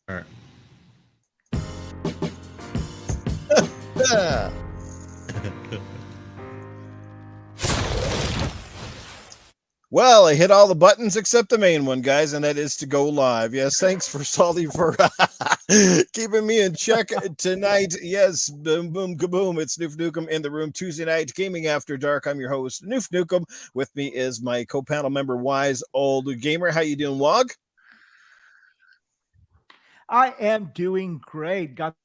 All right. Yeah. Well, I hit all the buttons except the main one, guys, and that is to go live. Yes, thanks for Salty for keeping me in check tonight. Yes, boom, boom, kaboom. It's Noof Nukem in the room Tuesday night, Gaming After Dark. I'm your host, Noof Nukem. With me is my co-panel member, Wize Old Gamer. How you doing, Wog? I am doing great. Got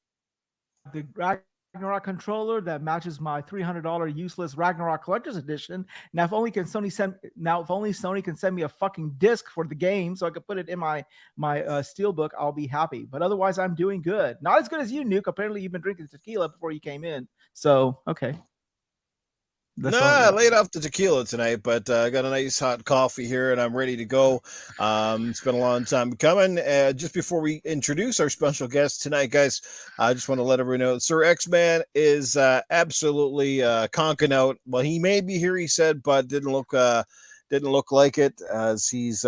the Ragnarok controller that matches my $300 useless Ragnarok Collector's Edition. Now, if only Sony can send me a fucking disc for the game so I can put it in my steelbook, I'll be happy. But otherwise, I'm doing good. Not as good as you, Nuke. Apparently, you've been drinking tequila before you came in. So, okay. I laid off the tequila tonight, but I got a nice hot coffee here and I'm ready to go. It's been a long time coming. Just before we introduce our special guest tonight, guys, I just want to let everyone know Sir X-Man is absolutely conking out. Well, he may be here, he said, but didn't look like it, as he's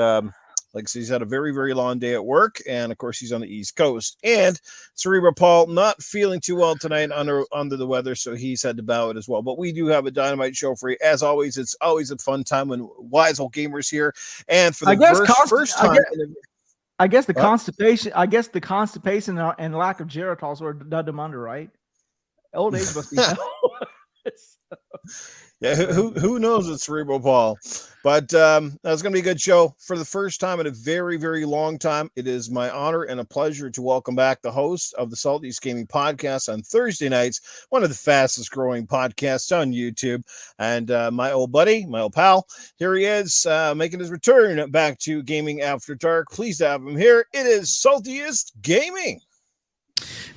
like I said, he's had a very, very long day at work, and of course he's on the East Coast. And Cerebral Paul not feeling too well tonight, under the weather, so he's had to bow it as well. But we do have a dynamite show for you. As always, it's always a fun time when Wize Old Gamer's here. And for the first time, I guess the constipation. I guess the constipation and lack of Geritol sort of dud him under, right? Old age must be Yeah, who knows with Cerebral Paul? But that's going to be a good show. For the first time in a very, very long time, it is my honor and a pleasure to welcome back the host of the Saltiest Gaming Podcast on Thursday nights, one of the fastest growing podcasts on YouTube, and my old buddy, my old pal. Here he is, making his return back to Gaming After Dark. Pleased to have him here. It is Saltiest Gaming.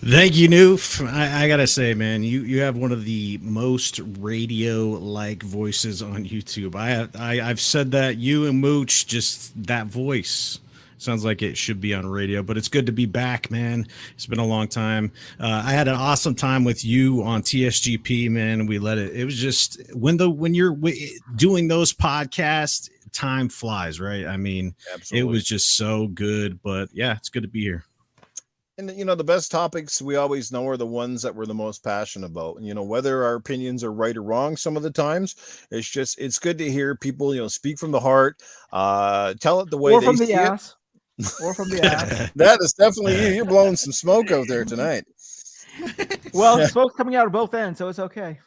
Thank you, Noof. I gotta say, man, you have one of the most radio-like voices on YouTube. I've said that, you and Mooch, just that voice sounds like it should be on radio. But it's good to be back, man. It's been a long time. I had an awesome time with you on TSGP, man. We let it. It was just when you're doing those podcasts, time flies, right? I mean, Absolutely. It was just so good. But yeah, it's good to be here. And, you know, the best topics we always know are the ones that we're the most passionate about. And, you know, whether our opinions are right or wrong some of the times, it's good to hear people, you know, speak from the heart, tell it the way or they from the see ass. It. Or from the ass. That is definitely you. You're blowing some smoke out there tonight. Well, smoke's coming out of both ends, so it's okay.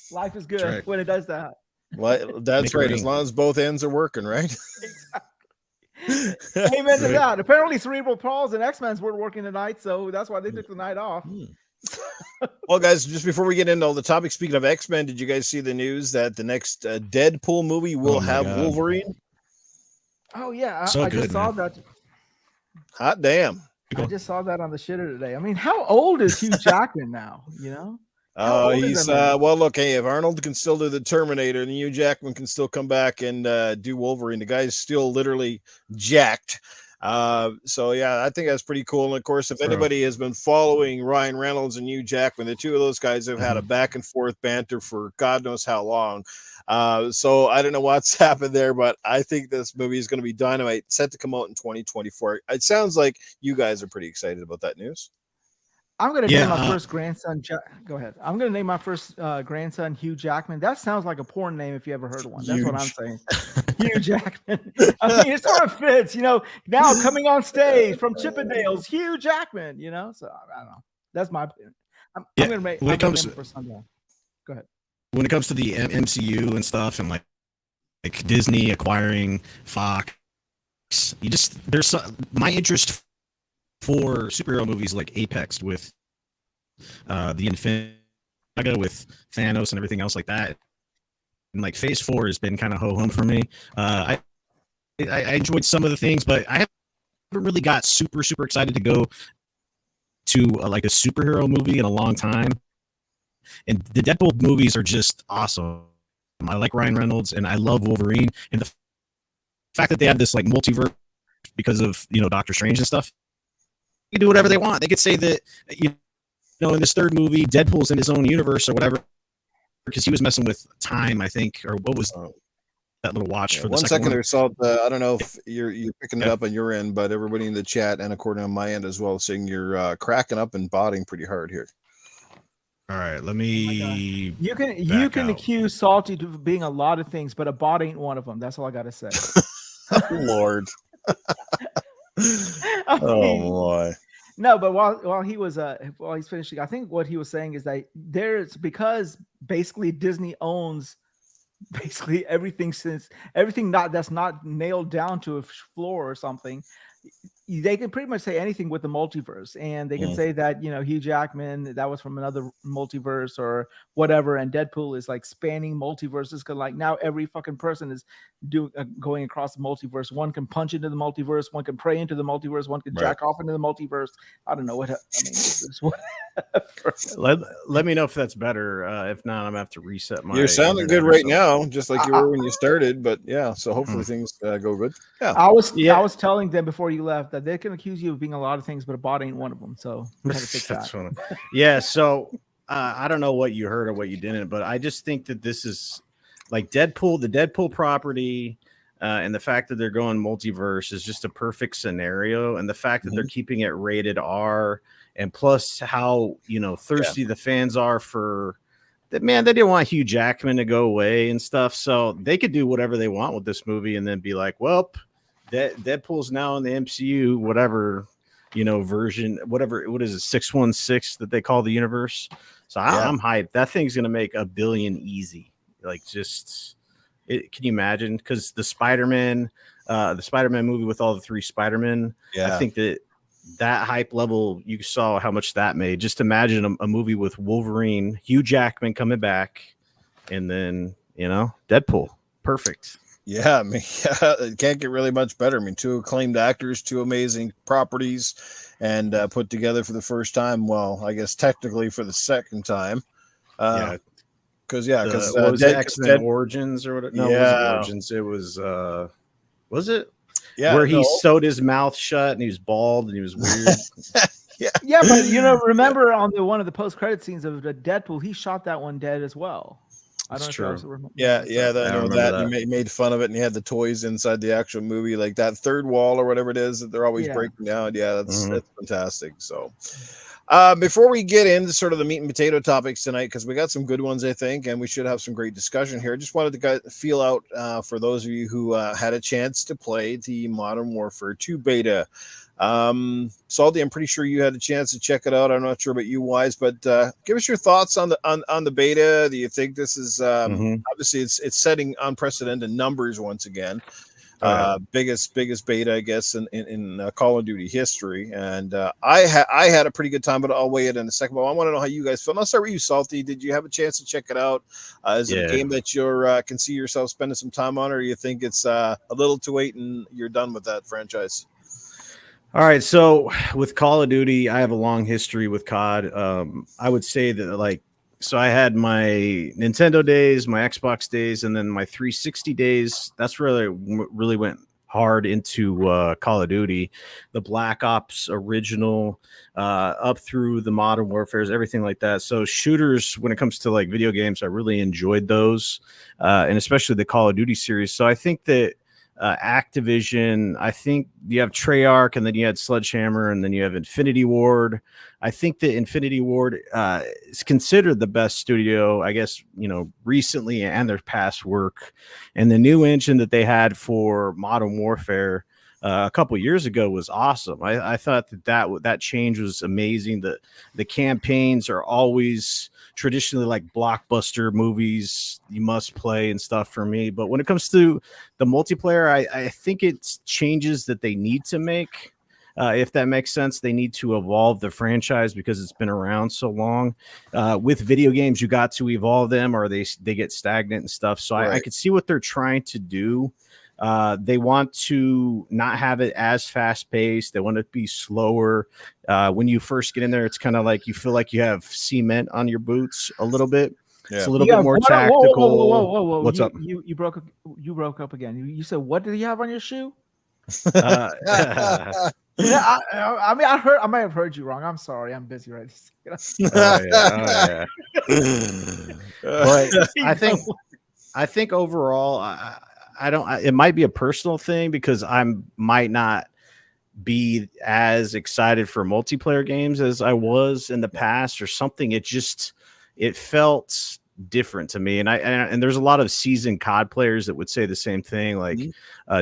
Life is good when it does that. Well, that's right. As long as both ends are working, right? Exactly. Amen to that. Apparently, Cerebral Paul's and X-Men's weren't working tonight, so that's why they took the night off. Well, guys, just before we get into all the topics, speaking of X-Men, did you guys see the news that the next Deadpool movie will have Wolverine? Oh, yeah. I just saw that. Hot damn. I just saw that on the shitter today. I mean, how old is Hugh Jackman now, you know? He's well, look, hey, if Arnold can still do the Terminator, and Hugh Jackman can still come back and do Wolverine, the guy's still literally jacked. So yeah, I think that's pretty cool. And of course, if anybody has been following Ryan Reynolds and Hugh Jackman, the two of those guys have had a back and forth banter for God knows how long. So I don't know what's happened there, but I think this movie is going to be dynamite, set to come out in 2024. It sounds like you guys are pretty excited about that news. I'm going to name my first grandson. Go ahead. I'm going to name my first grandson Hugh Jackman. That sounds like a porn name if you ever heard of one. That's what I'm saying. Hugh Jackman. I mean, it sort of fits, you know. Now coming on stage from Chippendales, Hugh Jackman. You know, so I don't know. That's my opinion. I'm going to make. When it comes to go ahead. When it comes to the MCU and stuff, and like Disney acquiring Fox, there's my interest for superhero movies like Apex with the Infinity Saga with Thanos and everything else like that. And like Phase 4 has been kind of ho-hum for me. I enjoyed some of the things, but I haven't really got super excited to go to like a superhero movie in a long time. And the Deadpool movies are just awesome. I like Ryan Reynolds and I love Wolverine. And the fact that they have this like multiverse because of, you know, Doctor Strange and stuff, you can do whatever they want. They could say that, you know, in this third movie, Deadpool's in his own universe or whatever, because he was messing with time, I think, or what was little watch for the 1 second second one. there, Salt. I don't know if you're picking it up on your end, but everybody in the chat and according on my end as well, saying you're cracking up and botting pretty hard here. All right, let me. You can accuse Salty of being a lot of things, but a bot ain't one of them. That's all I gotta say. Oh, Lord. Oh boy. No, but while he's finishing, I think what he was saying is that there's, because basically Disney owns basically everything, since everything that's not nailed down to a floor or something. They can pretty much say anything with the multiverse, and they can say that, you know, Hugh Jackman, that was from another multiverse or whatever, and Deadpool is like spanning multiverses, because like now every fucking person is going across the multiverse. One can punch into the multiverse, one can pray into the multiverse, one can jack off into the multiverse. I don't know what I mean. It's let me know if that's better. If not, I'm gonna have to reset my. You're sounding good right now, just like you were when you started. But yeah, so hopefully things go good. Yeah, I was telling them before you left that they can accuse you of being a lot of things, but a bot ain't one of them. So you gotta fix that. Yeah. So I don't know what you heard or what you didn't, but I just think that this is like Deadpool, the Deadpool property. And the fact that they're going multiverse is just a perfect scenario. And the fact that they're keeping it rated R, and plus how, you know, thirsty the fans are for that, man, they didn't want Hugh Jackman to go away and stuff. So they could do whatever they want with this movie and then be like, well, Deadpool's now in the MCU, whatever, you know, version, whatever, what is it, 616 that they call the universe. So I'm hyped. That thing's going to make $1 billion easy. Like, just... can you imagine? Because the Spider-Man movie with all the 3 Spider-Men, I think that hype level, you saw how much that made. Just imagine a movie with Wolverine, Hugh Jackman coming back, and then, you know, Deadpool. Perfect. Yeah, I mean, it can't get really much better. I mean, 2 acclaimed actors, 2 amazing properties, and put together for the first time. Well, I guess technically for the second time. Because X-Men Origins or whatever. No, it wasn't Origins. It was it? Yeah, where he sewed his mouth shut and he was bald and he was weird. Yeah, but you know, remember on one of the post-credit scenes of the Deadpool, he shot that one dead as well. I don't know. I know that. You made fun of it, and he had the toys inside the actual movie, like that third wall or whatever it is that they're always breaking down. Yeah, that's fantastic. So. Before we get into sort of the meat and potato topics tonight, because we got some good ones, I think, and we should have some great discussion here. Just wanted to feel out for those of you who had a chance to play the Modern Warfare 2 beta. Salty, I'm pretty sure you had a chance to check it out. I'm not sure about you, Wize, but give us your thoughts on the beta. Do you think this is obviously it's setting unprecedented numbers once again? Biggest beta, I guess, in Call of Duty history, and I had a pretty good time, but I'll weigh it in a second. But I want to know how you guys feel. I'll start with you, Salty. Did you have a chance to check it out? Is it a game that you can see yourself spending some time on, or you think it's a little too late and you're done with that franchise? All right, so with Call of Duty, I have a long history with COD. I would say that so I had my Nintendo days, my Xbox days, and then my 360 days. That's where I really went hard into Call of Duty, the Black Ops original, up through the Modern Warfares, everything like that. So shooters, when it comes to like video games, I really enjoyed those, and especially the Call of Duty series. So I think that Activision, I think you have Treyarch, and then you had Sledgehammer, and then you have Infinity Ward. I think that Infinity Ward is considered the best studio, I guess, you know, recently and their past work. And the new engine that they had for Modern Warfare a couple years ago was awesome. I thought that change was amazing. The campaigns are always traditionally like blockbuster movies you must play and stuff for me. But when it comes to the multiplayer, I think it's changes that they need to make. If that makes sense, they need to evolve the franchise because it's been around so long. With video games, you got to evolve them or they get stagnant and stuff. So I could see what they're trying to do. They want to not have it as fast paced. They want it to be slower. When you first get in there, it's kind of like you feel like you have cement on your boots a little bit. Yeah. It's a little bit more tactical. Whoa. What's up? You broke up again. You said, what did he have on your shoe? Yeah, I mean, I might have heard you wrong. I'm sorry. I'm busy right now. But I think overall, I don't. It might be a personal thing because might not be as excited for multiplayer games as I was in the past or something. It felt different to me. And there's a lot of seasoned COD players that would say the same thing, like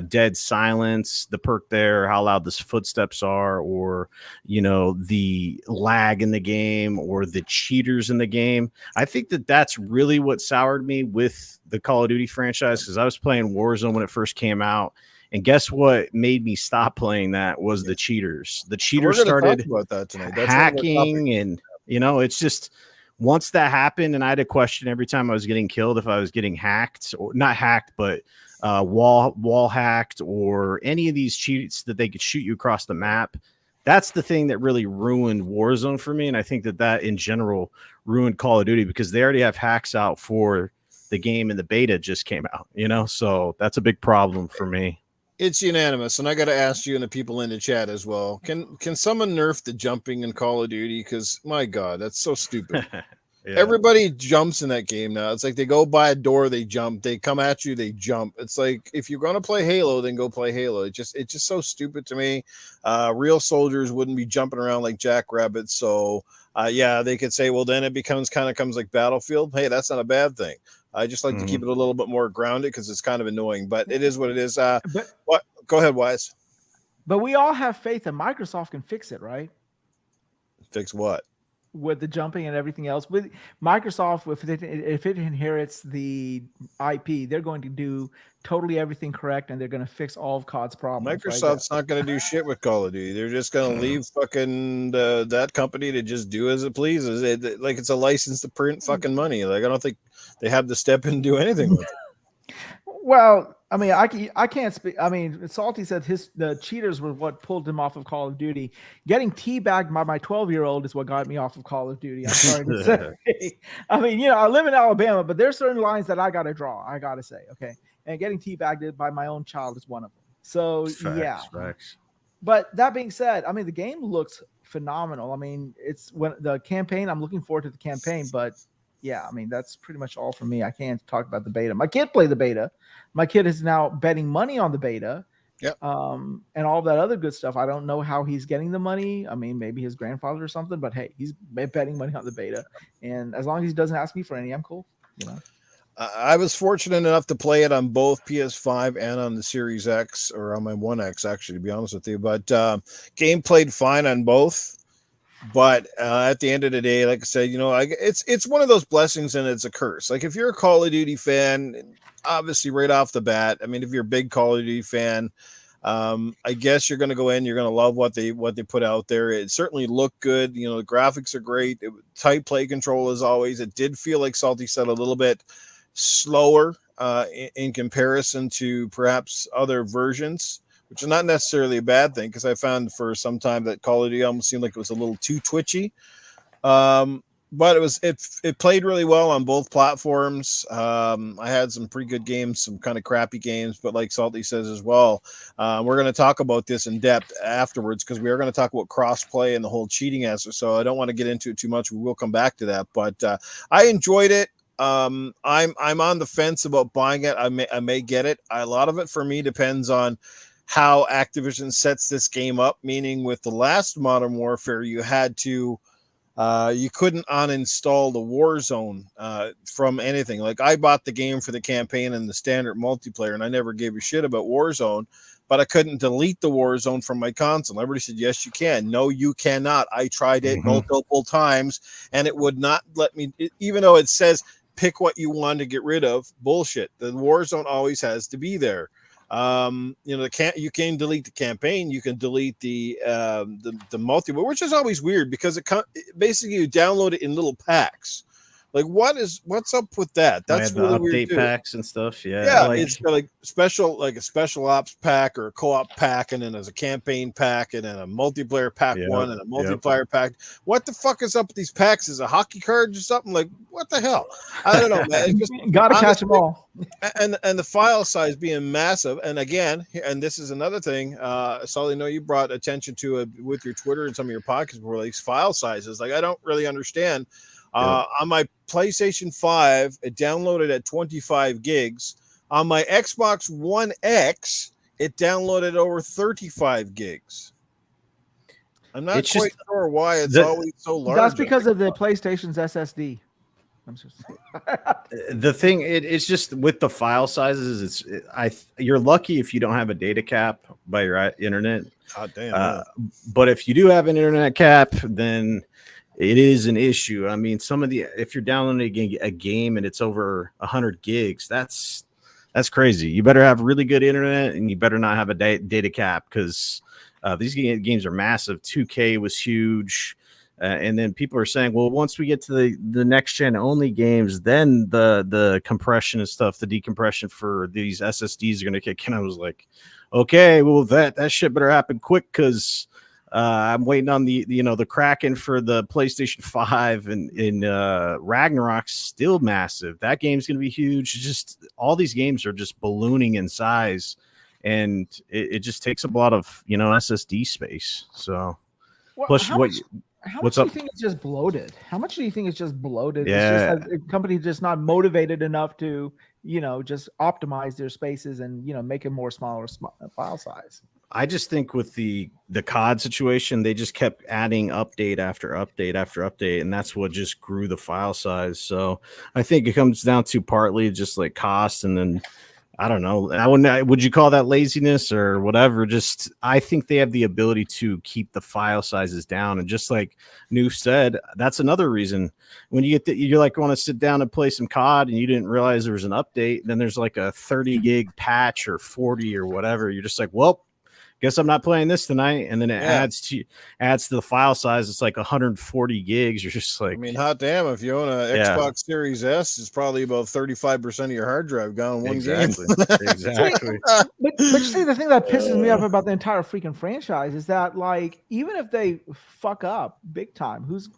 dead silence, the perk there, how loud the footsteps are, or, the lag in the game or the cheaters in the game. I think that's really what soured me with the Call of Duty franchise, because I was playing Warzone when it first came out. And guess what made me stop playing that was the cheaters. The cheaters started talk about that tonight. That's hacking, and it's just once that happened, and I had a question every time I was getting killed if I was getting hacked, or not hacked, but wall hacked, or any of these cheats that they could shoot you across the map. That's the thing that really ruined Warzone for me, and I think that in general ruined Call of Duty, because they already have hacks out for the game, and the beta just came out. So that's a big problem for me. It's unanimous, and I got to ask you and the people in the chat as well. Can someone nerf the jumping in Call of Duty? Because my God, that's so stupid. Everybody jumps in that game now. It's like they go by a door, they jump. They come at you, they jump. It's like, if you're going to play Halo, then go play Halo. It's just so stupid to me. Real soldiers wouldn't be jumping around like jackrabbits. So they could say, well, then it comes like Battlefield. Hey, that's not a bad thing. I just like to keep it a little bit more grounded because it's kind of annoying, but it is what it is. What? Go ahead, Wize. But we all have faith that Microsoft can fix it, right? Fix what? With the jumping and everything else. With Microsoft, if it inherits the IP, they're going to do totally everything correct, and they're going to fix all of COD's problems. Microsoft's not going to do shit with Call of Duty. They're just going to leave fucking that company to just do as it pleases. Like it's a license to print fucking money. Like I don't think they have to step in and do anything with it. Well, I mean, I can't speak. I mean, Salty said the cheaters were what pulled him off of Call of Duty. Getting teabagged by my 12-year-old is what got me off of Call of Duty. I'm sorry to say. I mean, I live in Alabama, but there's certain lines that I got to draw. I got to say, okay. And getting teabagged by my own child is one of them. So Facts. But that being said, I mean, the game looks phenomenal. I mean, it's when the campaign. I'm looking forward to the campaign, but. Yeah, I mean, that's pretty much all for me. I can't talk about the beta. My kid played the beta. My kid is now betting money on the beta. Yep. And all that other good stuff. I don't know how he's getting the money. I mean, maybe his grandfather or something, but hey, he's betting money on the beta. And as long as he doesn't ask me for any, I'm cool. I was fortunate enough to play it on both PS5 and on the Series X, or on my 1X, actually, to be honest with you. But game played fine on both. But at the end of the day, like I said, it's one of those blessings and it's a curse. Like if you're a Call of Duty fan, obviously right off the bat, I mean, if you're a big Call of Duty fan, I guess you're going to go in, you're going to love what they put out there. It certainly looked good. The graphics are great. Tight play control as always. It did feel, like Salty said, a little bit slower in comparison to perhaps other versions, which is not necessarily a bad thing, because I found for some time that Call of Duty almost seemed like it was a little too twitchy. But it played really well on both platforms. I had some pretty good games, some kind of crappy games, but like Salty says as well, we're going to talk about this in depth afterwards, because we are going to talk about crossplay and the whole cheating answer. So I don't want to get into it too much. We will come back to that, but I enjoyed it. I'm on the fence about buying it. I may get it. A lot of it for me depends on how Activision sets this game up, meaning with the last Modern Warfare, you had to you couldn't uninstall the Warzone from anything. Like I bought the game for the campaign and the standard multiplayer, and I never gave a shit about Warzone, but I couldn't delete the Warzone from my console. Everybody said, yes, you can. No, you cannot. I tried it multiple times, and it would not let me, even though it says pick what you want to get rid of. Bullshit. The Warzone always has to be there. You can delete the campaign, you can delete the multiplayer, which is always weird, because basically you download it in little packs. Like what's up with that? That's the really update weird too. Packs and stuff. Yeah, it's like a special ops pack or a co-op pack, and then there's a campaign pack, and then a multiplayer pack one and a multiplayer pack. What the fuck is up with these packs? Is a hockey card or something? Like what the hell? I don't know, man. It's just, gotta catch them all. And the file size being massive, and again, and this is another thing, Sully, I know you brought attention to it with your Twitter and some of your podcasts, where like file sizes. Like I don't really understand. On my PlayStation 5, it downloaded at 25 gigs. On my Xbox One X, it downloaded over 35 gigs. I'm not quite sure why it's always so large. That's because of the PlayStation's SSD. I'm just the thing. It's just with the file sizes. You're lucky if you don't have a data cap by your internet. God damn. But if you do have an internet cap, then it is an issue. I mean, if you're downloading a game and it's over 100 gigs, that's crazy. You better have really good internet, and you better not have a data cap, because these games are massive. 2K was huge. And then people are saying, well, once we get to the next gen only games, then the compression and stuff, the decompression for these SSDs are going to kick in. I was like, okay, well, that shit better happen quick, because I'm waiting on the Kraken for the PlayStation 5, and Ragnarok's still massive. That game's going to be huge. Just all these games are just ballooning in size, and it just takes up a lot of SSD space. So plus how much do you think it's just bloated? How much do you think it's just bloated? Yeah. It's just a company just not motivated enough to, just optimize their spaces and, make it more smaller file size. I just think with the COD situation, they just kept adding update after update after update, and that's what just grew the file size. So I think it comes down to partly just like cost, and then I don't know. Would you call that laziness or whatever? Just I think they have the ability to keep the file sizes down, and just like New said, that's another reason when you get you're like want to sit down and play some COD, and you didn't realize there was an update. Then there's like a 30 gig patch or 40 or whatever. You're just like, well, guess I'm not playing this tonight, and then it adds to the file size. It's like 140 gigs. You're just like, I mean, hot damn! If you own a Xbox Series S, it's probably about 35% of your hard drive gone in one game. Exactly. But see, the thing that pisses me off about the entire freaking franchise is that, like, even if they fuck up big time, who's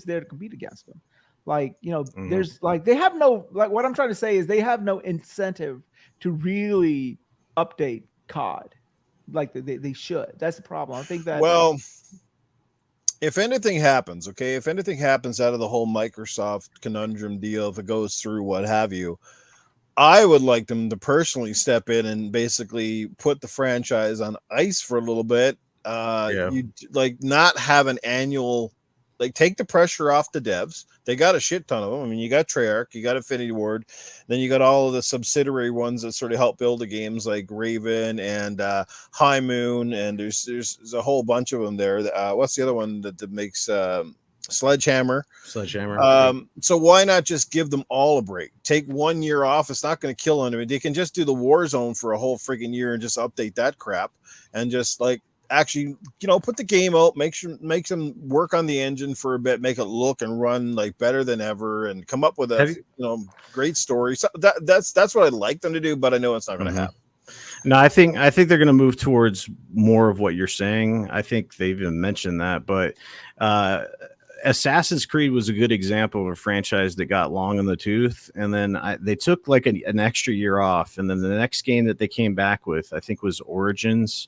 there to compete against them? Like, there's like they have no, like, what I'm trying to say is they have no incentive to really update COD. Like they should. That's the problem. I think that. Well, if anything happens, if anything happens out of the whole Microsoft conundrum deal, if it goes through, what have you, I would like them to personally step in and basically put the franchise on ice for a little bit. You like not have an annual. Like, take the pressure off the devs. They got a shit ton of them. I mean, you got Treyarch, you got Infinity Ward, then you got all of the subsidiary ones that sort of help build the games, like Raven and High Moon, and there's a whole bunch of them there. What's the other one that makes Sledgehammer? So why not just give them all a break? Take 1 year off. It's not going to kill anybody. They can just do the Warzone for a whole freaking year and just update that crap, and just like actually, put the game out, make them work on the engine for a bit, make it look and run like better than ever, and come up with a great story. So that's what I'd like them to do, but I know it's not going to happen. No, I think they're going to move towards more of what you're saying. I think they even mentioned that, but Assassin's Creed was a good example of a franchise that got long in the tooth, and then they took like an extra year off, and then the next game that they came back with, I think, was Origins.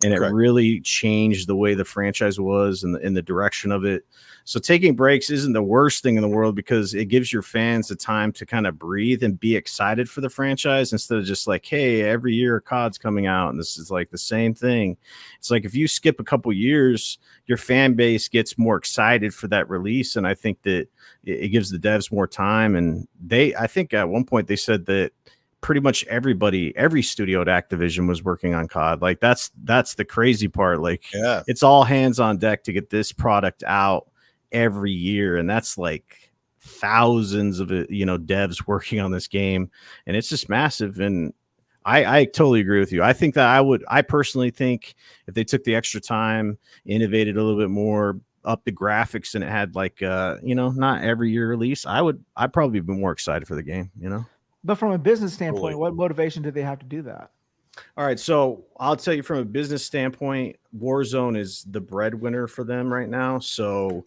And it really changed the way the franchise was and in the direction of it. So taking breaks isn't the worst thing in the world, because it gives your fans the time to kind of breathe and be excited for the franchise, instead of just like, hey, every year COD's coming out and this is like the same thing. It's like if you skip a couple years, your fan base gets more excited for that release. And I think that it gives the devs more time. And I think at one point they said that pretty much every studio at Activision was working on COD. Like that's the crazy part. Like, it's all hands on deck to get this product out every year, and that's like thousands of devs working on this game, and it's just massive. And I totally agree with you. I think that I personally think if they took the extra time, innovated a little bit more, up the graphics, and it had like not every year release, I'd probably be more excited for the game. But from a business standpoint, what motivation do they have to do that? All right, so I'll tell you from a business standpoint, Warzone is the breadwinner for them right now. So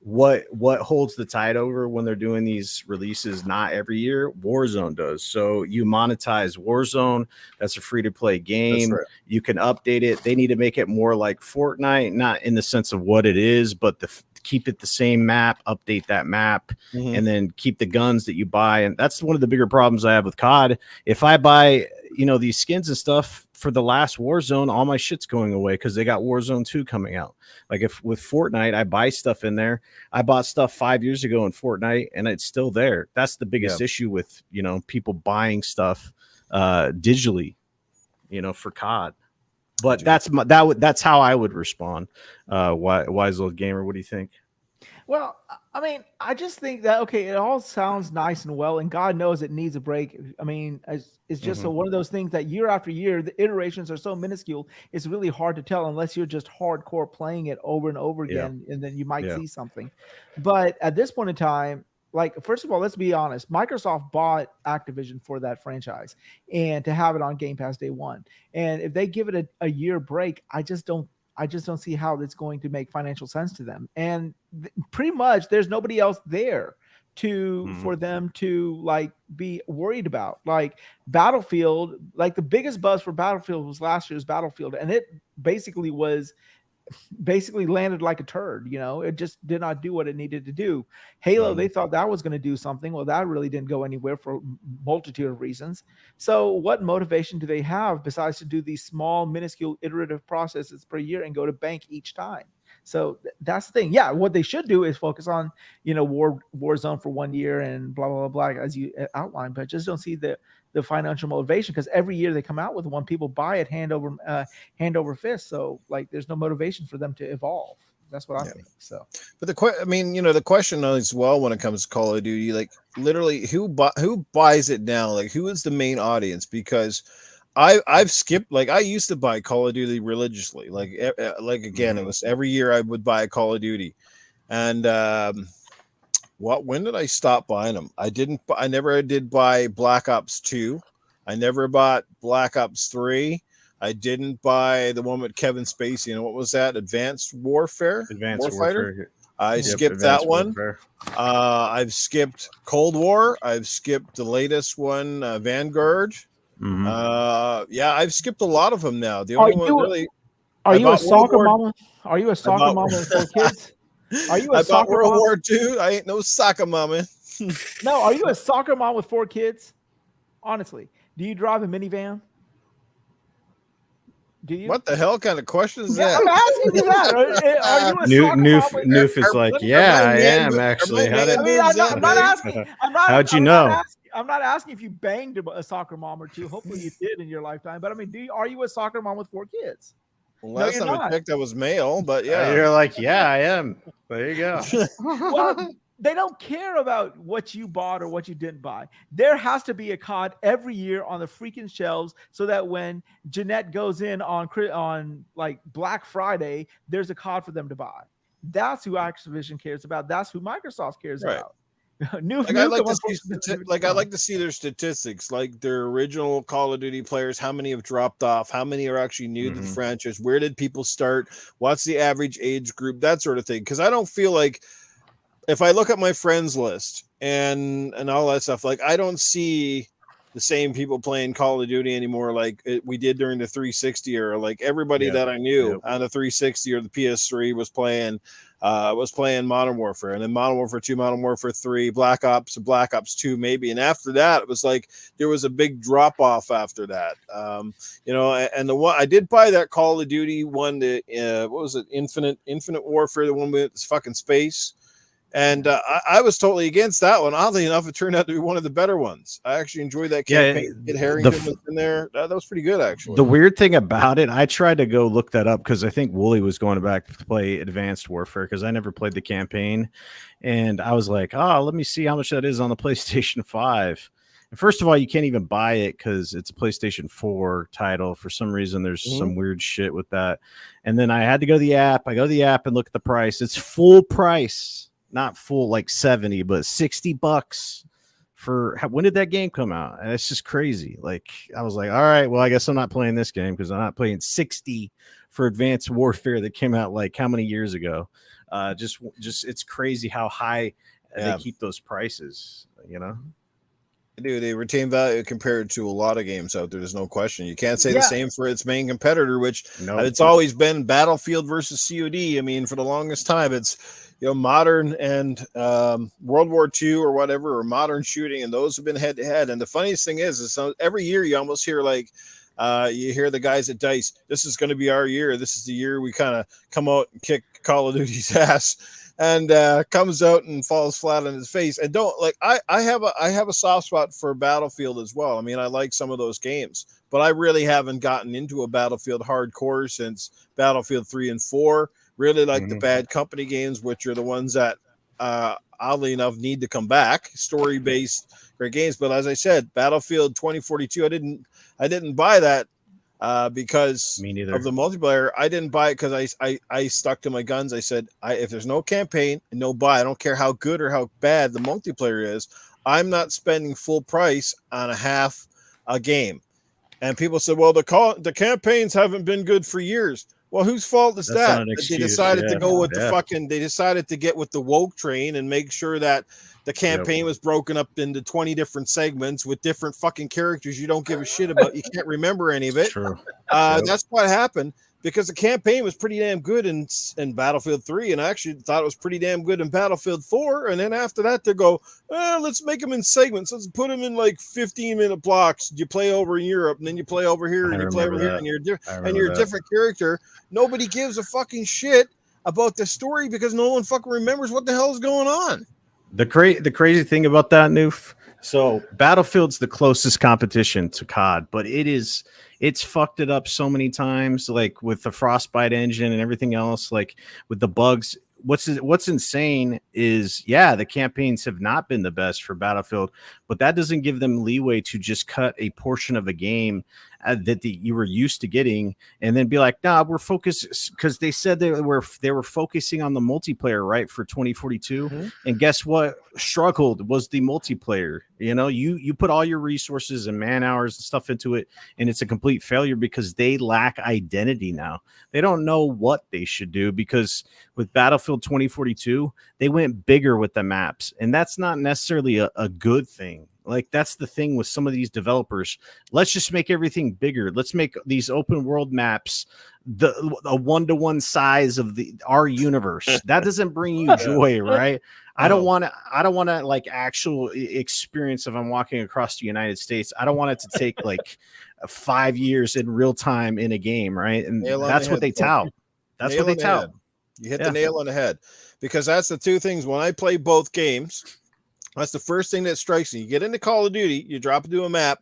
what holds the tide over when they're doing these releases not every year? Warzone does. So you monetize Warzone. That's a free-to-play game. Right. You can update it. They need to make it more like Fortnite, not in the sense of what it is, but keep it the same map, update that map, and then keep the guns that you buy. And that's one of the bigger problems I have with COD. If I buy, you know, these skins and stuff for the last Warzone, all my shit's going away because they got Warzone 2 coming out. Like if with Fortnite, I buy stuff in there. I bought stuff 5 years ago in Fortnite and it's still there. That's the biggest issue with, you know, people buying stuff digitally, you know, for COD. But that's how I would respond. Wize Old Gamer, what do you think? Well, I mean, I just think that, okay, it all sounds nice and well, and God knows it needs a break. I mean, it's just one of those things that year after year, the iterations are so minuscule, it's really hard to tell unless you're just hardcore playing it over and over again, and then you might see something. But at this point in time, like, first of all, let's be honest, Microsoft bought Activision for that franchise and to have it on Game Pass day one. And if they give it a year break, I just don't see how it's going to make financial sense to them. And pretty much there's nobody else there for them to like be worried about. Like Battlefield, like the biggest buzz for Battlefield was last year's Battlefield, and it basically landed like a turd. You know, it just did not do what it needed to do. Halo, they thought that was going to do something. Well, that really didn't go anywhere for a multitude of reasons. So what motivation do they have besides to do these small, minuscule, iterative processes per year and go to bank each time? So that's the thing. Yeah, what they should do is focus on, you know, Warzone for 1 year and blah, blah, blah, as you outlined. But I just don't see the financial motivation, because every year they come out with one, people buy it hand over fist. So like, there's no motivation for them to evolve. That's what I think. So, but the question as well when it comes to Call of Duty, like literally, who buys it now? Like, who is the main audience? Because I've skipped, like, I used to buy Call of Duty religiously. Like again, it was every year I would buy a Call of Duty, and when did I stop buying them? I never did buy Black Ops 2. I never bought Black Ops 3. I didn't buy the one with Kevin Spacey. You know, what was that? Advanced Warfare? Advanced Warfare. I skipped that one. I've skipped Cold War. I've skipped the latest one, Vanguard. I've skipped a lot of them now. The only one really. Are you a soccer mama? Are you a soccer mama with 4 kids? Are you a soccer World War II? I ain't no soccer mama. No, are you a soccer mom with 4 kids? Honestly, do you drive a minivan? Do you? What the hell kind of question is that? I'm asking you that. Are you a soccer mom? Noof is like, yeah, I am actually. I'm not asking. How'd you know? I'm not asking if you banged a soccer mom or two. Hopefully you did in your lifetime. But I mean, are you a soccer mom with 4 kids? Well, last time I checked, I was male, but yeah. You're like, yeah, I am. There you go. Well, they don't care about what you bought or what you didn't buy. There has to be a COD every year on the freaking shelves so that when Jeanette goes in on like Black Friday, there's a COD for them to buy. That's who Activision cares about. That's who Microsoft cares about. I like to see their statistics, like their original Call of Duty players, how many have dropped off, how many are actually new to the franchise, where did people start, what's the average age group, that sort of thing. Because I don't feel like, if I look at my friends list and all that stuff, like I don't see the same people playing Call of Duty anymore like we did during the 360 era. Like everybody that I knew on the 360 or the PS3 was playing Modern Warfare, and then Modern Warfare 2, Modern Warfare 3, Black Ops 2 maybe. And after that, it was like there was a big drop off after that. And the one I did buy, that Call of Duty one, what was it? Infinite Warfare, the one with fucking space. And I was totally against that one. Oddly enough, it turned out to be one of the better ones. I actually enjoyed that campaign. Kid Harington was in there. That was pretty good, actually. The weird thing about it, I tried to go look that up because I think Wooly was going back to play Advanced Warfare because I never played the campaign. And I was like, let me see how much that is on the PlayStation 5. And first of all, you can't even buy it because it's a PlayStation 4 title. For some reason, there's some weird shit with that. And then I had to go to the app. I go to the app and look at the price. It's full price. Not full like 70, but $60 for when did that game come out? And it's just crazy. Like I was like, all right, well, I guess I'm not playing this game because I'm not playing 60 for Advanced Warfare that came out like how many years ago? Just it's crazy how high they keep those prices, you know. They retain value compared to a lot of games out there. There's no question. You can't say the Yeah. same for its main competitor, which No, it's always been Battlefield versus COD. I mean, for the longest time, it's modern and World War II or whatever, or modern shooting, and those have been head to head. And the funniest thing is every year you almost hear like you hear the guys at DICE, this is going to be our year. This is the year we kind of come out and kick Call of Duty's ass. And comes out and falls flat on his face. And don't like I have a soft spot for Battlefield as well. I mean, I like some of those games, but I really haven't gotten into a Battlefield hardcore since Battlefield 3 and 4. Really like the Bad Company games, which are the ones that oddly enough need to come back. Story based great games, but as I said, Battlefield 2042, I didn't buy that because of the multiplayer. I didn't buy it because I stuck to my guns. I said, if there's no campaign and no buy, I don't care how good or how bad the multiplayer is, I'm not spending full price on a half a game. And people said, well, the campaigns haven't been good for years. Well, whose fault is that? They decided to go with they decided to get with the woke train and make sure that the campaign was broken up into 20 different segments with different fucking characters you don't give a shit about. You can't remember any of it. True. That's what happened, because the campaign was pretty damn good in Battlefield 3, and I actually thought it was pretty damn good in Battlefield 4. And then after that, they go, let's make them in segments. Let's put them in like 15-minute blocks. You play over in Europe, and then you play over here, and you play over here, and you're a different character. Nobody gives a fucking shit about the story because no one fucking remembers what the hell is going on. The crazy thing about that, Noof, so Battlefield's the closest competition to COD, but it's fucked it up so many times, like with the Frostbite engine and everything else, like with the bugs. What's insane is, the campaigns have not been the best for Battlefield, but that doesn't give them leeway to just cut a portion of a game that you were used to getting and then be like, nah, we're focused, because they said they were focusing on the multiplayer, right, for 2042. And guess what struggled was the multiplayer. You put all your resources and man hours and stuff into it, and it's a complete failure because they lack identity now. They don't know what they should do, because with Battlefield 2042, they went bigger with the maps, and that's not necessarily a good thing. Like, that's the thing with some of these developers. Let's just make everything bigger. Let's make these open world maps a 1-to-1 size of our universe. That doesn't bring you joy, right? I don't want to like actual experience if I'm walking across the United States. I don't want it to take like 5 years in real time in a game, right? And that's what they tout. That's what they tout. You hit the nail on the head, because that's the two things. When I play both games, that's the first thing that strikes me. You get into Call of Duty, you drop into a map,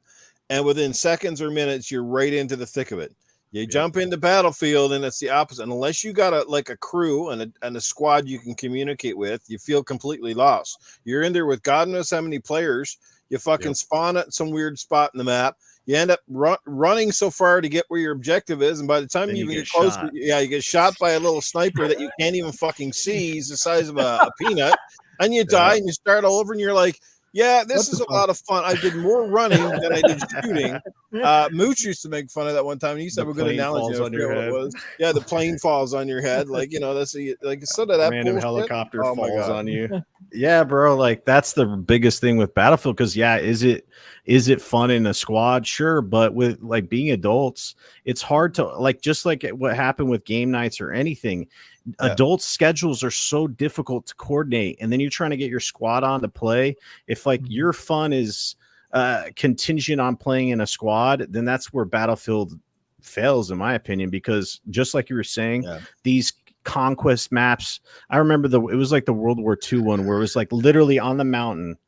and within seconds or minutes, you're right into the thick of it. You jump into Battlefield, and it's the opposite. And unless you got a crew and a squad you can communicate with, you feel completely lost. You're in there with God knows how many players. You fucking spawn at some weird spot in the map. You end up running so far to get where your objective is, and by the time you get close, you get shot by a little sniper that you can't even fucking see. He's the size of a peanut. And you die, and you start all over, and you're like, this is a lot of fun. I did more running than I did shooting. Mooch used to make fun of that one time. He used to have a good analogy. On your head. It was. Yeah, the plane falls on your head. Like, that's like sort of that random helicopter falls on you. Yeah, bro. Like, that's the biggest thing with Battlefield. Because is it fun in a squad? Sure, but with like being adults, it's hard to like, just like what happened with game nights or anything. Adult schedules are so difficult to coordinate, and then you're trying to get your squad on to play. If like your fun is contingent on playing in a squad, then that's where Battlefield fails, in my opinion, because just like you were saying, these conquest maps, I remember it was like the World War II one where it was like literally on the mountain,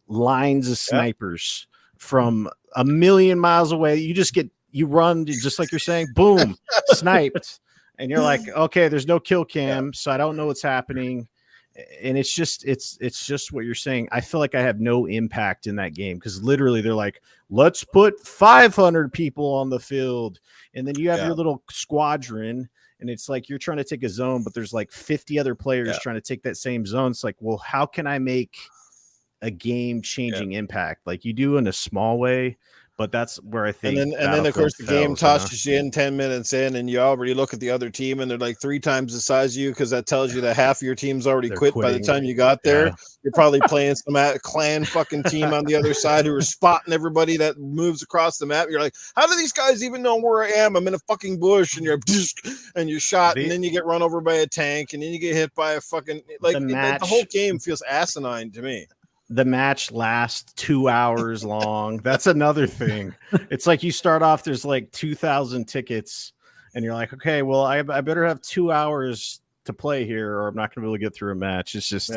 lines of snipers from a million miles away. You run just like you're saying, boom, sniped. And you're like, okay, there's no kill cam, so I don't know what's happening. And it's just what you're saying. I feel like I have no impact in that game, because literally they're like, let's put 500 people on the field. And then you have your little squadron, and it's like you're trying to take a zone, but there's like 50 other players trying to take that same zone. It's like, well, how can I make a game changing impact like you do in a small way? But that's where I think. And then of course the game tosses you in 10 minutes in, and you already look at the other team, and they're like 3 times the size of you, because that tells you that half of your team's already quit by the time you got there. Yeah. You're probably playing some clan fucking team on the other side who are spotting everybody that moves across the map. You're like, how do these guys even know where I am? I'm in a fucking bush, and you're shot, and then you get run over by a tank, and then you get hit by a fucking the whole game feels asinine to me. The match lasts 2 hours long. That's another thing. It's like you start off, there's like 2,000 tickets, and you're like, okay, well, I better have 2 hours to play here, or I'm not going to be able to get through a match. It's just,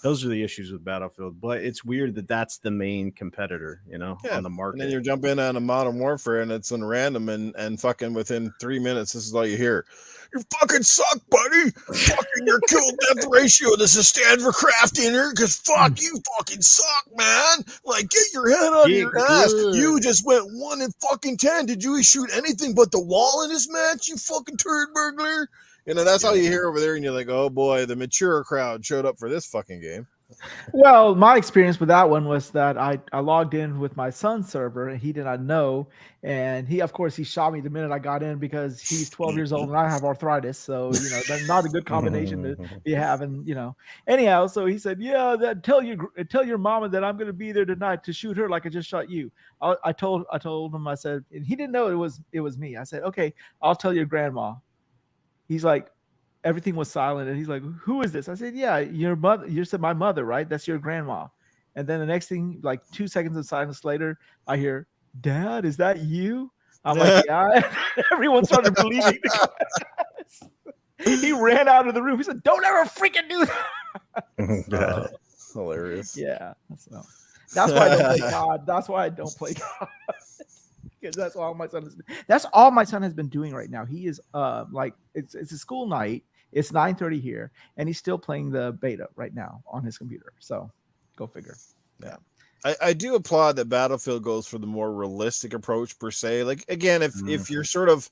those are the issues with Battlefield. But it's weird that that's the main competitor, on the market. And then you're jumping on a Modern Warfare, and it's on random, and fucking within 3 minutes, this is all you hear. You fucking suck, buddy. Fucking your kill death ratio doesn't stand for craft in here, because fuck, you fucking suck, man. Like, get your head out of your ass. You just went 1 in fucking 10. Did you shoot anything but the wall in this match, you fucking turd burglar? That's all you hear over there, and you're like, oh boy, the mature crowd showed up for this fucking game. Well, my experience with that one was that I logged in with my son's server, and he did not know. And he shot me the minute I got in, because he's 12 years old and I have arthritis. So, that's not a good combination to be having, Anyhow, so he said, yeah, tell your mama that I'm going to be there tonight to shoot her like I just shot you. I told him, I said, and he didn't know it was me. I said, okay, I'll tell your grandma. He's like, everything was silent, and he's like, who is this? I said, yeah, your mother. You said my mother, right? That's your grandma. And then the next thing, like 2 seconds of silence later, I hear, Dad, is that you? I'm like, yeah. Everyone started believing. He ran out of the room. He said, don't ever freaking do that. Hilarious. Yeah. So that's why I don't play COD. That's why I don't play COD. Because that's all my son has been doing right now. He is it's a school night. It's 9:30 here, and he's still playing the beta right now on his computer. So go figure. Yeah. I do applaud that Battlefield goes for the more realistic approach per se. Like, again, if you're sort of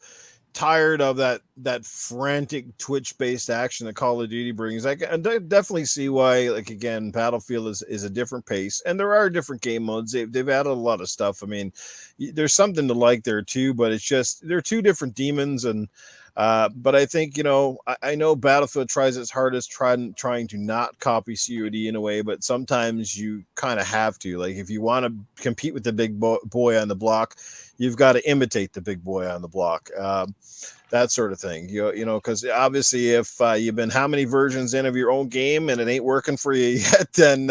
tired of that frantic Twitch-based action that Call of Duty brings, I definitely see why, like, again, Battlefield is a different pace, and there are different game modes. They've added a lot of stuff. I mean, there's something to like there too, but it's just they're two different demons. And but I think, I know Battlefield tries its hardest trying to not copy COD in a way, but sometimes you kind of have to. Like, if you want to compete with the big boy on the block, you've got to imitate the big boy on the block. That sort of thing, because obviously if you've been how many versions in of your own game and it ain't working for you yet, then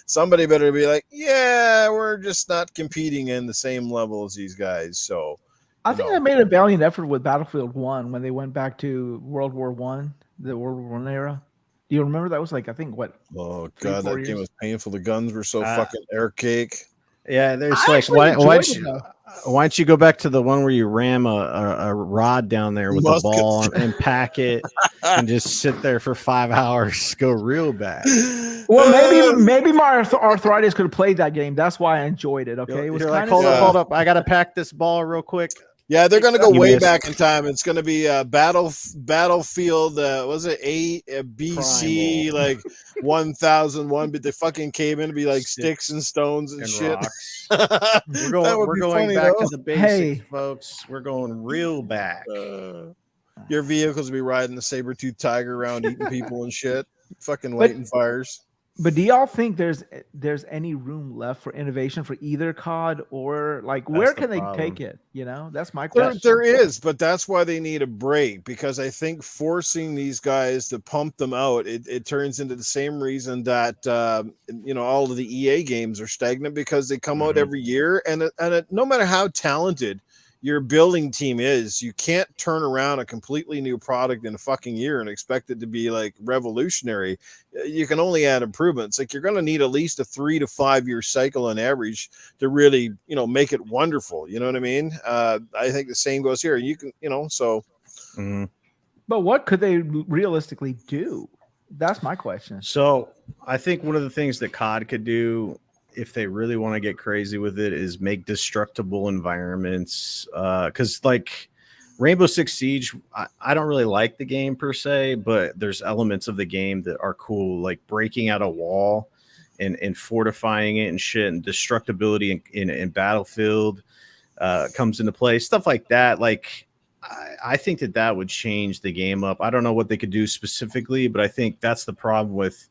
somebody better be like, yeah, we're just not competing in the same level as these guys. So I think they made a valiant effort with Battlefield 1 when they went back to World War I, the World War I era. Do you remember that was like, I think, what? Oh, God, that game was painful. The guns were so fucking air cake. Yeah, there's like, why don't you go back to the one where you ram a rod down there with the ball and pack it and just sit there for 5 hours, go real bad. Well, maybe my arthritis could have played that game. That's why I enjoyed it. Okay, it was like, hold up, I gotta pack this ball real quick. Yeah, they're gonna go way back in time. It's gonna be Battlefield. Was it A B C like 1001? But they fucking came in to be like sticks and stones and shit. We're going back to the basics, folks. We're going real back. Your vehicles will be riding the saber-toothed tiger around, eating people and shit. Fucking lighting fires. But do y'all think there's any room left for innovation for either COD or where can they take it? That's my question. There is, but that's why they need a break, because I think forcing these guys to pump them out, it turns into the same reason that all of the EA games are stagnant, because they come out every year, and no matter how talented your building team is, you can't turn around a completely new product in a fucking year and expect it to be like revolutionary. You can only add improvements. Like, you're going to need at least a 3 to 5 year cycle on average to really, make it wonderful. You know what I mean? I think the same goes here. You can, so. But what could they realistically do? That's my question. So I think one of the things that COD could do, if they really want to get crazy with it, is make destructible environments. Because like Rainbow Six Siege, I don't really like the game per se, but there's elements of the game that are cool, like breaking out a wall and fortifying it and shit, and destructibility in Battlefield comes into play, stuff like that. Like I think that would change the game up. I don't know what they could do specifically, but I think that's the problem with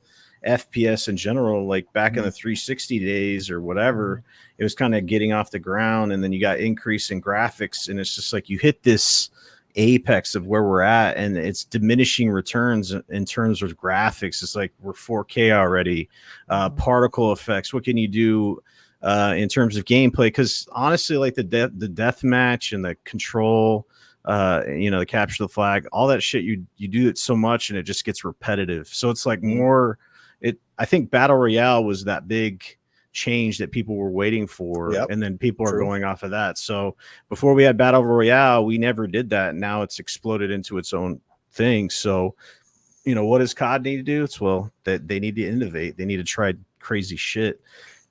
FPS in general. Like back in the 360 days or whatever, it was kind of getting off the ground, and then you got increase in graphics, and it's just like you hit this apex of where we're at, and it's diminishing returns in terms of graphics. It's like we're 4K already. Particle effects, what can you do in terms of gameplay? Because honestly, like the death match and the control, the capture the flag, all that shit, you do it so much and it just gets repetitive. So it's like more I think Battle Royale was that big change that people were waiting for, and then people are going off of that. So before we had Battle Royale, we never did that. Now it's exploded into its own thing. So what does COD need to do? It's that they need to innovate. They need to try crazy shit,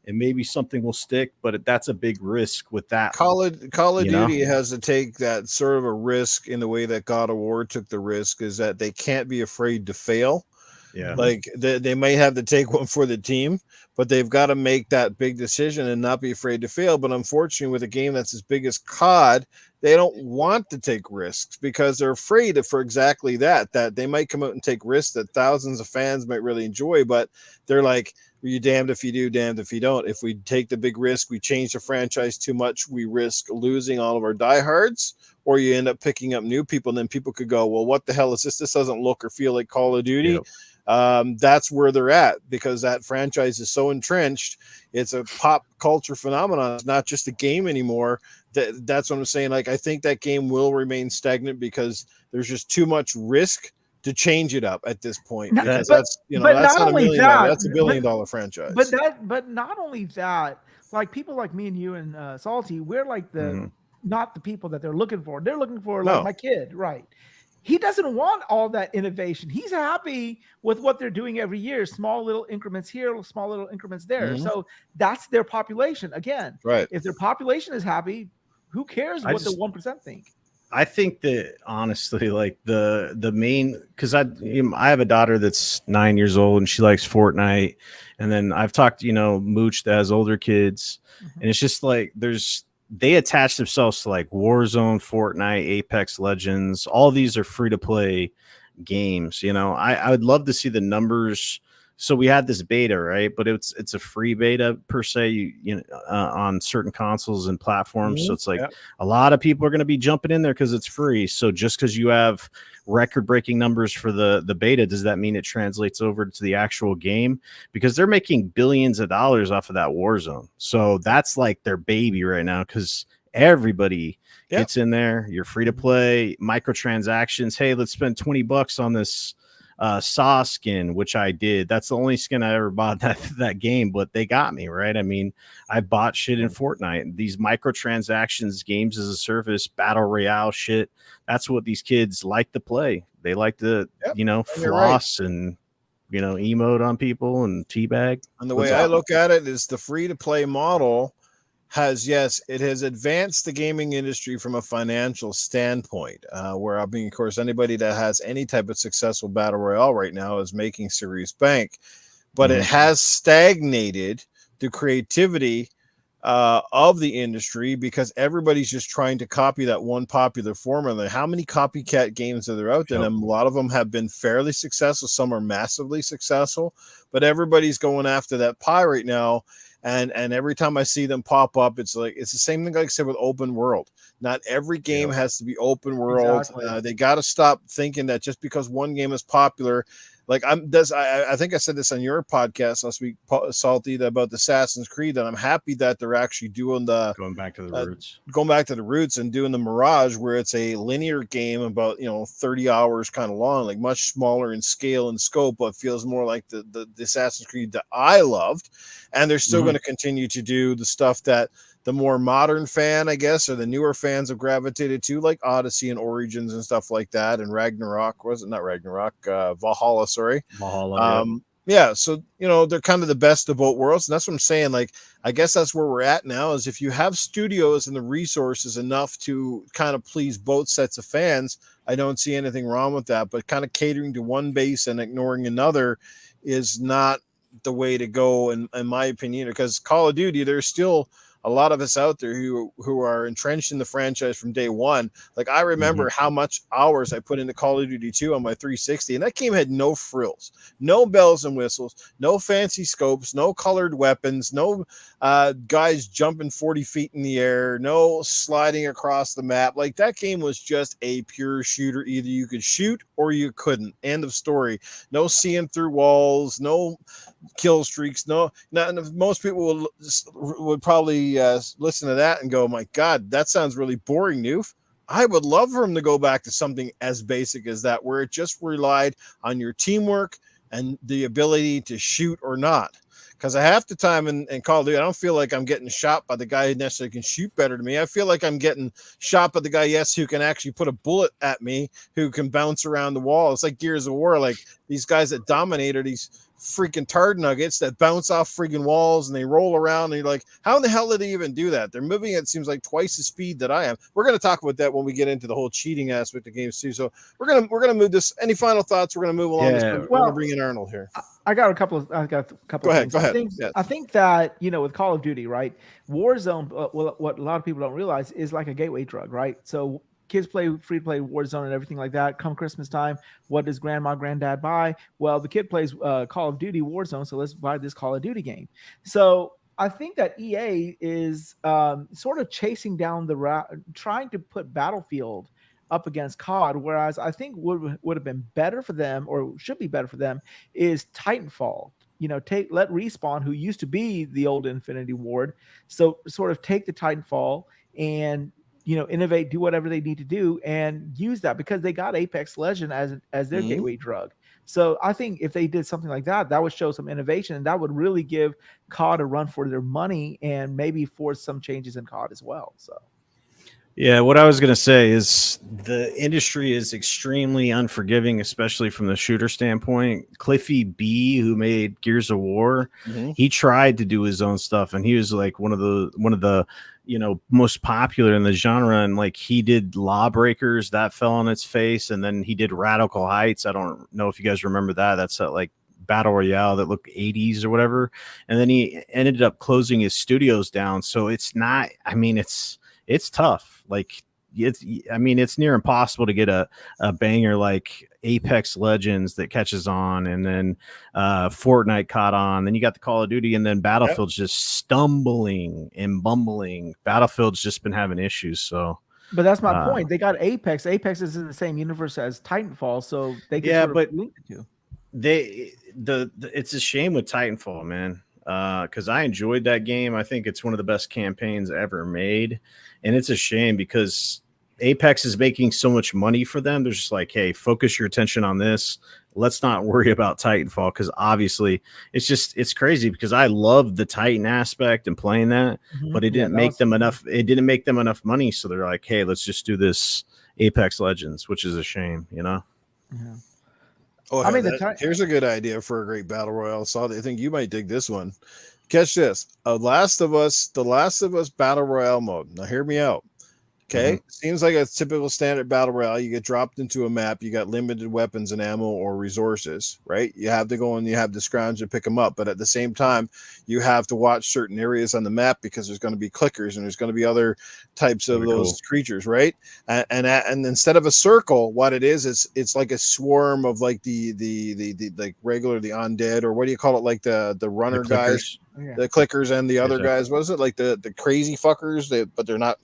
and maybe something will stick, but that's a big risk with that. Call of Duty has to take that sort of a risk in the way that God of War took the risk, is that they can't be afraid to fail. Yeah, like they may have to take one for the team, but they've got to make that big decision and not be afraid to fail. But unfortunately, with a game that's as big as COD, they don't want to take risks because they're afraid for exactly that they might come out and take risks that thousands of fans might really enjoy, but they're like, you damned if you do, damned if you don't. If we take the big risk, we change the franchise too much, we risk losing all of our diehards, or you end up picking up new people, and then people could go, well, what the hell is this? This doesn't look or feel like Call of Duty. That's where they're at, because that franchise is so entrenched. It's a pop culture phenomenon. It's not just a game anymore. That's what I'm saying. Like, I think that game will remain stagnant because there's just too much risk to change it up at this point. Because that's not $1 million. That's $1 billion franchise. But not only that, like people like me and you and Salty, we're like not the people that they're looking for. They're looking for like my kid, right? He doesn't want all that innovation. He's happy with what they're doing every year. Small little increments here, small little increments there. So that's their population. Again, right? If their population is happy, who cares what the 1% think? I think that honestly, like the main, because I have a daughter that's 9 years old and she likes Fortnite, and then I've talked to Mooch that has older kids, and it's just like they attach themselves to like Warzone, Fortnite, Apex Legends. All these are free to play games. I would love to see the numbers. So we had this beta, right? But it's a free beta per se, on certain consoles and platforms. So it's like a lot of people are going to be jumping in there because it's free. So just because you have record-breaking numbers for the beta, does that mean it translates over to the actual game? Because they're making billions of dollars off of that Warzone. So that's like their baby right now, because everybody gets in there. You're free to play, microtransactions. Hey, let's spend $20 on this Saw skin, which I did. That's the only skin I ever bought that game, but they got me, right? I mean, I bought shit in Fortnite. These microtransactions, games as a service, battle royale shit, that's what these kids like to play. They like to floss and emote on people and teabag. And the way I look at it is the free to play model it has advanced the gaming industry from a financial standpoint, where of course, anybody that has any type of successful battle royale right now is making serious bank, but it has stagnated the creativity of the industry, because everybody's just trying to copy that one popular formula. How many copycat games are there out there? And a lot of them have been fairly successful. Some are massively successful, but everybody's going after that pie right now. And every time I see them pop up, it's the same thing like I said with open world. Not every game has to be open world. Exactly. They got to stop thinking that just because one game is popular. Like I think I said this on your podcast last week, Salty, about the Assassin's Creed, that I'm happy that they're actually doing going back to the roots and doing the Mirage, where it's a linear game about 30 hours kind of long, like much smaller in scale and scope, but feels more like the Assassin's Creed that I loved. And they're still going to continue to do the stuff that the more modern fan, I guess, or the newer fans have gravitated to, like Odyssey and Origins and stuff like that. And Ragnarok, was it not Ragnarok? Valhalla, sorry. Valhalla. So, they're kind of the best of both worlds. And that's what I'm saying. Like, I guess that's where we're at now, is if you have studios and the resources enough to kind of please both sets of fans, I don't see anything wrong with that. But kind of catering to one base and ignoring another is not the way to go in my opinion, because Call of Duty, there's still a lot of us out there who are entrenched in the franchise from day one. Like I remember how much hours I put into Call of Duty 2 on my 360, and that game had no frills, no bells and whistles, no fancy scopes, no colored weapons, no guys jumping 40 feet in the air, no sliding across the map. Like that game was just a pure shooter. Either you could shoot or you couldn't. End of story. No seeing through walls, no kill streaks. No, most people would probably listen to that and go, "My God, that sounds really boring, Noof." I would love for him to go back to something as basic as that, where it just relied on your teamwork and the ability to shoot or not. Because half the time in Call of Duty, I don't feel like I'm getting shot by the guy who necessarily can shoot better than me. I feel like I'm getting shot by the guy, yes, who can actually put a bullet at me, who can bounce around the wall. It's like Gears of War, like these guys that dominate are these freaking tard nuggets that bounce off freaking walls and they roll around, and you're like, how in the hell did they even do that? They're moving at, it seems like, twice the speed that I am. We're going to talk about that when we get into the whole cheating aspect of games too. So we're gonna move this. Any final thoughts? We're gonna move along. We're gonna bring in Arnold here. I got a couple of things. Go ahead. I think that, with Call of Duty, right? Warzone, what a lot of people don't realize is like a gateway drug, right? So kids play free to play Warzone and everything like that. Come Christmas time, what does grandma, granddad buy? Well, the kid plays Call of Duty Warzone, so let's buy this Call of Duty game. So I think that EA is sort of chasing down the route, trying to put Battlefield up against COD, whereas I think would have been better for them, or should be better for them, is Titanfall. Let Respawn, who used to be the old Infinity Ward, so sort of take the Titanfall and innovate, do whatever they need to do, and use that, because they got Apex Legend as their gateway drug. So I think if they did something like that, that would show some innovation, and that would really give COD a run for their money, and maybe force some changes in COD as well. So. Yeah, what I was going to say is the industry is extremely unforgiving, especially from the shooter standpoint. Cliffy B, who made Gears of War, he tried to do his own stuff, and he was like one of the most popular in the genre, and like he did Lawbreakers, that fell on its face, and then he did Radical Heights. I don't know if you guys remember that. That's like battle royale that looked 80s or whatever, and then he ended up closing his studios down. So it's not, it's tough. Like it's near impossible to get a banger like Apex Legends that catches on, and then Fortnite caught on. Then you got the Call of Duty, and then Battlefield's just stumbling and bumbling. Battlefield's just been having issues. So, but that's my point. They got Apex. Apex is in the same universe as Titanfall, so they can sort of link the two. It's a shame with Titanfall, man. Because I enjoyed that game. I think it's one of the best campaigns ever made. And it's a shame because Apex is making so much money for them. They're just like, hey, focus your attention on this. Let's not worry about Titanfall, because obviously it's crazy, because I love the Titan aspect and playing that, but it didn't make them enough. It didn't make them enough money. So they're like, hey, let's just do this Apex Legends, which is a shame, Yeah. Oh, here's a good idea for a great battle royale. So I think you might dig this one. Catch this: the Last of Us battle royale mode. Now, hear me out. Okay, seems like a typical standard battle royale. You get dropped into a map. You got limited weapons and ammo or resources, right? You have to go and you have to scrounge and pick them up. But at the same time, you have to watch certain areas on the map, because there's going to be clickers and there's going to be other types of those creatures, right? And instead of a circle, what it is it's like a swarm of like the like regular, the undead, or what do you call it? Like the runner guys. The clickers and the other guys. What is it, like the crazy fuckers? But they're not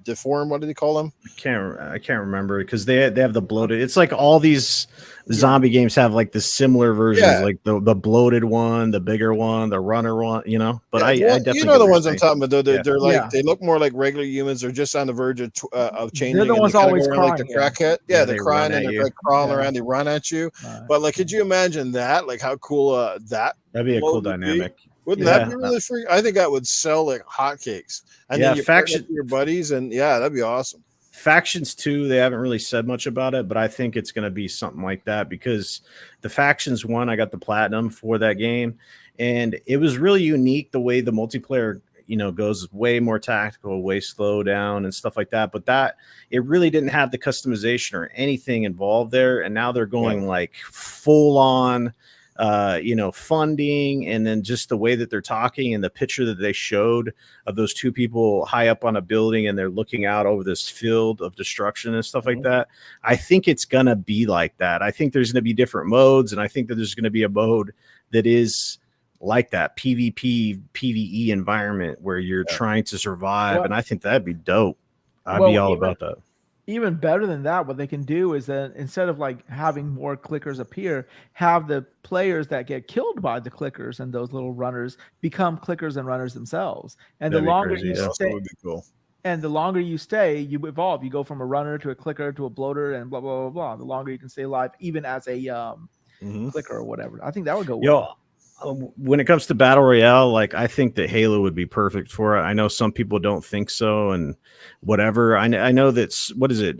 deformed. What do they call them? I can't remember, because they have the bloated. It's like all these zombie games have like the similar versions, like the bloated one, the bigger one, the runner one. But I definitely the ones I'm talking about. They're like they look more like regular humans. They're just on the verge of changing. They're the ones always crying, like the crackhead. Yeah, they're crying and they're like crawling around. They run at you. But like, could you imagine that? Like, how cool that'd be a cool dynamic. Wouldn't that be really free? I think that would sell like hotcakes. And then you faction your buddies, and that'd be awesome. Factions 2, they haven't really said much about it, but I think it's going to be something like that, because the Factions 1, I got the platinum for that game, and it was really unique the way the multiplayer goes way more tactical, way slow down and stuff like that. But that it really didn't have the customization or anything involved there, and now they're going like full on funding, and then just the way that they're talking and the picture that they showed of those two people high up on a building and they're looking out over this field of destruction and stuff like that. I think it's going to be like that. I think there's going to be different modes, and I think that there's going to be a mode that is like that PvP, PvE environment where you're trying to survive. And I think that'd be dope. I'd be all about that. Even better than that, what they can do is that instead of like having more clickers appear, have the players that get killed by the clickers and those little runners become clickers and runners themselves. And the longer you stay, would be cool. And the longer you stay, you evolve. You go from a runner to a clicker to a bloater and blah blah blah blah. The longer you can stay alive, even as a clicker or whatever. I think that would go well. When it comes to Battle Royale, like I think that Halo would be perfect for it. I know some people don't think so, and whatever. I know that's what is it?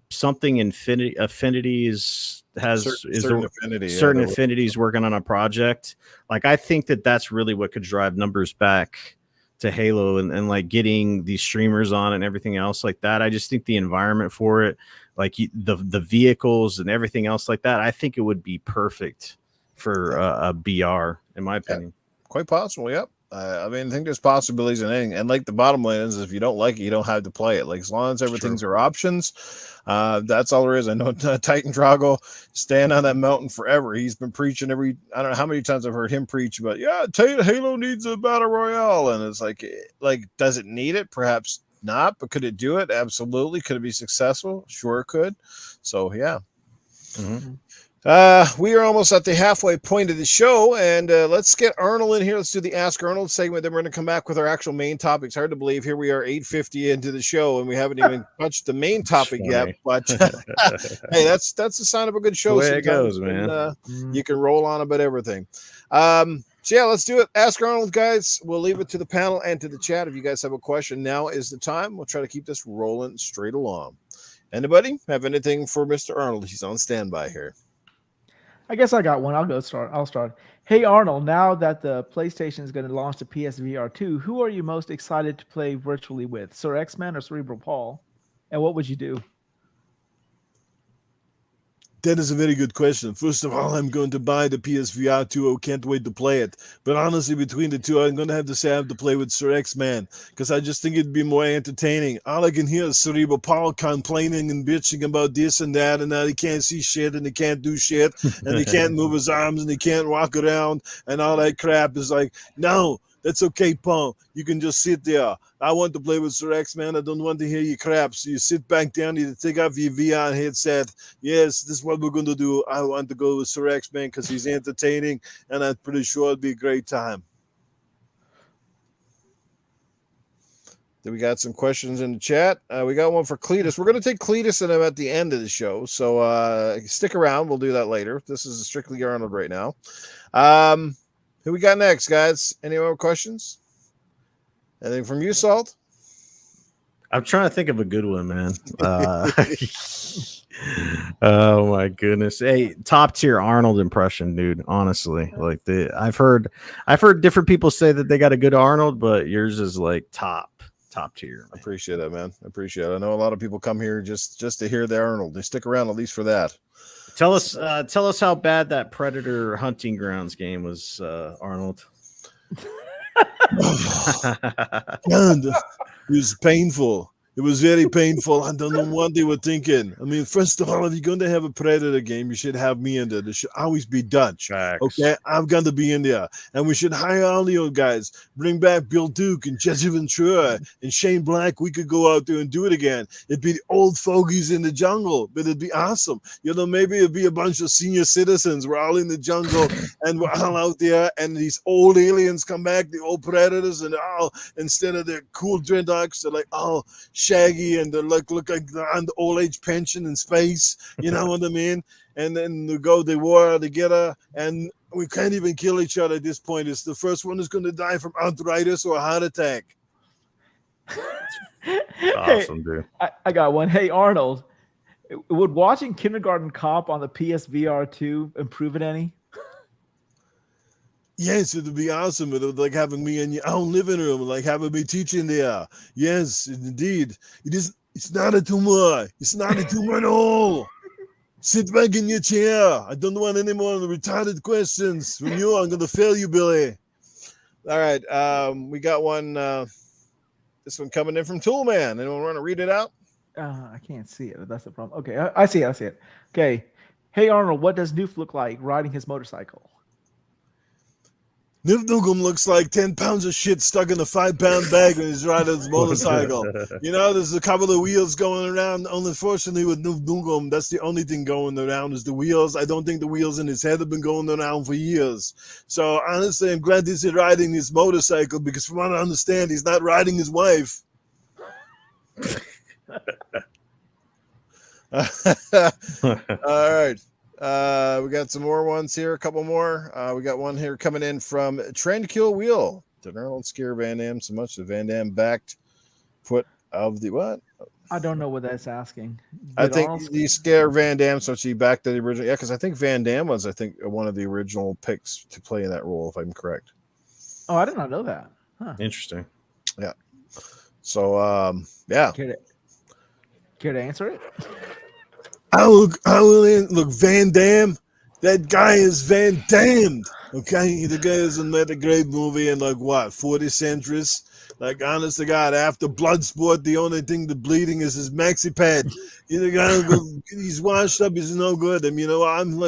Something Affinity certain Affinities working on a project. Like I think that that's really what could drive numbers back to Halo and like getting these streamers on and everything else like that. I just think the environment for it, like the vehicles and everything else like that, I think it would be perfect for a BR, in my opinion. Quite possible, yep. I mean, I think there's possibilities in anything. And like the bottom line is, if you don't like it, you don't have to play it. Like as long as everything's are options, that's all there is. I know Titan Drago stand on that mountain forever. He's been preaching I don't know how many times I've heard him preach about, Halo needs a battle royale. And it's like, does it need it? Perhaps not, but could it do it? Absolutely. Could it be successful? Sure it could. So yeah. We are almost at the halfway point of the show, and let's get Arnold in here. Let's do the Ask Arnold segment. Then we're going to come back with our actual main topic. It's hard to believe here we are 8:50 into the show, and we haven't even touched the main topic yet. But hey, that's the sign of a good show. The way it goes, man. You can roll on about everything. So yeah, let's do it. Ask Arnold, guys. We'll leave it to the panel and to the chat. If you guys have a question, now is the time. We'll try to keep this rolling straight along. Anybody have anything for Mr. Arnold? He's on standby here. I guess I got one. I'll start. Hey, Arnold, now that the PlayStation is going to launch the PSVR 2, who are you most excited to play virtually with? Sir X-Man or Cerebral Paul? And what would you do? That is a very good question. First of all, I'm going to buy the PSVR 2. I can't wait to play it. But honestly, between the two, I'm going to have to say I have to play with Sir X-Man because I just think it'd be more entertaining. All I can hear is Cerebral Paul complaining and bitching about this and that, and now he can't see shit and he can't do shit and he can't move his arms and he can't walk around and all that crap. Is like, no, that's okay, Paul. You can just sit there. I want to play with Sir X-Man. I don't want to hear your crap. So you sit back down, you take off your VR headset. Yes, this is what we're going to do. I want to go with Sir X-Man because he's entertaining, and I'm pretty sure it'll be a great time. Then we got some questions in the chat. We got one for Cletus. We're going to take Cletus and him at the end of the show. So stick around. We'll do that later. This is strictly Arnold right now. Who we got next, guys? Any more questions? Anything from you, Salt? I'm trying to think of a good one, man. Oh my goodness! Hey, top tier Arnold impression, dude. Honestly, like I've heard different people say that they got a good Arnold, but yours is like top tier. Man. I appreciate that, man. I appreciate it. I know a lot of people come here just to hear the Arnold. They stick around at least for that. Tell us how bad that Predator Hunting Grounds game was, Arnold. And it was painful. It was very painful. I don't know what they were thinking. I mean, first of all, if you're going to have a Predator game, you should have me in there. There should always be Dutch. Facts. Okay, I'm going to be in there. And we should hire all the old guys. Bring back Bill Duke and Jesse Ventura and Shane Black. We could go out there and do it again. It'd be the old fogies in the jungle, but it'd be awesome. You know, maybe it'd be a bunch of senior citizens. We're all in the jungle and we're all out there. And these old aliens come back, the old Predators, and all instead of their cool dreadlocks, they're like, oh, shaggy and they look like they're on the old age pension in space, you know what I mean? And then they go, they war together, and we can't even kill each other at this point. It's the first one is going to die from arthritis or a heart attack. Awesome, dude. I got one. Hey, Arnold, would watching Kindergarten Cop on the PSVR 2 improve it any? Yes, it would be awesome. It would like having me in your own living room, like having me teaching there. Yes, indeed. It's not a tumor. It's not a tumor at all. Sit back in your chair. I don't want any more retarded questions from you. I'm going to fail you, Billy. All right. We got one. This one coming in from Toolman. Anyone want to read it out? I can't see it. That's the problem. Okay, I see it. I see it. Okay. Hey Arnold, what does Noof look like riding his motorcycle? Nif Nukem looks like 10 pounds of shit stuck in a 5-pound bag when he's riding his motorcycle. You know, there's a couple of wheels going around. Unfortunately, with Nif Nukem, that's the only thing going around is the wheels. I don't think the wheels in his head have been going around for years. So, honestly, I'm glad he's riding his motorcycle because from what I understand, he's not riding his wife. All right. We got some more ones here, a couple more. We got one here coming in from Trendkill Wheel. Did Arnold scare Van Damme so much that Van Damme backed foot of the what? I don't know what that's asking. I think he scared Van Damme so he backed the original. Yeah, because I think Van Damme was, one of the original picks to play in that role, if I'm correct. Oh, I did not know that. Huh. Interesting. Yeah. So, yeah. Care to answer it? I will look, Van Damme. That guy is Van Damned. Okay, the guy hasn't made a great movie in 40 centuries. Like, honest to God, after Bloodsport, the only thing that's bleeding is his maxi pad. He's washed up. He's no good. I mean, I'm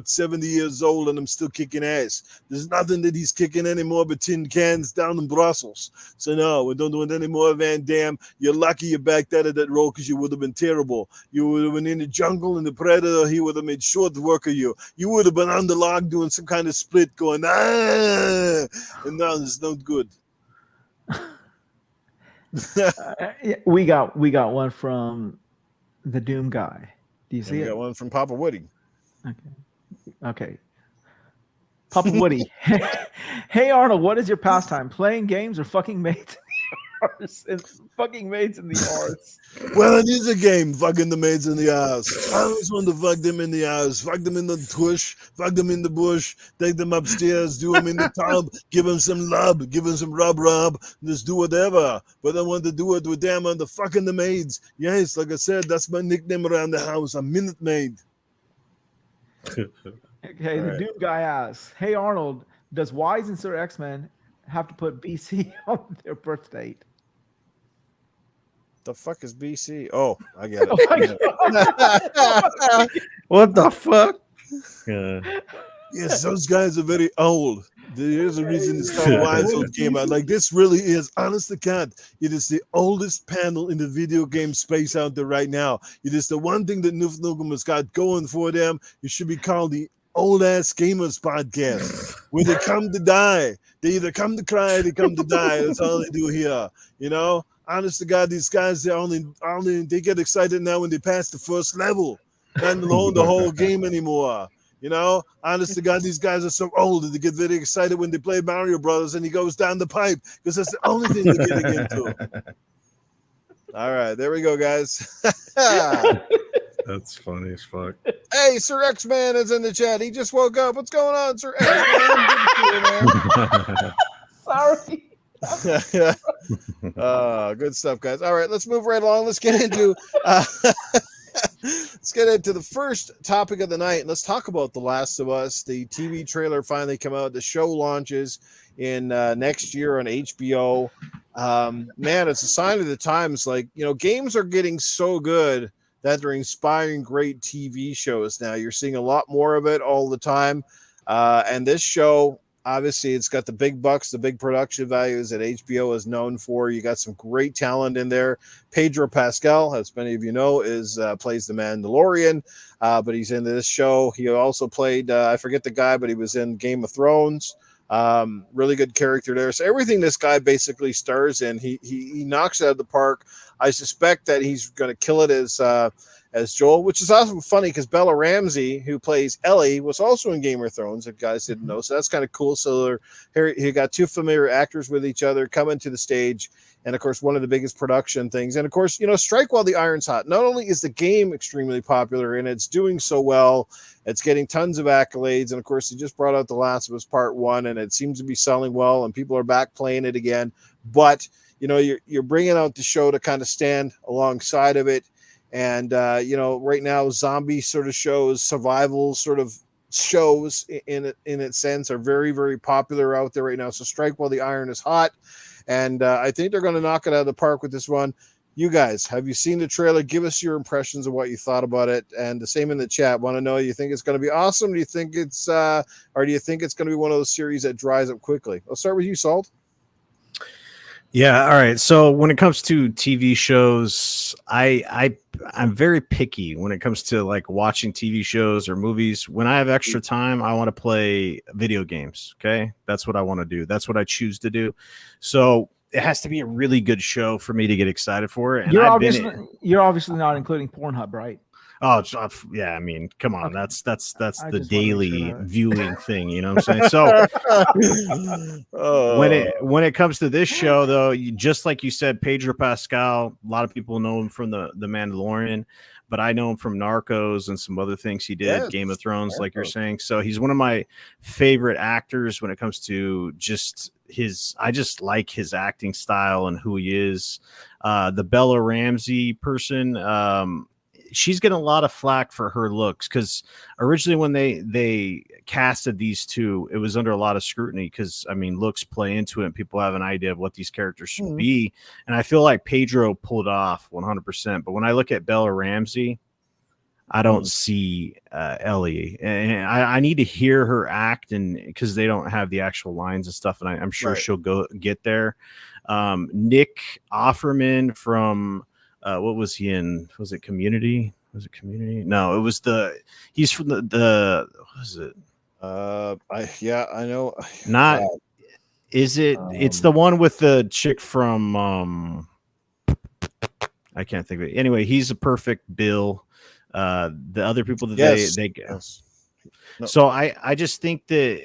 70 years old and I'm still kicking ass. There's nothing that he's kicking anymore but tin cans down in Brussels. So no, we don't do it anymore, Van Damme. You're lucky you backed out of that role because you would have been terrible. You would have been in the jungle and the Predator. He would have made short work of you. You would have been on the log doing some kind of split going, and now it's not good. We got one from the Doom guy. Do you see it? We got one from Papa Woody. Okay. Papa Woody. Hey Arnold, what is your pastime? Playing games or fucking mates in the arse? Fucking mates in the arse. Well, it is a game, fucking the maids in the ass. I always want to fuck them in the ass, fuck them in the tush, fuck them in the bush, take them upstairs, do them in the tub, give them some love, give them some rub, just do whatever. But I want to do it with them on the fucking the maids. Yes, like I said, that's my nickname around the house, a Minute Maid. Okay, the Doom guy asks, hey Arnold, does Wize and Sir X-Men have to put BC on their birth date? The fuck is BC? Oh, I get it. What the fuck? Yes, those guys are very old. There's a reason it's called Wize Old Gamer. Like, this really is, honest to God, it is the oldest panel in the video game space out there right now. It is the one thing that Noof Nukem has got going for them. It should be called the Old Ass Gamers Podcast, where they come to die. They either come to cry or they come to die. That's all they do here. You know? Honest to God, these guys, they get excited now when they pass the first level, not alone the whole game anymore. You know, honest to God, these guys are so old that they get very excited when they play Mario Brothers and he goes down the pipe because that's the only thing they're getting into. All right, there we go, guys. That's funny as fuck. Hey, Sir X-Man is in the chat. He just woke up. What's going on, Sir X-Man? Sorry. Good stuff, guys. All right, let's move right along. Let's get into the first topic of the night. Let's talk about The Last of Us. The TV trailer finally came out. The show launches in next year on HBO. Man, it's a sign of the times. Like, games are getting so good that they're inspiring great TV shows now. You're seeing a lot more of it all the time. And this show, obviously, it's got the big bucks, the big production values that HBO is known for. You got some great talent in there. Pedro Pascal, as many of you know, plays the Mandalorian, but he's in this show. He also played, I forget the guy, but he was in Game of Thrones. Really good character there. So everything this guy basically stars in, he knocks it out of the park. I suspect that he's going to kill it as Joel, which is also funny because Bella Ramsey, who plays Ellie, was also in Game of Thrones, if guys didn't know. So that's kind of cool. So here you got two familiar actors with each other coming to the stage. And, of course, one of the biggest production things. And, of course, strike while the iron's hot. Not only is the game extremely popular and it's doing so well, it's getting tons of accolades. And, of course, they just brought out The Last of Us Part 1, and it seems to be selling well, and people are back playing it again. But, you're bringing out the show to kind of stand alongside of it. And you know, right now zombie sort of shows, survival sort of shows in its sense are very, very popular out there right now. So strike while the iron is hot, and I think they're going to knock it out of the park with this one. You guys, have you seen the trailer? Give us your impressions of what you thought about it, and the same in the chat. Want to know, you think it's going to be awesome? Do you think it's or do you think it's going to be one of those series that dries up quickly? I'll start with you, Salt. Yeah, all right. So when it comes to TV shows, I'm very picky when it comes to like watching TV shows or movies. When I have extra time, I want to play video games. Okay, that's what I want to do. That's what I choose to do. So it has to be a really good show for me to get excited for it. And you're obviously not including Pornhub, right? Oh, yeah. I mean, come on. Okay. That's the just daily viewing thing. You know what I'm saying? So when it comes to this show, though, just like you said, Pedro Pascal, a lot of people know him from the Mandalorian, but I know him from Narcos and some other things he did, Yes, Game of Thrones, Narcos. like you're saying. So he's one of my favorite actors when it comes to just I just like his acting style and who he is. The Bella Ramsey person, she's getting a lot of flack for her looks, because originally when they casted these two, it was under a lot of scrutiny because, I mean, looks play into it and people have an idea of what these characters should be. And I feel like Pedro pulled off 100%. But when I look at Bella Ramsey, I don't see Ellie, and I need to hear her act, and because they don't have the actual lines and stuff, and I'm sure she'll go get there. Nick Offerman from what was he in? Was it Community? Was it Community? No, it was he's from the what was it? I know. Not is it? It's the one with the chick from I can't think of it. Anyway, he's a perfect Bill. The other people that they no. So I just think that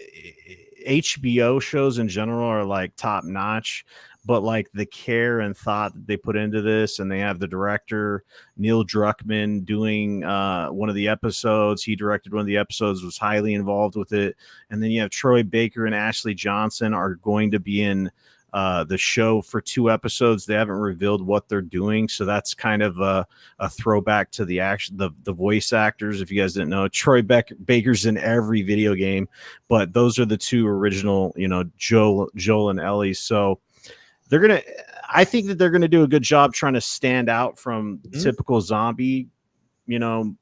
HBO shows in general are like top notch, but like the care and thought that they put into this, and they have the director Neil Druckmann doing one of the episodes. He directed one of the episodes, was highly involved with it. And then you have Troy Baker and Ashley Johnson are going to be in the show for 2 episodes. They haven't revealed what they're doing, so that's kind of a throwback to the voice actors. If you guys didn't know, Troy Baker's in every video game, but those are the 2 original, you know, Joel and Ellie. So I think that they're gonna do a good job trying to stand out from typical zombie, you know,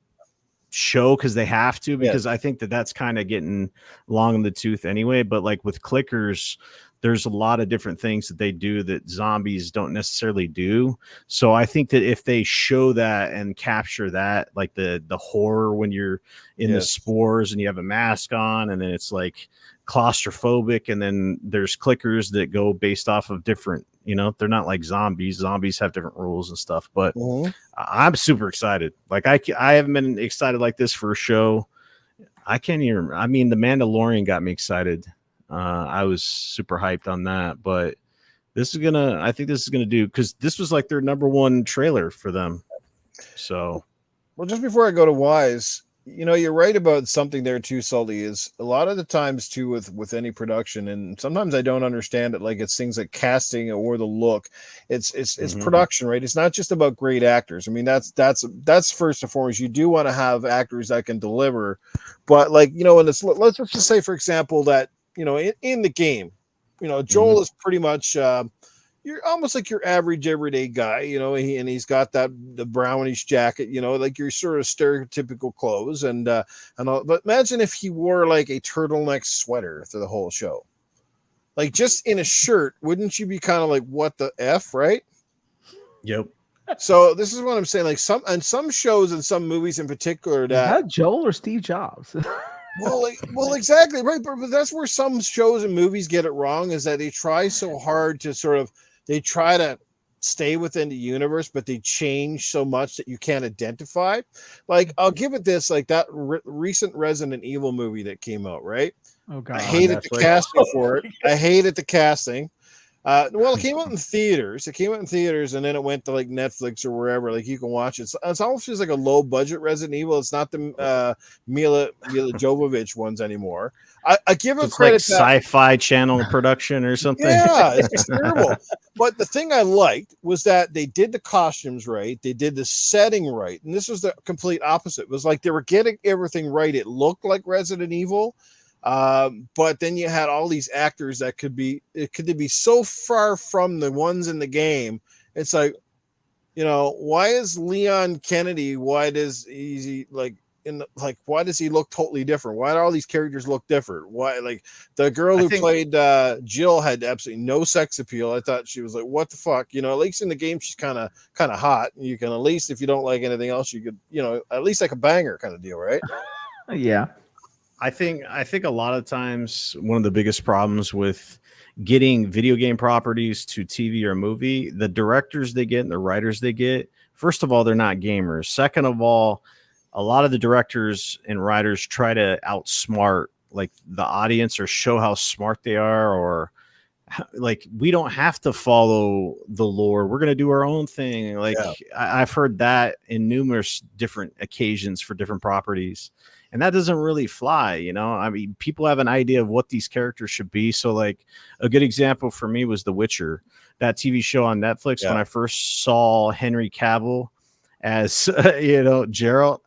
show, because they have to, because I think that that's kind of getting long in the tooth anyway. But like with clickers, there's a lot of different things that they do that zombies don't necessarily do. So I think that if they show that and capture that, like the horror when you're in the spores and you have a mask on, and then it's like claustrophobic, and then there's clickers that go based off of different, you know, they're not like zombies. Zombies have different rules and stuff, but I'm super excited. Like I haven't been excited like this for a show. I mean, The Mandalorian got me excited. I was super hyped on that, but I think this is gonna do, because this was like their number 1 trailer for them. So, well, just before I go to Wize, you know, you're right about something there too, Salty, is a lot of the times too with any production, and sometimes I don't understand it, like it's things like casting or the look. It's production, right? It's not just about great actors. I mean, that's first and foremost. You do want to have actors that can deliver, but like, you know, let's just say, for example, that, you know, in the game, you know, Joel is pretty much you're almost like your average everyday guy, you know, he's got the brownish jacket, you know, like your sort of stereotypical clothes and all. But imagine if he wore like a turtleneck sweater through the whole show, like just in a shirt. Wouldn't you be kind of like, what the F, right? Yep. So this is what I'm saying. Like some shows and some movies in particular Is that Joel or Steve Jobs? Well, exactly right. But that's where some shows and movies get it wrong, is that they try so hard to they try to stay within the universe, but they change so much that you can't identify. Like, I'll give it this, like that recent Resident Evil movie that came out, right? Oh God, I hated the casting for it. I hated the casting. Well, it came out in theaters. It came out in theaters, and then it went to like Netflix or wherever. Like you can watch it. It's almost just like a low budget Resident Evil. It's not the Mila Jovovich ones anymore. I give it It's credit. like Sci-Fi Channel production or something. Yeah, it's just terrible. But the thing I liked was that they did the costumes right. They did the setting right, and this was the complete opposite. It was like they were getting everything right. It looked like Resident Evil. But then you had all these actors that could be so far from the ones in the game. It's like, you know, why is Leon Kennedy? Why does he why does he look totally different? Why do all these characters look different? Why, like the girl who played Jill had absolutely no sex appeal. I thought she was like, what the fuck? You know, at least in the game she's kind of hot. You can, at least if you don't like anything else, you could, you know, at least like a banger kind of deal, right? Yeah. I think a lot of times one of the biggest problems with getting video game properties to TV or movie, the directors they get and the writers they get, first of all, they're not gamers. Second of all, a lot of the directors and writers try to outsmart like the audience or show how smart they are, or like, we don't have to follow the lore. We're going to do our own thing. Like, yeah. I've heard that in numerous different occasions for different properties. And that doesn't really fly, you know? I mean, people have an idea of what these characters should be. So, like, a good example for me was The Witcher, that TV show on Netflix. Yeah. When I first saw Henry Cavill as, you know, Geralt,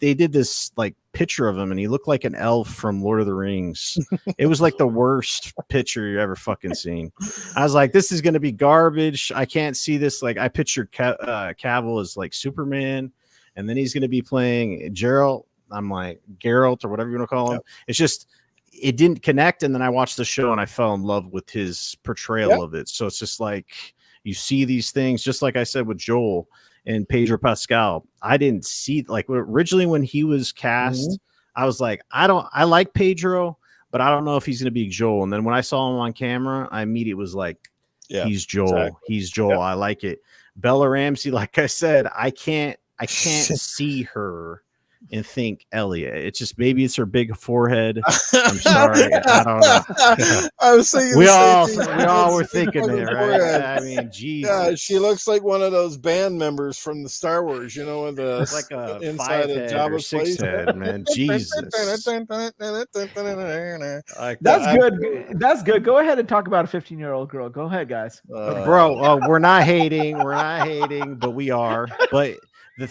they did this, like, picture of him, and he looked like an elf from Lord of the Rings. It was, like, the worst picture you ever fucking seen. I was like, this is going to be garbage. I can't see this. Like, I pictured Cavill as, like, Superman, and then he's going to be playing Geralt. I'm like, Geralt or whatever you want to call him. Yep. It's just, it didn't connect. And then I watched the show and I fell in love with his portrayal of it. So it's just like, you see these things, just like I said with Joel and Pedro Pascal. I didn't see, like, originally when he was cast, I was like, I like Pedro, but I don't know if he's going to be Joel. And then when I saw him on camera, I immediately was like, he's Joel. Exactly. He's Joel. Yep. I like it. Bella Ramsey, like I said, I can't see her and think Elliot. It's just, maybe it's her big forehead. I'm sorry. I don't know. I was thinking we all were thinking there, right? I mean, Jesus. Yeah, she looks like one of those band members from the Star Wars, you know, with the like a inside of Jabba's place. Head, man. Jesus. That's good. That's good. Go ahead and talk about a 15-year-old girl. Go ahead, guys. Bro, we're not hating. We're not hating, but we are. But the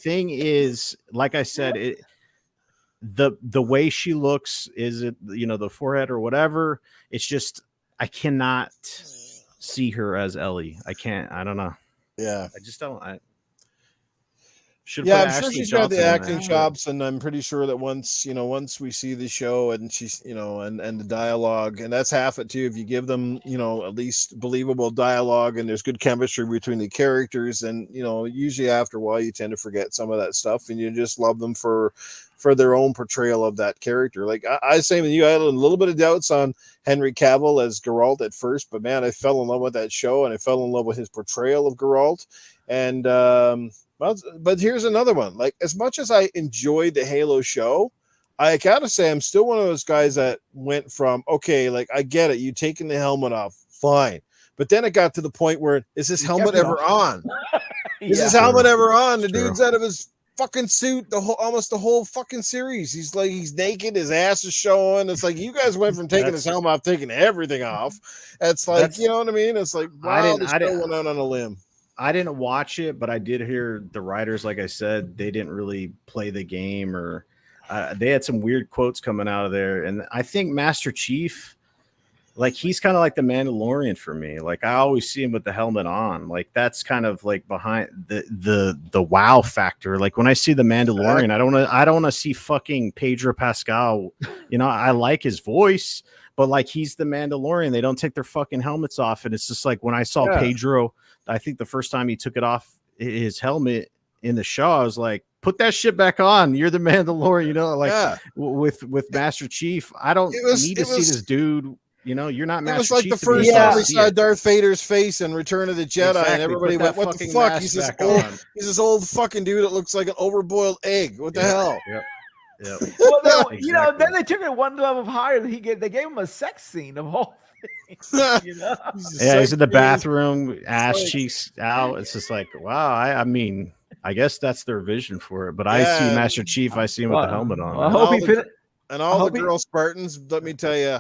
thing is, like I said, the way she looks, is it, you know, the forehead or whatever, it's just, I cannot see her as Ellie. I can't. I don't know. Yeah, I just don't. I'm sure she's got the acting chops, and I'm pretty sure that once we see the show and she's, you know, and the dialogue, and that's half it too. If you give them, you know, at least believable dialogue and there's good chemistry between the characters, and, you know, usually after a while you tend to forget some of that stuff and you just love them for their own portrayal of that character. Like I say, when you had a little bit of doubts on Henry Cavill as Geralt at first, but man, I fell in love with that show and I fell in love with his portrayal of Geralt. And but here's another one. Like, as much as I enjoyed the Halo show, I gotta say I'm still one of those guys that went from, okay, like, I get it, you taking the helmet off, fine, but then it got to the point where, is this helmet ever on? Is this helmet ever on? The dude's out of his fucking suit almost the whole fucking series. He's like, he's naked, his ass is showing. It's like, you guys went from taking his helmet off, taking everything off. It's like, you know what I mean? It's like, wow, this show went out on a limb. I didn't watch it, but I did hear the writers, like I said, they didn't really play the game, or they had some weird quotes coming out of there. And I think Master Chief, like, he's kind of like the Mandalorian for me. Like, I always see him with the helmet on. Like, that's kind of like behind the wow factor. Like, when I see the Mandalorian, I don't want to see fucking Pedro Pascal. You know, I like his voice, but like, he's the Mandalorian. They don't take their fucking helmets off. And it's just like, when I saw Pedro, I think the first time he took it off, his helmet in the show, I was like, put that shit back on. You're the Mandalorian, you know, like with Master Chief. I don't need to see this dude. You know, you're not Master Chief. It was like the first time we saw Darth Vader's face in Return of the Jedi, and everybody went, what the fuck? He's this old fucking dude that looks like an overboiled egg. What the hell? Yep. Yep. Well, Exactly. you know, then they took it one level higher. They gave him a sex scene of all things. You know? Yeah, he's in the Psych- bathroom, ass Psych. cheeks out. It's just like, wow. I mean, I guess that's their vision for it. But I see Yeah, Master Chief. I see him with the helmet on. Well, I man. hope he fit. and all I the hope he- girl Spartans. Let me tell you,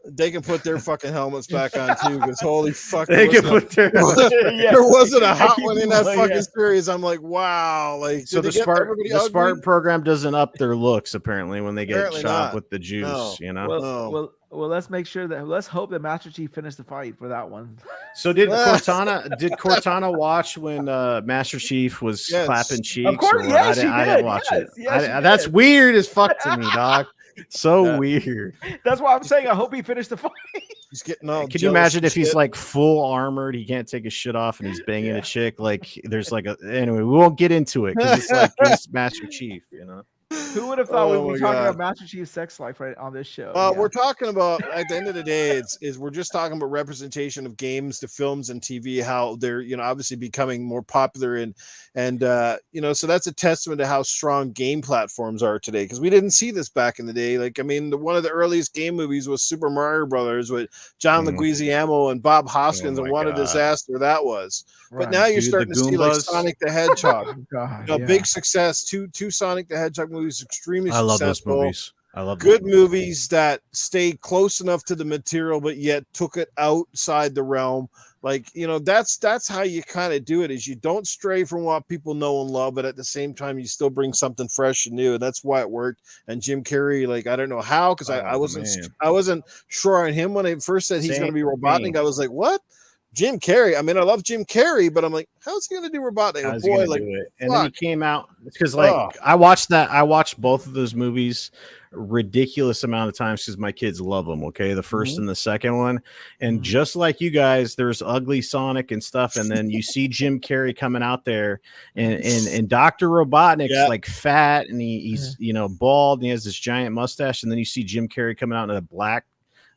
they can put their fucking helmets back on too. Because holy fuck, They there can wasn't put their. there wasn't a hot keep one in that going, fucking yeah. series. I'm like, wow. Like, So did the they get everybody ugly? Spartan program doesn't up their looks apparently when they get Apparently chopped not. with the juice. No. You know. Well, let's make sure that let's hope that Master Chief finished the fight for that one. So did Cortana watch when Master Chief was Yes. clapping cheeks? Of course, or yeah, she I did. didn't watch Yes, it. yes, she That's did. weird as fuck to me, dog. So Yeah. weird. That's why I'm saying I hope he finished the fight. He's getting all. Can you imagine if he's like full armored, he can't take his shit off, and he's banging a chick? Like, there's like a anyway. We won't get into it because it's like he's Master Chief, you know. Who would have thought Oh we'd my be talking God. about Master Chief's sex life right on this show? Well, Yeah. we're talking about at the end of the day, we're just talking about representation of games to films and TV, how they're obviously becoming more popular and so that's a testament to how strong game platforms are today. Because we didn't see this back in the day. Like, I mean, one of the earliest game movies was Super Mario Brothers with John Leguizamo and Bob Hoskins, and what a disaster that was. But Right. now you're Dude, starting the to see like Goombas. Sonic the Hedgehog. Oh, God, A yeah. big success. Two Sonic the Hedgehog movies, extremely I love those successful. movies. I love Good those movies that stayed close enough to the material, but yet took it outside the realm. Like, that's how you kind of do it. Is you don't stray from what people know and love, but at the same time, you still bring something fresh and new. And that's why it worked. And Jim Carrey, like, I don't know how, because I wasn't sure on him when I first said he's going to be Robotnik. I was like, what? Jim Carrey. I mean, I love Jim Carrey, but I'm like, how's he going to do Robotnik? How's Boy, he gonna like, do it? And then he fuck. came out because I watched both of those movies ridiculous amount of times because my kids love them. Okay, the 1st and the second one, and just like you guys, there's ugly Sonic and stuff, and then you see Jim Carrey coming out there, and Dr. Robotnik's like fat and he's bald and he has this giant mustache, and then you see Jim Carrey coming out in a black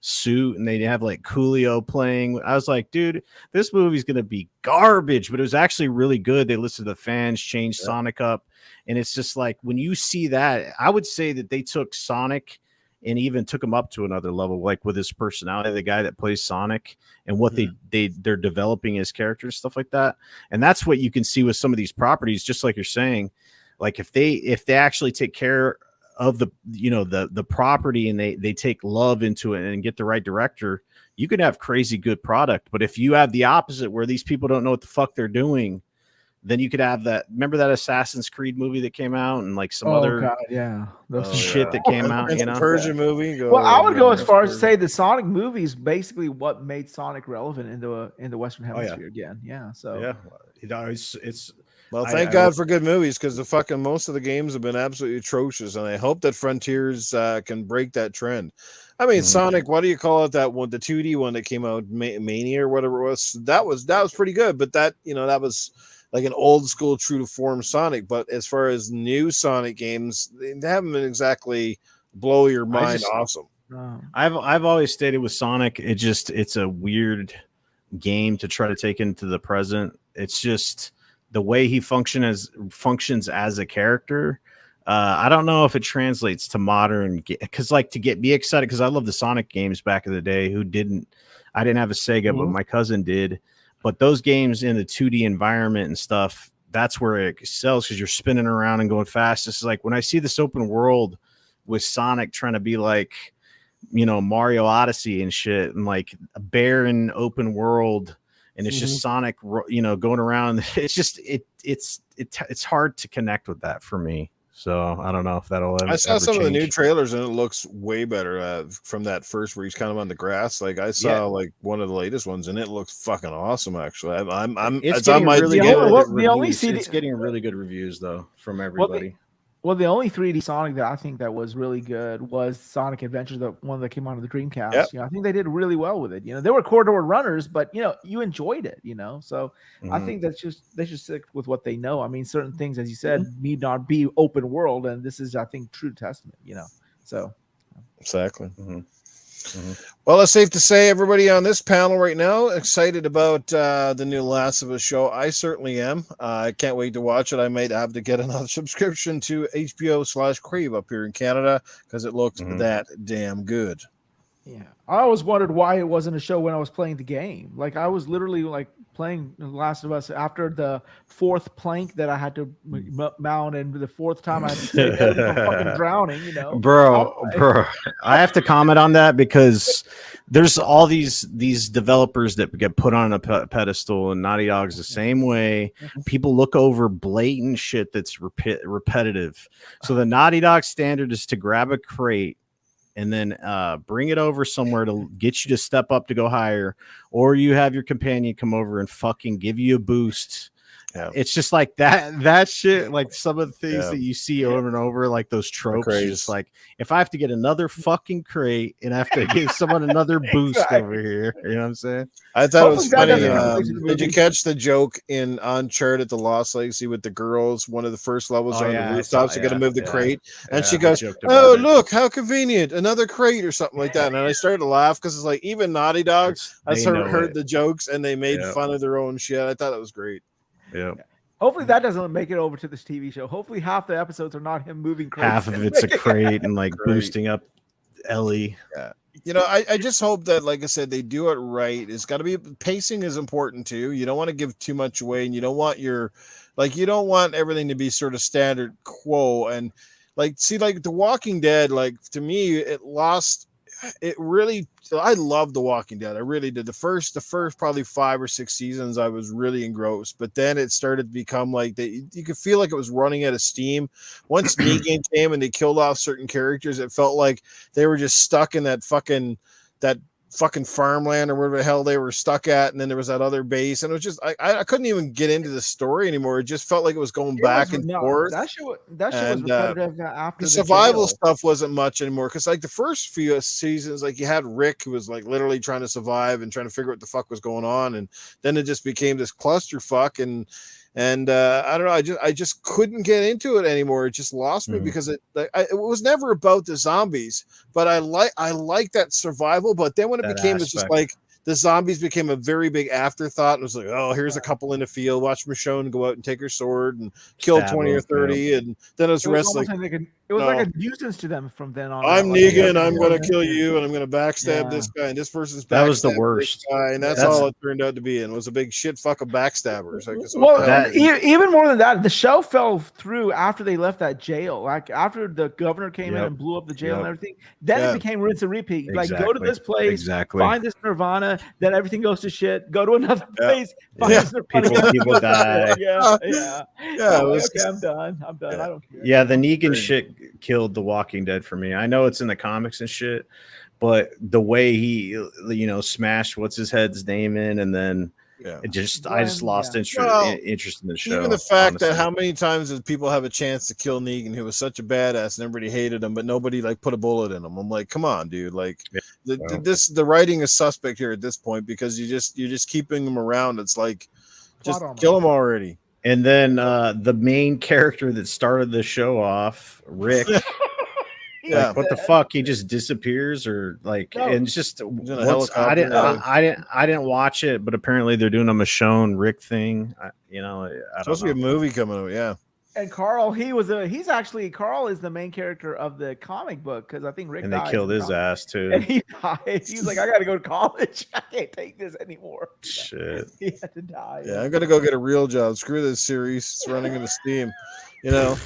suit and they have like Coolio playing. I was like, dude, this movie's gonna be garbage, but it was actually really good. They listened to the fans, changed Sonic up, and it's just like when you see that, I would say that they took Sonic and even took him up to another level, like with his personality, the guy that plays Sonic and what they're developing his character and stuff like that. And that's what you can see with some of these properties, just like you're saying, like if they actually take care of the property and they take love into it and get the right director, you could have crazy good product. But if you have the opposite where these people don't know what the fuck they're doing, then you could have that. Remember that Assassin's Creed movie that came out and like some other shit that came out, Persian movie. Well, I would go as far as to say the Sonic movie is basically what made Sonic relevant in the Western Hemisphere again. Yeah. So it's well, thank God for good movies, because the fucking most of the games have been absolutely atrocious, and I hope that Frontiers can break that trend. I mean, Sonic, what do you call it? That one, the 2D one that came out, Mania or whatever it was. That was pretty good, but that was like an old school, true to form Sonic. But as far as new Sonic games, they haven't been exactly blow your mind awesome. I've always stated with Sonic, it's a weird game to try to take into the present. It's just the way he functions as a character. I don't know if it translates to modern, because like to get me excited, because I love the Sonic games back in the day. I didn't have a Sega, but my cousin did. But those games in the 2D environment and stuff, that's where it excels, because you're spinning around and going fast. It's like when I see this open world with Sonic trying to be like, Mario Odyssey and shit, and like a barren open world, and it's just Sonic, going around. It's just it's hard to connect with that for me. So I don't know if that'll ever. I saw some change. of the new trailers and it looks way better from that first where he's kind of on the grass. Like I saw like one of the latest ones and it looks fucking awesome. Actually, It's on my the only it's getting really good reviews though from everybody. Well, the only 3D Sonic that I think that was really good was Sonic Adventures, the one that came out of the Dreamcast. Yep. I think they did really well with it. They were corridor runners, but you enjoyed it. So I think they should stick with what they know. I mean, certain things, as you said, need not be open world, and this is, I think, true testament. So exactly. Well, it's safe to say everybody on this panel right now excited about the new Last of Us show. I certainly am. I can't wait to watch it. I might have to get another subscription to HBO/Crave up here in Canada because it looks that damn good. Yeah, I always wondered why it wasn't a show when I was playing the game. Like I was literally like playing The Last of Us after the 4th plank that I had to mount, and the 4th time I had to save Ellie from fucking drowning. You know, bro, I have to comment on that because there's all these developers that get put on a pedestal, and Naughty Dog's the same way. People look over blatant shit that's repetitive. So the Naughty Dog standard is to grab a crate and then bring it over somewhere to get you to step up to go higher, or you have your companion come over and fucking give you a boost. Yeah. It's just like that shit, like some of the things that you see over and over, like those tropes. Just like, if I have to get another fucking crate and I have to give someone another boost over here, you know what I'm saying? I thought it was funny. Did you catch the joke in Uncharted: The Lost Legacy with the girls? One of the first levels on the rooftops, you got to move the crate, and she goes, "Oh, look how convenient! Another crate or something like that." And I started to laugh because it's like even Naughty Dog has heard the jokes and they made fun of their own shit. I thought it was great. Yeah. Hopefully that doesn't make it over to this TV show. Hopefully half the episodes are not him moving crates. Half of it's a crate and like boosting up Ellie. Yeah. You know, I just hope that, like I said, they do it right. It's got to be, pacing is important too. You don't want to give too much away, and you don't want you don't want everything to be sort of standard quo. And like, see, like The Walking Dead, like to me, I love The Walking Dead. I really did. The first probably 5 or 6 seasons, I was really engrossed. But then it started to become like you could feel like it was running out of steam. Once Negan came and they killed off certain characters, it felt like they were just stuck in that fucking farmland or wherever the hell they were stuck at. And then there was that other base, and it was just I couldn't even get into the story anymore. It just felt like it was going back and forth. That shit was repetitive after the survival stuff wasn't much anymore, because like the first few seasons, like you had Rick, who was like literally trying to survive and trying to figure out what the fuck was going on, and then it just became this clusterfuck, and I don't know, I just couldn't get into it anymore. It just lost me because it was never about the zombies, but I like that survival. But then when it became, it's just like the zombies became a very big afterthought. It was like, oh, here's a couple in the field, watch Michonne go out and take her sword and kill 20 or 30, and then it was wrestling. It was like a nuisance to them from then on. I'm Negan. I'm going to kill you, and I'm going to backstab this guy, and this person's backstab. That was the worst. Guy, and that's all it turned out to be, and was a big shit fuck of backstabbers. Even more than that, the show fell through after they left that jail. Like after the governor came in and blew up the jail and everything, then it became rinse and repeat. Like go to this place, find this Nirvana, then everything goes to shit. Go to another place, find this Nirvana. People die. Okay, I'm done. I don't care. Yeah, the Negan shit killed The Walking Dead for me. I know it's in the comics and shit, but the way he, smashed what's his head's name in, and then I just lost interest in the show. Even the fact that how many times did people have a chance to kill Negan, who was such a badass and everybody hated him, but nobody like put a bullet in him. I'm like, come on, dude. Like the writing is suspect here at this point, because you're just keeping him around. It's like, just kill him already. And then the main character that started the show off, Rick, what the fuck? He just disappears, or like, and it's just I didn't watch it, but apparently they're doing a Michonne Rick thing. I don't supposed to be a movie coming out, yeah. And Carl, Carl is the main character of the comic book, because I think Rick and they killed his ass too. And he died. He was like, I got to go to college. I can't take this anymore. Shit. He had to die. Yeah, I'm gonna go get a real job. Screw this series. It's running into Steam. So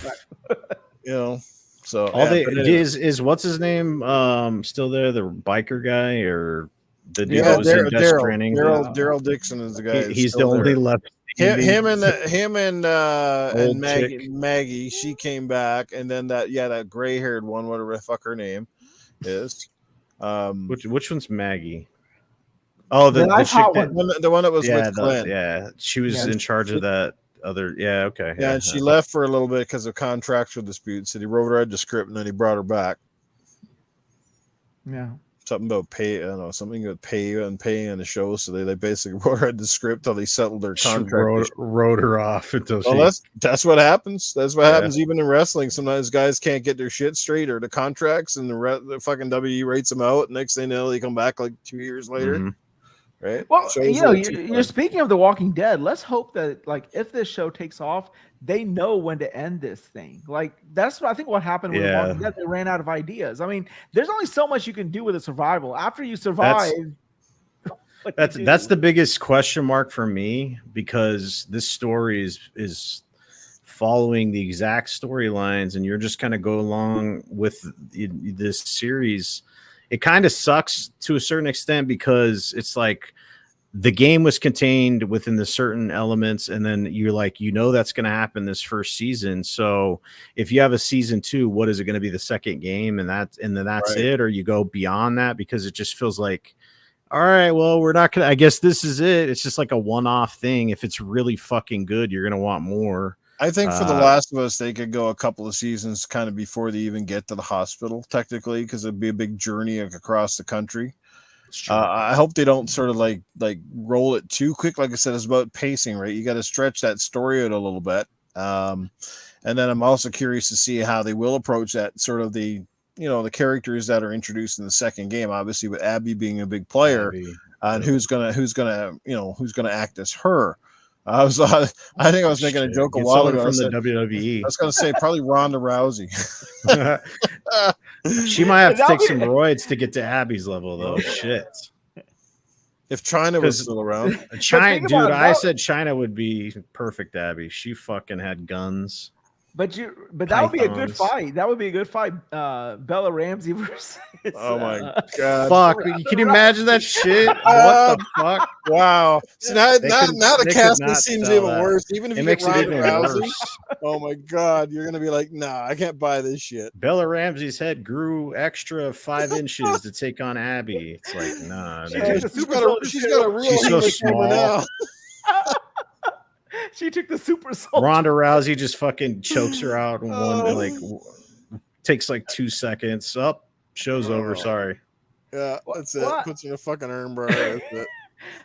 is what's his name still there? The biker guy, or the dude that was in Death Stranding? Daryl Dixon is the guy. He's the only left. Him and Maggie, she came back, and then that gray-haired one, whatever the fuck her name is. Which one's Maggie? Oh, the one that was with Clint. Yeah, she was in charge of that other. Yeah, okay. Yeah, and she left for a little bit because of contractual disputes. So he wrote her out the script, and then he brought her back. Yeah. something about pay. I don't know, something about pay and paying on the show. So they basically read the script how they settled their contract. Wrote her off until well, that's what happens. That's what happens even in wrestling. Sometimes guys can't get their shit straight or the contracts, and the fucking WWE rates them out. Next thing you know, they come back like 2 years later. Mm-hmm. Right. Well, you're speaking of The Walking Dead. Let's hope that, like, if this show takes off, they know when to end this thing. Like, that's what I think what happened with The Walking Dead. They ran out of ideas. I mean, there's only so much you can do with a survival. After you survive, that's the biggest question mark for me, because this story is following the exact storylines, and you're just kind of go along with this series. It kind of sucks to a certain extent, because it's like the game was contained within the certain elements, and then you're like, that's going to happen this first season. So if you have a season 2, what is it going to be, the second game, and then that's it, or you go beyond that? Because it just feels like, all right, well, we're not gonna. I guess this is it. It's just like a one-off thing. If it's really fucking good, you're gonna want more. I think for The Last of Us, they could go a couple of seasons kind of before they even get to the hospital, technically, because it'd be a big journey across the country. I hope they don't sort of like roll it too quick. Like I said, it's about pacing, right? You got to stretch that story out a little bit. And then I'm also curious to see how they will approach that sort of the characters that are introduced in the second game, obviously with Abby being a big player, and who's gonna act as her. I think I was making a joke a while ago from the WWE. I was going to say probably Ronda Rousey. She might have to take some roids to get to Abby's level, though. Shit. If China was still around, China, dude, I said China would be perfect. Abby, she fucking had guns. But that would be a good fight. That would be a good fight. Bella Ramsey versus. Oh my god! Fuck! Can you imagine that shit? What the fuck? Wow! So now the casting seems even worse. Even if you get Ronda Rousey, oh my god, you're gonna be like, nah, I can't buy this shit. Bella Ramsey's head grew extra 5 inches to take on Abby. It's like, nah. She's got a real. She's so small now. She took the super soldier. Ronda Rousey just fucking chokes her out in one, takes like 2 seconds. Up, show's over. Sorry. Yeah, that's it. Puts in a fucking urn, bro. That's it.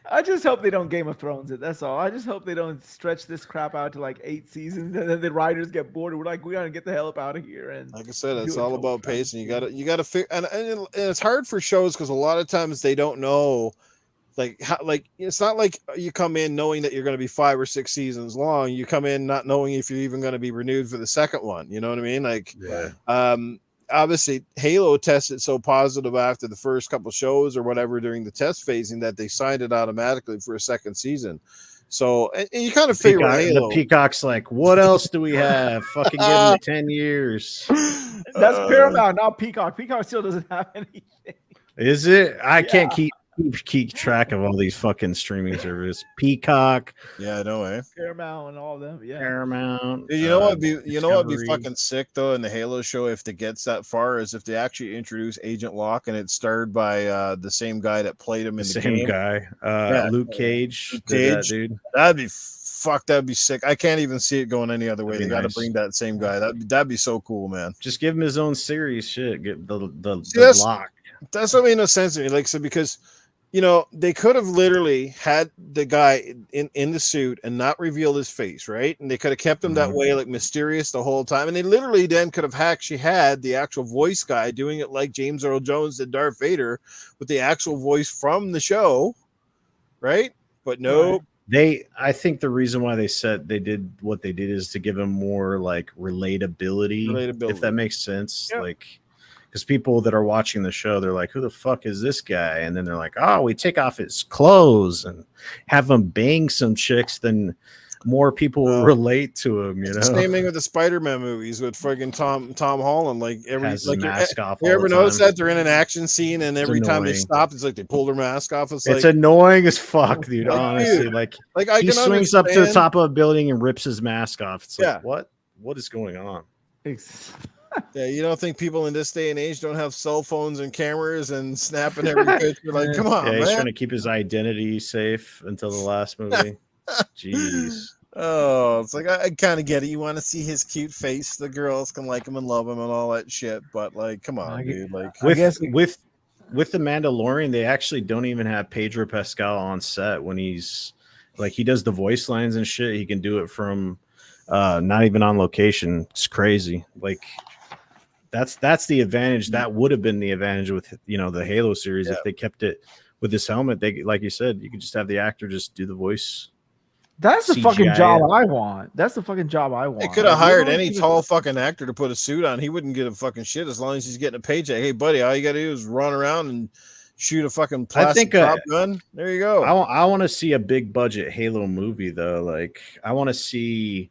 I just hope they don't Game of Thrones it. That's all. I just hope they don't stretch this crap out to like 8 seasons, and then the writers get bored. We're like, we gotta get the hell up out of here. And like I said, it's all about pacing. You gotta figure, and it's hard for shows because a lot of times they don't know. Like it's not like you come in knowing that you're going to be 5 or 6 seasons long. You come in not knowing if you're even going to be renewed for the second one. You know what I mean? Like, obviously Halo tested so positive after the first couple shows or whatever during the test phasing that they signed it automatically for a second season. So, and you kind of figure the Peacock's like, what else do we have? Fucking give them 10 years. That's Paramount, not Peacock. Peacock still doesn't have anything. Is it? I can't keep track of all these fucking streaming services. Peacock, I know, Paramount and all of them. Yeah, Paramount. You know what'd be fucking sick though in the Halo show if it gets that far is if they actually introduce Agent Locke and it's starred by the same guy that played him in the game. Luke Cage. Dude. That'd be sick. I can't even see it going any other way. They got to bring that same guy. That'd be so cool, man. Just give him his own series. Shit, get the Locke. That's what made no sense to me. Like, so because they could have literally had the guy in the suit and not revealed his face, right? And they could have kept him that way, like mysterious the whole time. And they literally then could have actually had the actual voice guy doing it like James Earl Jones did Darth Vader with the actual voice from the show, right? But no. I think the reason why they did what they did is to give him more like relatability. If that makes sense. Yeah. Like, because people that are watching the show, they're like, who the fuck is this guy? And then they're like, oh, we take off his clothes and have him bang some chicks, then more people will relate to him, you know? Same thing with the Spider-Man movies with friggin' Tom Holland. Like, mask off. You ever notice that? They're in an action scene and every time they stop, it's like they pull their mask off. It's annoying as fuck, dude, honestly. Like he swings up to the top of a building and rips his mask off. It's like, what is going on? Yeah, you don't think people in this day and age don't have cell phones and cameras and snapping every picture? Like, come on, he's trying to keep his identity safe until the last movie. Jeez. Oh, it's like I kind of get it. You want to see his cute face. The girls can like him and love him and all that shit. But like, come on, dude. Like, with the Mandalorian, they actually don't even have Pedro Pascal on set when he's like he does the voice lines and shit. He can do it from not even on location. It's crazy. Like that's the advantage. That would have been the advantage with the Halo series if they kept it with this helmet. They like you said, you could just have the actor just do the voice. That's the CGI fucking job I want. That's the fucking job I want. They could have hired any tall fucking actor to put a suit on. He wouldn't give a fucking shit as long as he's getting a paycheck. Hey, buddy, all you got to do is run around and shoot a fucking plastic Top Gun. There you go. I want to see a big budget Halo movie though. Like I want to see.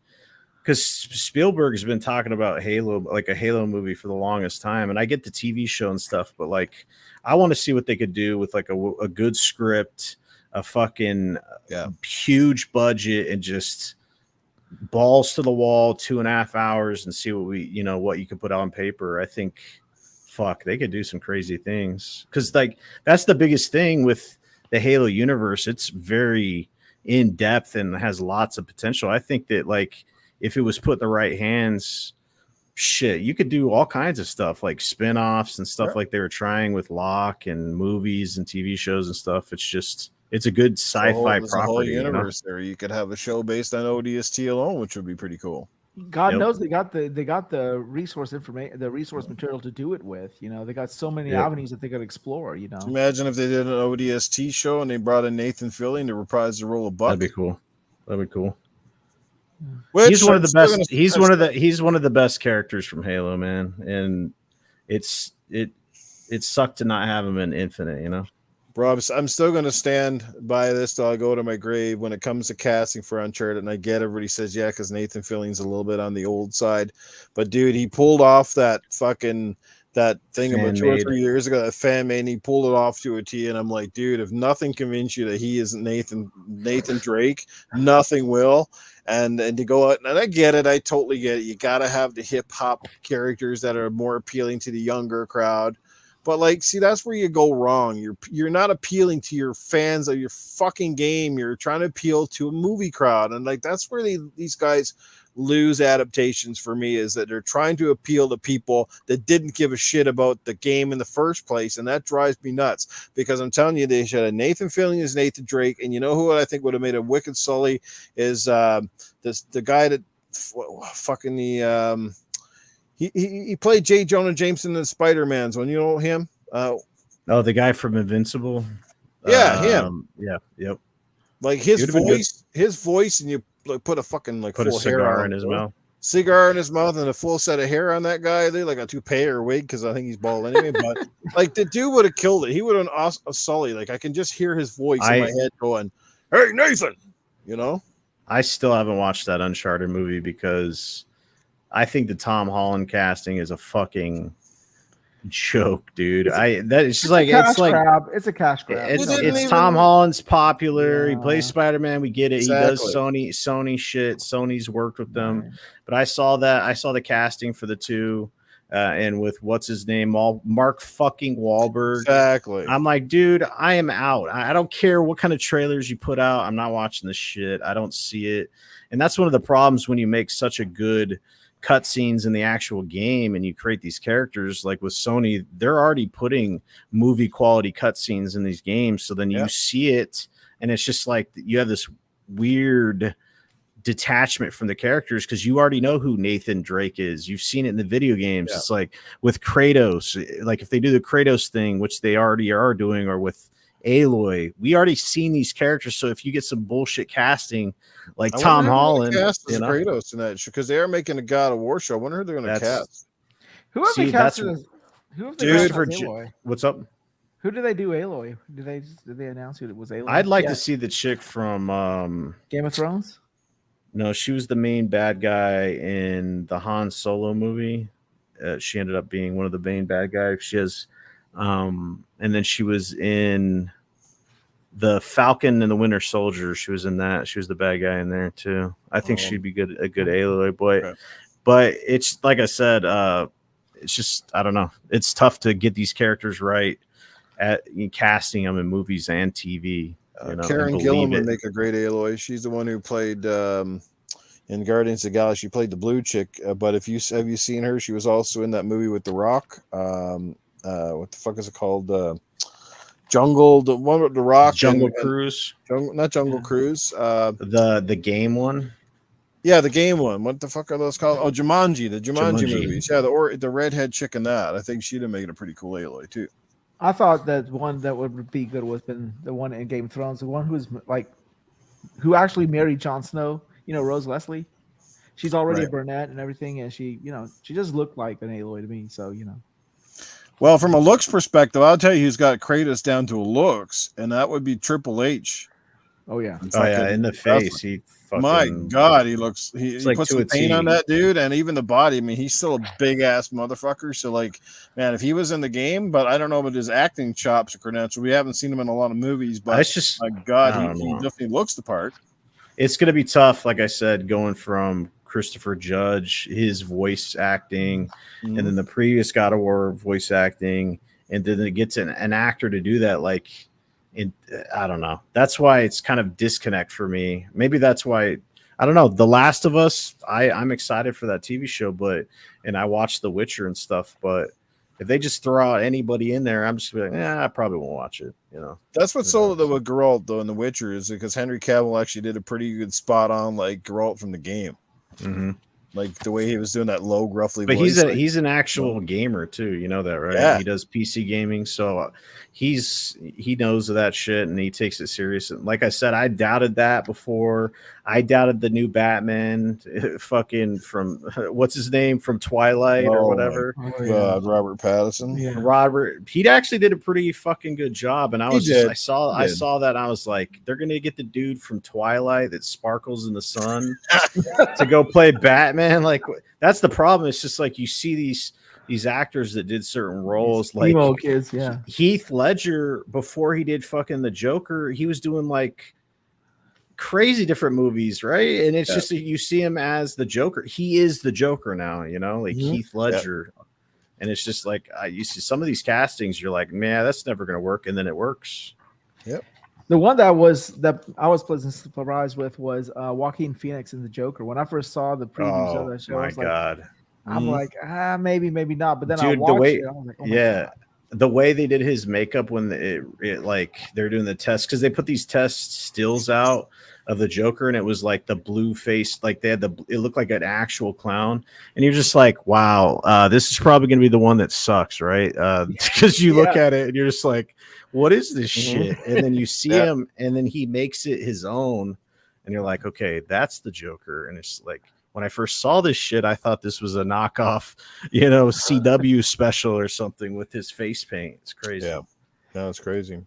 Because Spielberg has been talking about Halo, like a Halo movie for the longest time. And I get the TV show and stuff, but like, I want to see what they could do with like a good script, a fucking huge budget, and just balls to the wall, 2.5 hours, and see what you could put out on paper. I think, they could do some crazy things. Because like, that's the biggest thing with the Halo universe. It's very in depth and has lots of potential. I think that like, if it was put in the right hands, shit, you could do all kinds of stuff like spin-offs and stuff like they were trying with Locke and movies and TV shows and stuff. It's a good sci-fi property. A whole universe there. You could have a show based on ODST alone, which would be pretty cool. God knows they got the resource material to do it with. They got so many avenues that they could explore. Imagine if they did an ODST show and they brought in Nathan Fillion to reprise the role of Buck. That'd be cool. He's one of the best. He's one of the best characters from Halo, man. And it sucked to not have him in Infinite, Bro, I'm still going to stand by this till I go to my grave when it comes to casting for Uncharted. And I get everybody says, yeah, because Nathan Fillion's a little bit on the old side. But, dude, he pulled off that thing about 2 or 3 years ago, that fan made, and he pulled it off to a T. And I'm like, dude, if nothing convinced you that he isn't Nathan Drake, nothing will. And to go out, and I get it. I totally get it. You got to have the hip hop characters that are more appealing to the younger crowd. But like, see, that's where you go wrong. You're not appealing to your fans of your fucking game. You're trying to appeal to a movie crowd. And like, that's where these guys lose adaptations for me, is that they're trying to appeal to people that didn't give a shit about the game in the first place. And that drives me nuts, because I'm telling you, they should have Nathan Fillion as Nathan Drake. And you know who I think would have made a wicked Sully is the guy that fucking he played J. Jonah Jameson in Spider-Man's one. You know him? The guy from Invincible. Yeah, him. Yeah, yep. Like his voice, and you put a fucking put a cigar in his mouth. Cigar in his mouth and a full set of hair on that guy. They like a toupee or wig, because I think he's bald anyway. But like, the dude would have killed it. He would have a Sully. Like, I can just hear his voice in my head going, "Hey, Nathan," I still haven't watched that Uncharted movie because I think the Tom Holland casting is a fucking joke, dude. It's a cash grab. It's Tom Holland's popular. He plays Spider-Man. We get it. Exactly. He does Sony shit. Sony's worked with them. Right. But I saw the casting for the two, and with what's his name, Mark fucking Wahlberg. Exactly. I'm like, dude, I am out. I don't care what kind of trailers you put out. I'm not watching this shit. I don't see it. And that's one of the problems when you make such a good cutscenes in the actual game and you create these characters. Like with Sony, they're already putting movie quality cutscenes in these games, so then you see it and it's just like you have this weird detachment from the characters because you already know who Nathan Drake is. You've seen it in the video games. It's like with Kratos, like if they do the Kratos thing, which they already are doing, or with Aloy, we already seen these characters. So if you get some bullshit casting like Tom Holland, Kratos in that, because they are making a God of War show. I wonder who they're going to cast. Who have they cast? Aloy? What's up? Who do they do Aloy? Did they announce who it was Aloy? I'd like to see the chick from Game of Thrones. No, she was the main bad guy in the Han Solo movie. She ended up being one of the main bad guys. She has, and then she was in the Falcon and the Winter Soldier. She was in that. She was the bad guy in there too. I think she'd be a good Aloy boy. Okay. But it's like I said, it's just, I don't know. It's tough to get these characters right at casting them in movies and TV. Karen Gillan would make a great Aloy. She's the one who played in Guardians of the Galaxy. She played the blue chick. But have you seen her? She was also in that movie with The Rock. what the fuck is it called? Jungle, the one with the Rock, Jungle Cruise, not Jungle Cruise. the game one. Yeah, the game one. What the fuck are those called? Oh, Jumanji, the Jumanji Jumanji. movies. Yeah, the redhead chick in that. I think she'd have made a pretty cool Aloy too. I thought that one that would be good would have been the one in Game of Thrones, the one who actually married Jon Snow. You know, Rose Leslie. She's already a brunette and everything, and she just looked like an Aloy to me. So Well, from a looks perspective, I'll tell you who's got Kratos down to a looks, and that would be Triple H. Oh yeah. In the face. He fucking, my God, he looks. He like puts some paint on that dude, and even the body. I mean, he's still a big ass motherfucker. So, like, man, if he was in the game, but I don't know about his acting chops or credentials. We haven't seen him in a lot of movies, but it's just, my God, he definitely looks the part. It's gonna be tough, like I said, going from Christopher Judge, his voice acting, and then the previous God of War voice acting, and then it gets an actor to do that, like. I don't know. That's why it's kind of disconnect for me. Maybe that's why, I don't know. The Last of Us, I'm excited for that TV show, and I watch The Witcher and stuff, but if they just throw out anybody in there, I'm just like, I probably won't watch it. That's what sold it with Geralt though in The Witcher is because Henry Cavill actually did a pretty good spot on like Geralt from the game. Mm-hmm. Like the way he was doing that low, gruffly but voice. He's an actual gamer too. You know that, right? Yeah. He does PC gaming, so he knows of that shit and he takes it serious. And like I said, I doubted that before. I doubted the new Batman, fucking from what's his name from Twilight or whatever. God, Robert Pattinson. Yeah. Robert, he actually did a pretty fucking good job, and I saw that and I was like, they're gonna get the dude from Twilight that sparkles in the sun to go play Batman. Like that's the problem. It's just like you see these actors that did certain roles, like emo kids. Yeah, Heath Ledger before he did fucking the Joker, he was doing like crazy different movies, right? And it's just that you see him as the Joker. He is the Joker now, like Heath Ledger. And it's just like you see some of these castings, you're like, man, that's never going to work, and then it works. Yep. The one that I was pleasantly surprised with was Joaquin Phoenix in the Joker. When I first saw the previews of that show, I was like, I'm like, maybe not. But then I watched it. I was like, oh my God. The way they did his makeup when it like they're doing the test, because they put these test stills out of the Joker, and it was like the blue face, like they had it looked like an actual clown, and you're just like, wow, this is probably gonna be the one that sucks, right? Because you look at it and you're just like, what is this shit? And then you see him, and then he makes it his own, and you're like, okay, that's the Joker. And it's like, when I first saw this shit, I thought this was a knockoff, CW special or something with his face paint. It's crazy. Yeah, no, it's crazy.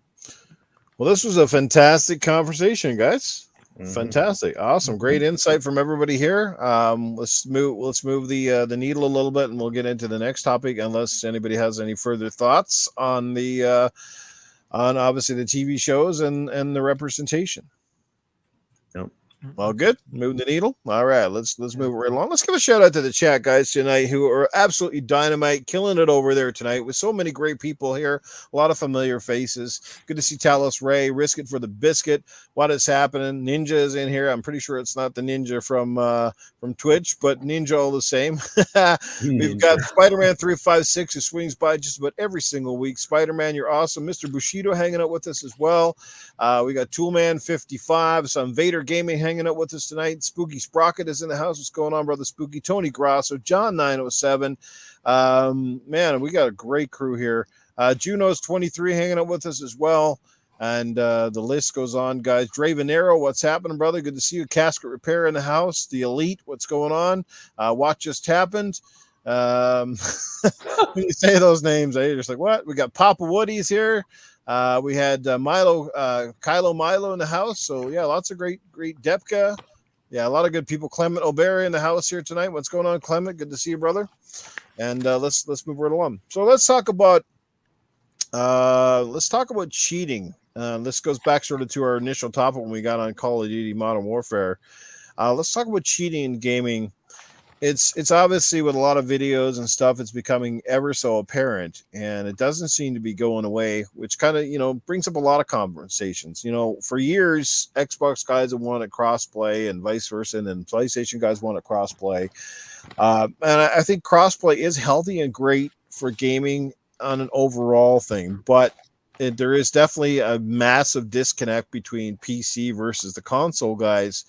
Well, this was a fantastic conversation, guys. Fantastic, awesome, great insight from everybody here. Let's move the needle a little bit, and we'll get into the next topic. Unless anybody has any further thoughts on the on obviously the TV shows and the representation. Nope. Well, good. Moving the needle. All right, let's move it right along. Let's give a shout out to the chat guys tonight who are absolutely dynamite, killing it over there tonight with so many great people here. A lot of familiar faces. Good to see Talos Ray, Risk It for the Biscuit. What is happening? Ninja is in here. I'm pretty sure it's not the Ninja from Twitch, but Ninja all the same. We've got Spider-Man 356 who swings by just about every single week. Spider-Man, you're awesome. Mr. Bushido hanging out with us as well. We got Toolman 55, some Vader Gaming hanging out with us tonight. Spooky Sprocket is in the house. What's going on, brother Spooky? Tony Grasso, John 907. Man, we got a great crew here. Juno's 23 hanging out with us as well. And the list goes on, guys. Draven Arrow, what's happening, brother? Good to see you. Casket Repair in the house. The Elite, what's going on? What just happened? When you say those names, you're just like, what? We got Papa Woody's here. We had Kylo Milo in the house. So, yeah, lots of great Depka. Yeah, a lot of good people. Clement O'Berry in the house here tonight. What's going on, Clement? Good to see you, brother. And let's move right along. So let's talk about cheating. This goes back sort of to our initial topic when we got on Call of Duty Modern Warfare. Let's talk about cheating in gaming. It's obviously with a lot of videos and stuff, it's becoming ever so apparent, and it doesn't seem to be going away, which kind of, brings up a lot of conversations. For years, Xbox guys have wanted crossplay and vice versa, and then PlayStation guys wanted crossplay. And I think crossplay is healthy and great for gaming on an overall thing, but there is definitely a massive disconnect between PC versus the console guys.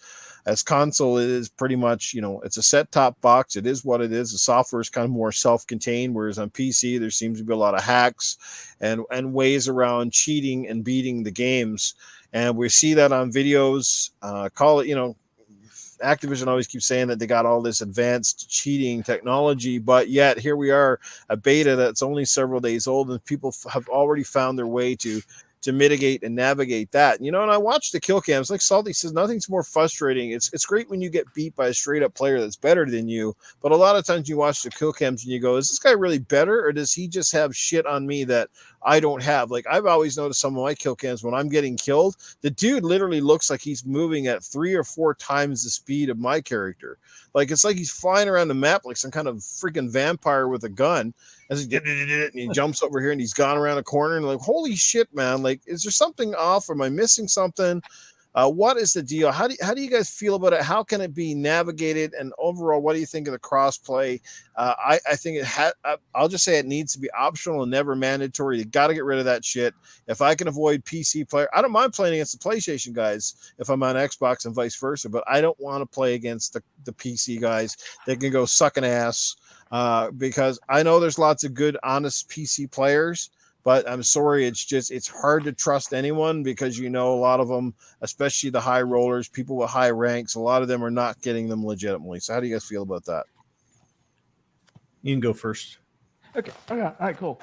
As console is pretty much, you know, it's a set-top box. It is what it is. The software is kind of more self-contained, whereas on PC there seems to be a lot of hacks and ways around cheating and beating the games. And we see that on videos. Call it, you know, Activision always keeps saying that they got all this advanced cheating technology, but yet here we are, a beta that's only several days old, and people have already found their way to mitigate and navigate that. You know, and I watch the kill cams. Like Salty says, nothing's more frustrating. It's great when you get beat by a straight up player that's better than you, but a lot of times you watch the kill cams and you go, is this guy really better, or does he just have shit on me that I don't have? Like, I've always noticed some of my kill cams when I'm getting killed, the dude literally looks like he's moving at 3 or 4 times the speed of my character. Like, it's like he's flying around the map like some kind of freaking vampire with a gun. As he did it, and he jumps over here and he's gone around a corner, and like, holy shit, man! Like, is there something off? Am I missing something? What is the deal? How do you guys feel about it? How can it be navigated? And overall, what do you think of the crossplay? I think I'll just say it needs to be optional and never mandatory. You got to get rid of that shit. If I can avoid PC player, I don't mind playing against the PlayStation guys if I'm on Xbox and vice versa. But I don't want to play against the PC guys. They can go suck an ass. Because I know there's lots of good, honest PC players, but I'm sorry, it's hard to trust anyone, because, you know, a lot of them, especially the high rollers, people with high ranks, a lot of them are not getting them legitimately. So how do you guys feel about that? You can go first. Okay. All right, cool.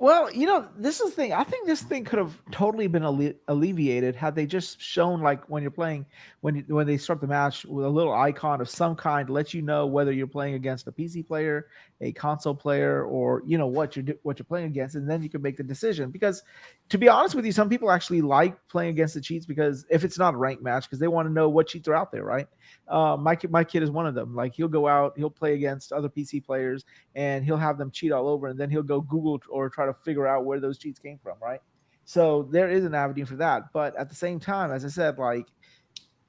Well, you know, this is the thing. I think this thing could have totally been alleviated had they just shown, like, when you're playing, when they start the match with a little icon of some kind to let you know whether you're playing against a PC player, a console player, or, you know, what you're playing against, and then you can make the decision. Because, to be honest with you, some people actually like playing against the cheats, because if it's not a ranked match, because they want to know what cheats are out there, right? My kid is one of them. Like, he'll go out, he'll play against other PC players, and he'll have them cheat all over, and then he'll go Google or try to figure out where those cheats came from, right? So there is an avenue for that. But at the same time, as I said, like,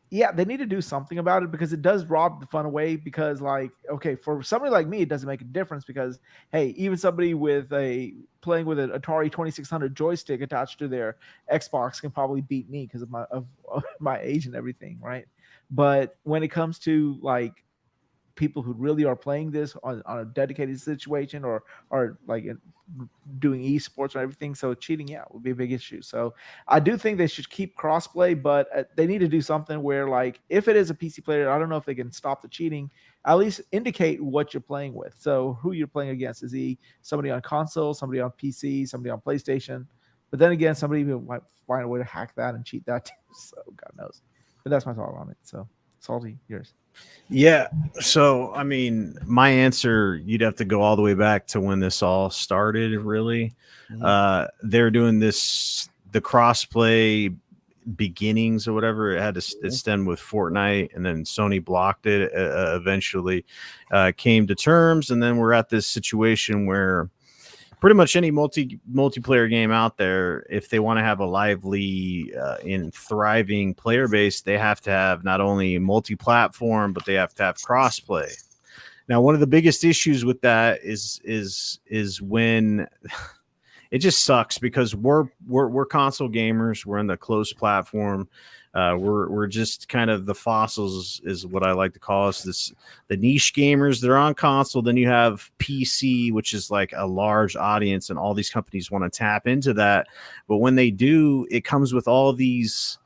yeah, they need to do something about it, because it does rob the fun away. Because, like, okay, for somebody like me, it doesn't make a difference, because, hey, even somebody playing with an Atari 2600 joystick attached to their Xbox can probably beat me because of my age and everything, right? But when it comes to, like, people who really are playing this on a dedicated situation, or like doing esports or everything, so cheating, yeah, would be a big issue. So I do think they should keep crossplay, but they need to do something where, like, if it is a PC player, I don't know if they can stop the cheating, at least indicate what you're playing with. So who you're playing against. Is he somebody on console, somebody on PC, somebody on PlayStation? But then again, somebody might find a way to hack that and cheat that too. So God knows. But that's my thought on it. So Salty, yours. Yeah. So, I mean, my answer, you'd have to go all the way back to when this all started, really. Mm-hmm. They're doing the crossplay beginnings or whatever. It had to stem with Fortnite, and then Sony blocked it, eventually came to terms. And then we're at this situation where pretty much any multiplayer game out there, if they want to have a lively and thriving player base, they have to have not only multi-platform, but they have to have crossplay. Now, one of the biggest issues with that is when it just sucks, because we're console gamers. We're in the closed platform. We're just kind of the fossils is what I like to call us. The niche gamers, they're on console. Then you have PC, which is like a large audience, and all these companies want to tap into that. But when they do, it comes with all these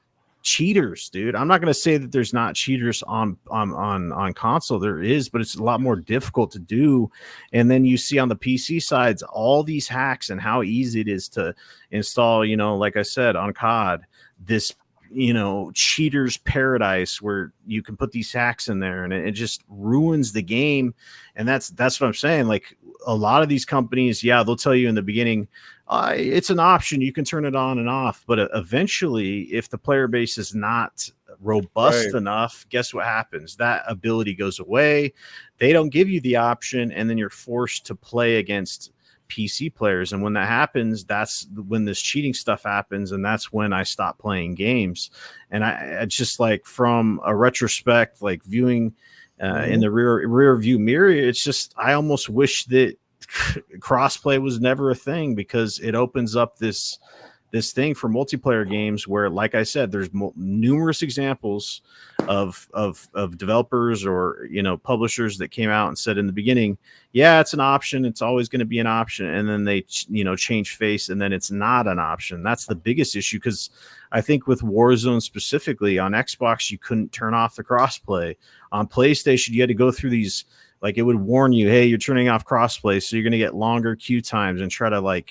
cheaters, dude. I'm not going to say that there's not cheaters on console. There is, but it's a lot more difficult to do. And then you see on the PC sides all these hacks and how easy it is to install, you know, like I said, on COD, this, you know, cheaters paradise where you can put these hacks in there, and it just ruins the game. And that's what I'm saying. Like, a lot of these companies, yeah, they'll tell you in the beginning, it's an option, you can turn it on and off. But eventually, if the player base is not robust enough, guess what happens? That ability goes away. They don't give you the option, and then you're forced to play against PC players. And when that happens, that's when this cheating stuff happens, and that's when I stop playing games. And I just, like, from a retrospect, like viewing in the rear view mirror, it's just, I almost wish that crossplay was never a thing because it opens up this thing for multiplayer games where, like I said, there's numerous examples of developers or publishers that came out and said in the beginning, yeah, it's an option, it's always going to be an option, and then they change face and then it's not an option. That's the biggest issue, because I think with Warzone specifically on Xbox you couldn't turn off the crossplay. On PlayStation you had to go through these, like, it would warn you, hey, you're turning off crossplay, so you're going to get longer queue times and try to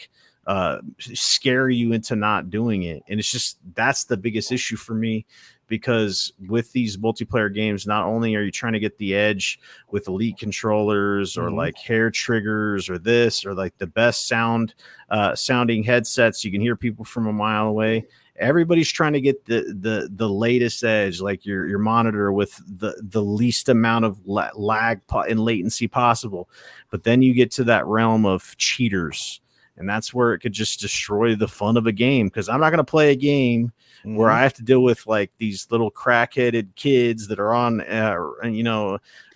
scare you into not doing it. And it's just, that's the biggest issue for me, because with these multiplayer games, not only are you trying to get the edge with elite controllers or like hair triggers or this or like the best sounding headsets, you can hear people from a mile away. Everybody's trying to get the latest edge, like your monitor with the least amount of lag and latency possible. But then you get to that realm of cheaters, and that's where it could just destroy the fun of a game, because I'm not going to play a game where I have to deal with like these little crackheaded kids that are on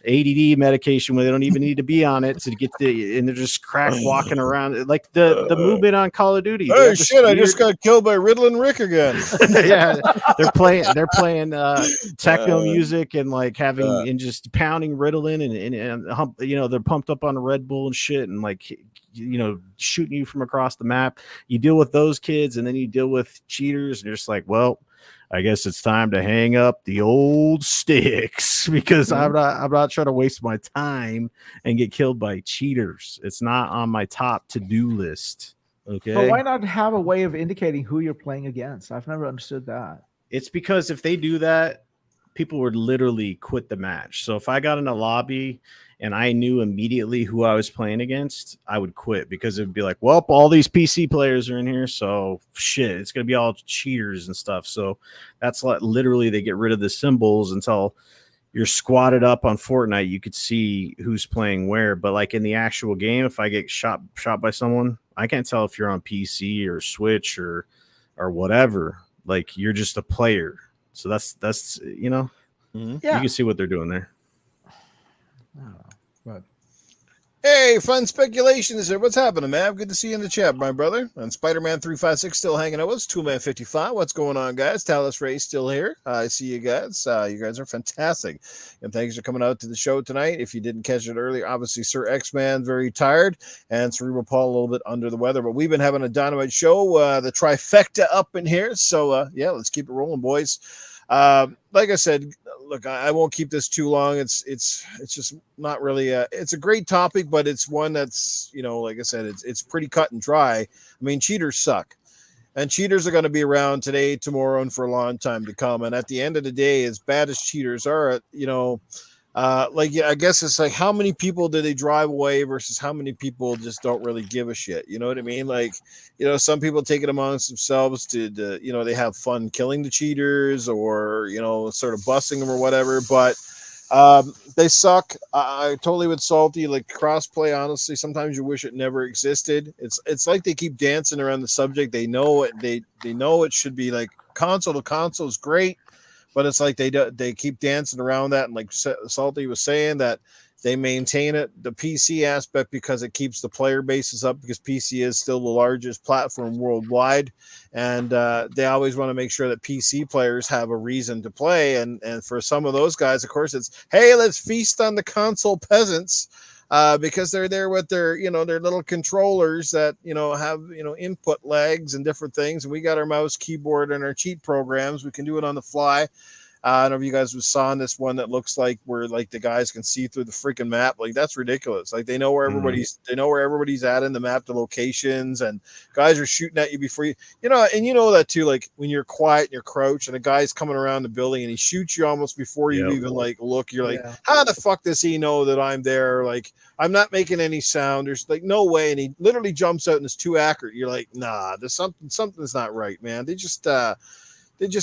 ADD medication where they don't even need to be on it to get and they're just crack walking around like the movement on Call of Duty. Oh shit! I just got killed by Riddlin' Rick again. Yeah, they're playing techno music and like having and just pounding Ritalin and they're pumped up on Red Bull and shit and like shooting you from across the map. You deal with those kids and then you deal with cheaters, and you're just like, well, I guess it's time to hang up the old sticks because I'm not trying to waste my time and get killed by cheaters. It's not on my top to-do list. Okay. But why not have a way of indicating who you're playing against? I've never understood that. It's because if they do that, people would literally quit the match. So if I got in a lobby and I knew immediately who I was playing against, I would quit, because it would be like, well, all these PC players are in here, so shit, it's going to be all cheaters and stuff. So that's literally they get rid of the symbols until you're squatted up on Fortnite. You could see who's playing where, but like in the actual game, if I get shot by someone, I can't tell if you're on PC or Switch or whatever. Like, you're just a player. So that's you can see what they're doing there. But Hey, fun speculation is there. What's happening, man? Good to see you in the chat, my brother. And Spider-Man 356 still hanging out with us. Toolman 55. What's going on, guys? Talus Ray still here. I see you guys. You guys are fantastic. And thanks for coming out to the show tonight. If you didn't catch it earlier, obviously Sir X-Man very tired and Cerebral Paul a little bit under the weather. But we've been having a dynamite show, the trifecta up in here. So yeah, let's keep it rolling, boys. Like I said, look, I won't keep this too long. It's just not really it's a great topic, but it's one that's, like I said, it's pretty cut and dry. I mean, cheaters suck, and cheaters are going to be around today, tomorrow, and for a long time to come. And at the end of the day, as bad as cheaters are, I guess it's like, how many people do they drive away versus how many people just don't really give a shit? You know what I mean? Like, some people take it amongst themselves to they have fun killing the cheaters or, sort of busting them or whatever, but they suck. I totally with Salty, like crossplay, honestly, sometimes you wish it never existed. It's like they keep dancing around the subject. They know it. They know it should be like console to console is great. But it's like they keep dancing around that, and like Salty was saying, that they maintain the PC aspect because it keeps the player bases up, because PC is still the largest platform worldwide, and they always want to make sure that PC players have a reason to play. And for some of those guys, of course, it's, hey, let's feast on the console peasants. Because they're there with their, their little controllers that, have, input lags and different things. And we got our mouse, keyboard, and our cheat programs. We can do it on the fly. I don't know if you guys saw on this one that looks like where like the guys can see through the freaking map. Like, that's ridiculous. Like, they know where everybody's at in the map, the locations, and guys are shooting at you before you, and that too. Like, when you're quiet and you're crouched and a guy's coming around the building and he shoots you almost before you even like look, you're like, how the fuck does he know that I'm there? Like, I'm not making any sound. There's like no way. And he literally jumps out and is too accurate. You're like, nah, there's something's not right, man. They just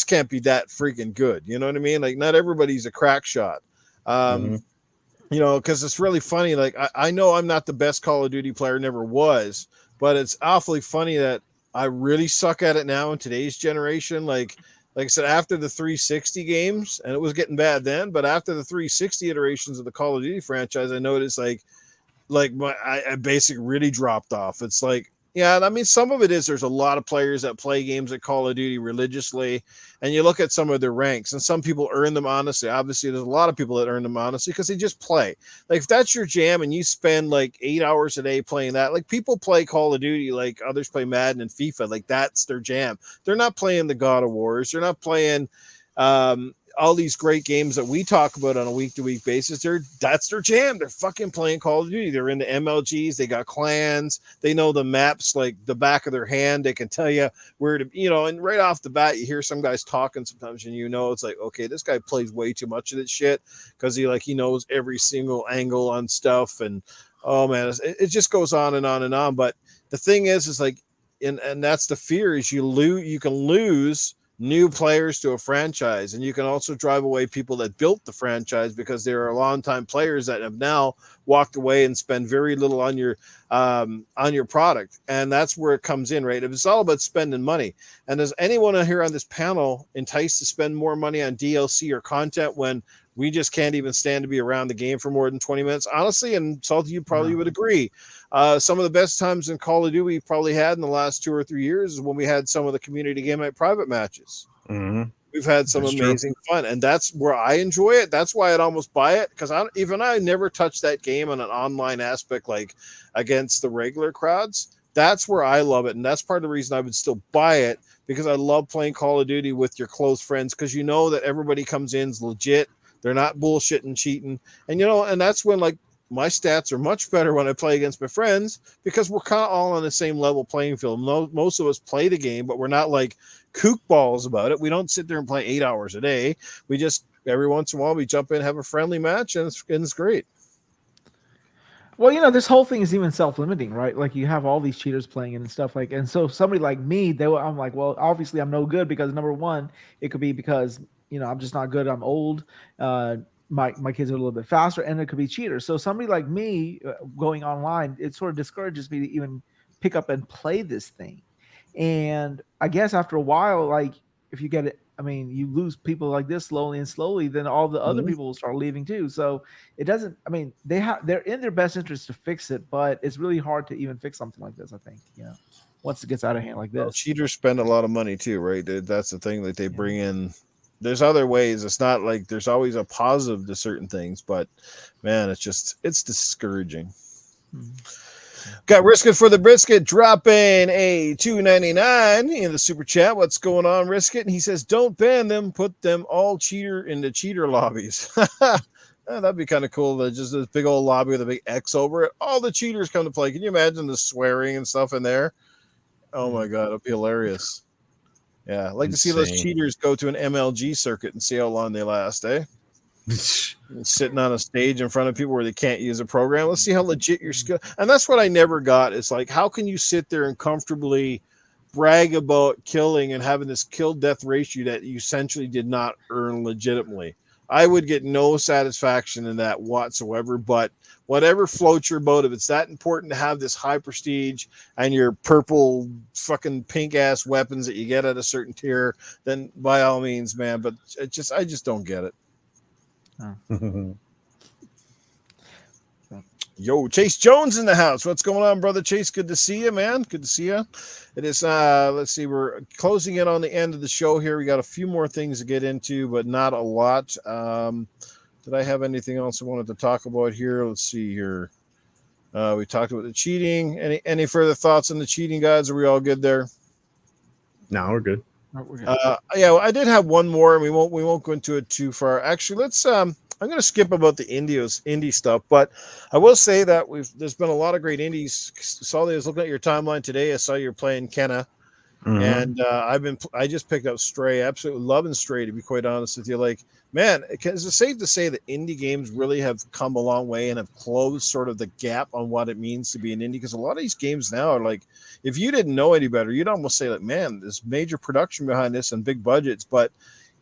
can't be that freaking good. You know what I mean? Like, not everybody's a crack shot. Because it's really funny. Like, I know I'm not the best Call of Duty player, never was, but it's awfully funny that I really suck at it now in today's generation. Like I said, after the 360 games, and it was getting bad then, but after the 360 iterations of the Call of Duty franchise, I noticed like like I basically really dropped off. It's like, yeah, I mean, some of it is there's a lot of players that play games at Call of Duty religiously, and you look at some of their ranks, and some people earn them honestly. Obviously, there's a lot of people that earn them honestly because they just play. Like, if that's your jam and you spend like 8 hours a day playing that, like people play Call of Duty like others play Madden and FIFA, like that's their jam. They're not playing the God of Wars. They're not playing all these great games that we talk about on a week-to-week basis. That's their jam. They're fucking playing Call of Duty. They're in the MLGs. They got clans. They know the maps like the back of their hand. They can tell you where to, and right off the bat, you hear some guys talking sometimes, and it's like, okay, this guy plays way too much of this shit because he knows every single angle on stuff. And oh man, it just goes on and on and on. But the thing is like, and that's the fear is you can lose new players to a franchise, and you can also drive away people that built the franchise because there are longtime players that have now walked away and spend very little on your product. And that's where it comes in, right? It's all about spending money. And is anyone here on this panel enticed to spend more money on DLC or content when we just can't even stand to be around the game for more than 20 minutes? Honestly, and Salty, you probably would agree. Some of the best times in Call of Duty we've probably had in the last 2 or 3 years is when we had some of the community game night private matches. Mm-hmm. We've had some amazing fun, and that's where I enjoy it. That's why I'd almost buy it, because I never touched that game on an online aspect like against the regular crowds. That's where I love it, and that's part of the reason I would still buy it, because I love playing Call of Duty with your close friends, because that everybody comes in is legit. They're not bullshitting, cheating, and and that's when like my stats are much better when I play against my friends, because we're kind of all on the same level playing field. Most of us play the game, but we're not like kook balls about it. We don't sit there and play 8 hours a day. We just every once in a while we jump in, have a friendly match, and it's great. Well, this whole thing is even self-limiting, right? Like you have all these cheaters playing and stuff like, and so somebody like me, I'm like, well, obviously I'm no good, because number one, it could be because I'm just not good. I'm old. My kids are a little bit faster, and it could be cheaters. So somebody like me going online, it sort of discourages me to even pick up and play this thing. And I guess after a while, like if you get it, you lose people like this slowly and slowly, then all the other people will start leaving too. So it doesn't, they're in their best interest to fix it, but it's really hard to even fix something like this, I think, once it gets out of hand like this. Well, cheaters spend a lot of money too, right? That's the thing that they bring in. There's other ways. It's not like there's always a positive to certain things, but man, it's discouraging. Got Risket for the Brisket dropping a $2.99 in the super chat. What's going on, Risket? And he says, don't ban them, put them all in the cheater lobbies. That'd be kind of cool. Just this big old lobby with a big X over it. All the cheaters come to play. Can you imagine the swearing and stuff in there? Oh my God, it'd be hilarious. Yeah, I'd like to see those cheaters go to an MLG circuit and see how long they last, eh? Sitting on a stage in front of people where they can't use a program. Let's see how legit your skill. And that's what I never got. It's like, how can you sit there and comfortably brag about killing and having this kill death ratio that you essentially did not earn legitimately? I would get no satisfaction in that whatsoever, but whatever floats your boat, if it's that important to have this high prestige and your purple fucking pink ass weapons that you get at a certain tier, then by all means, man. But I just don't get it. Oh. Yo, Chase Jones in the house. What's going on, brother Chase? Good to see you, man. Good to see you. It is let's see, we're closing in on the end of the show here. We got a few more things to get into, but not a lot. Did I have anything else I wanted to talk about here? Let's see here. We talked about the cheating. Any further thoughts on the cheating, guys? Are we all good there? No, we're good. Yeah, well, I did have one more, and we won't go into it too far. Actually, let's I'm going to skip about the indie stuff, but I will say that there's been a lot of great indies. Sully, I was looking at your timeline today. I saw you're playing Kenna, and I just picked up Stray. Absolutely loving Stray, to be quite honest with you. Like, man, is it safe to say that indie games really have come a long way and have closed sort of the gap on what it means to be an indie? Because a lot of these games now are like, if you didn't know any better, you'd almost say like, man, there's major production behind this and big budgets, but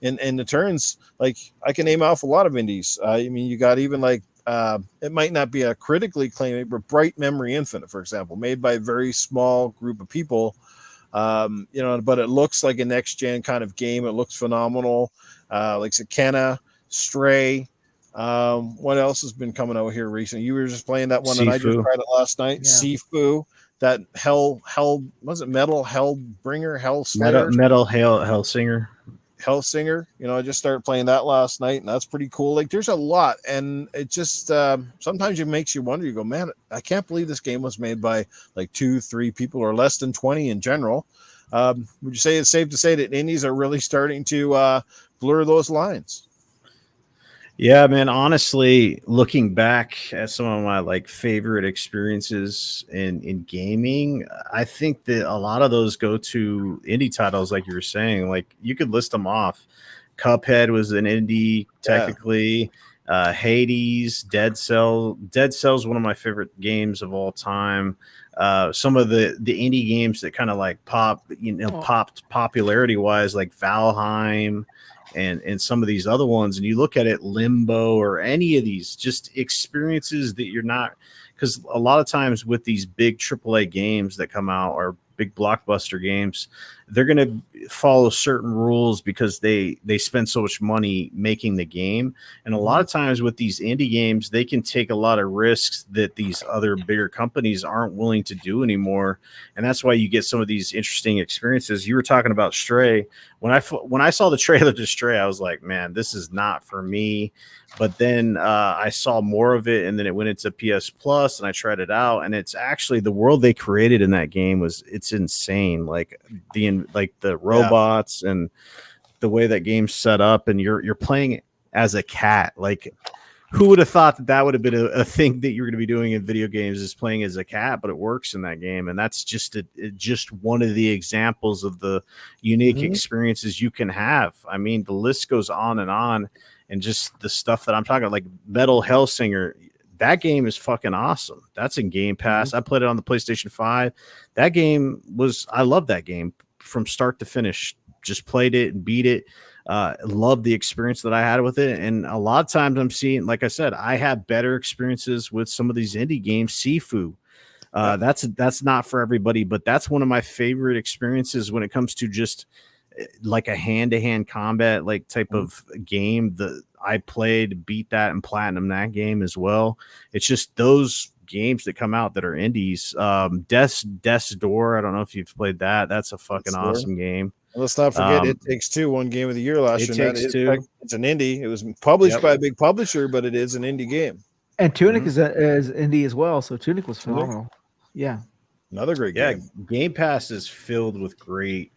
in the turns, like I can name off a lot of indies. You got even like it might not be a critically acclaimed, but Bright Memory Infinite, for example, made by a very small group of people. But it looks like a next gen kind of game. It looks phenomenal. Like Sakena, Stray, What else has been coming out here recently? You were just playing that one, and I just Sifu. tried it last night. Yeah. Sifu, that hell, was it Metal Hellbringer, Hell Slayer, Metal Hellsinger. Hellsinger? You know, I just started playing that last night, and that's pretty cool. Like, there's a lot, and it just sometimes it makes you wonder. You go, man, I can't believe this game was made by like 2-3 people or less than 20 in general. Would you say it's safe to say that indies are really starting to blur those lines? Yeah, man. Honestly, looking back at some of my like favorite experiences in gaming, I think that a lot of those go to indie titles, like you were saying. Like you could list them off. Cuphead was an indie, technically. Hades, Dead Cell. Dead Cell is one of my favorite games of all time. Some of the indie games that kind of like popped popularity wise, like Valheim and some of these other ones, and you look at it, Limbo or any of these just experiences that you're not, because a lot of times with these big AAA games that come out or big blockbuster games, they're going to follow certain rules because they spend so much money making the game. And a lot of times with these indie games, they can take a lot of risks that these other bigger companies aren't willing to do anymore. And that's why you get some of these interesting experiences. You were talking about Stray. When I saw the trailer to Stray, I was like, man, this is not for me. But then I saw more of it, and then it went into PS Plus, and I tried it out, and it's actually the world they created in that game it's insane. Like the robots and the way that game's set up, and you're playing as a cat. Like, who would have thought that would have been a thing that you're going to be doing in video games, is playing as a cat? But it works in that game, and that's just just one of the examples of the unique experiences you can have. I mean, the list goes on, and just the stuff that I'm talking about, like Metal Hellsinger. That game is fucking awesome. That's in Game Pass. I played it on the PlayStation 5. That game I love that game from start to finish. Just played it and beat it. Loved the experience that I had with it. And a lot of times I'm seeing, like I said, I have better experiences with some of these indie games. Sifu. That's not for everybody, but that's one of my favorite experiences when it comes to just like a hand-to-hand combat like type of game. I played, beat that, and platinum that game as well. It's just those games that come out that are indies. Death's Door, I don't know if you've played that. That's a fucking awesome game. And let's not forget It Takes Two, one game of the year last year. It Takes Two. It's an indie. It was published by a big publisher, but it is an indie game. And Tunic is indie as well. So Tunic was phenomenal. Yeah. Another great game. Game Pass is filled with great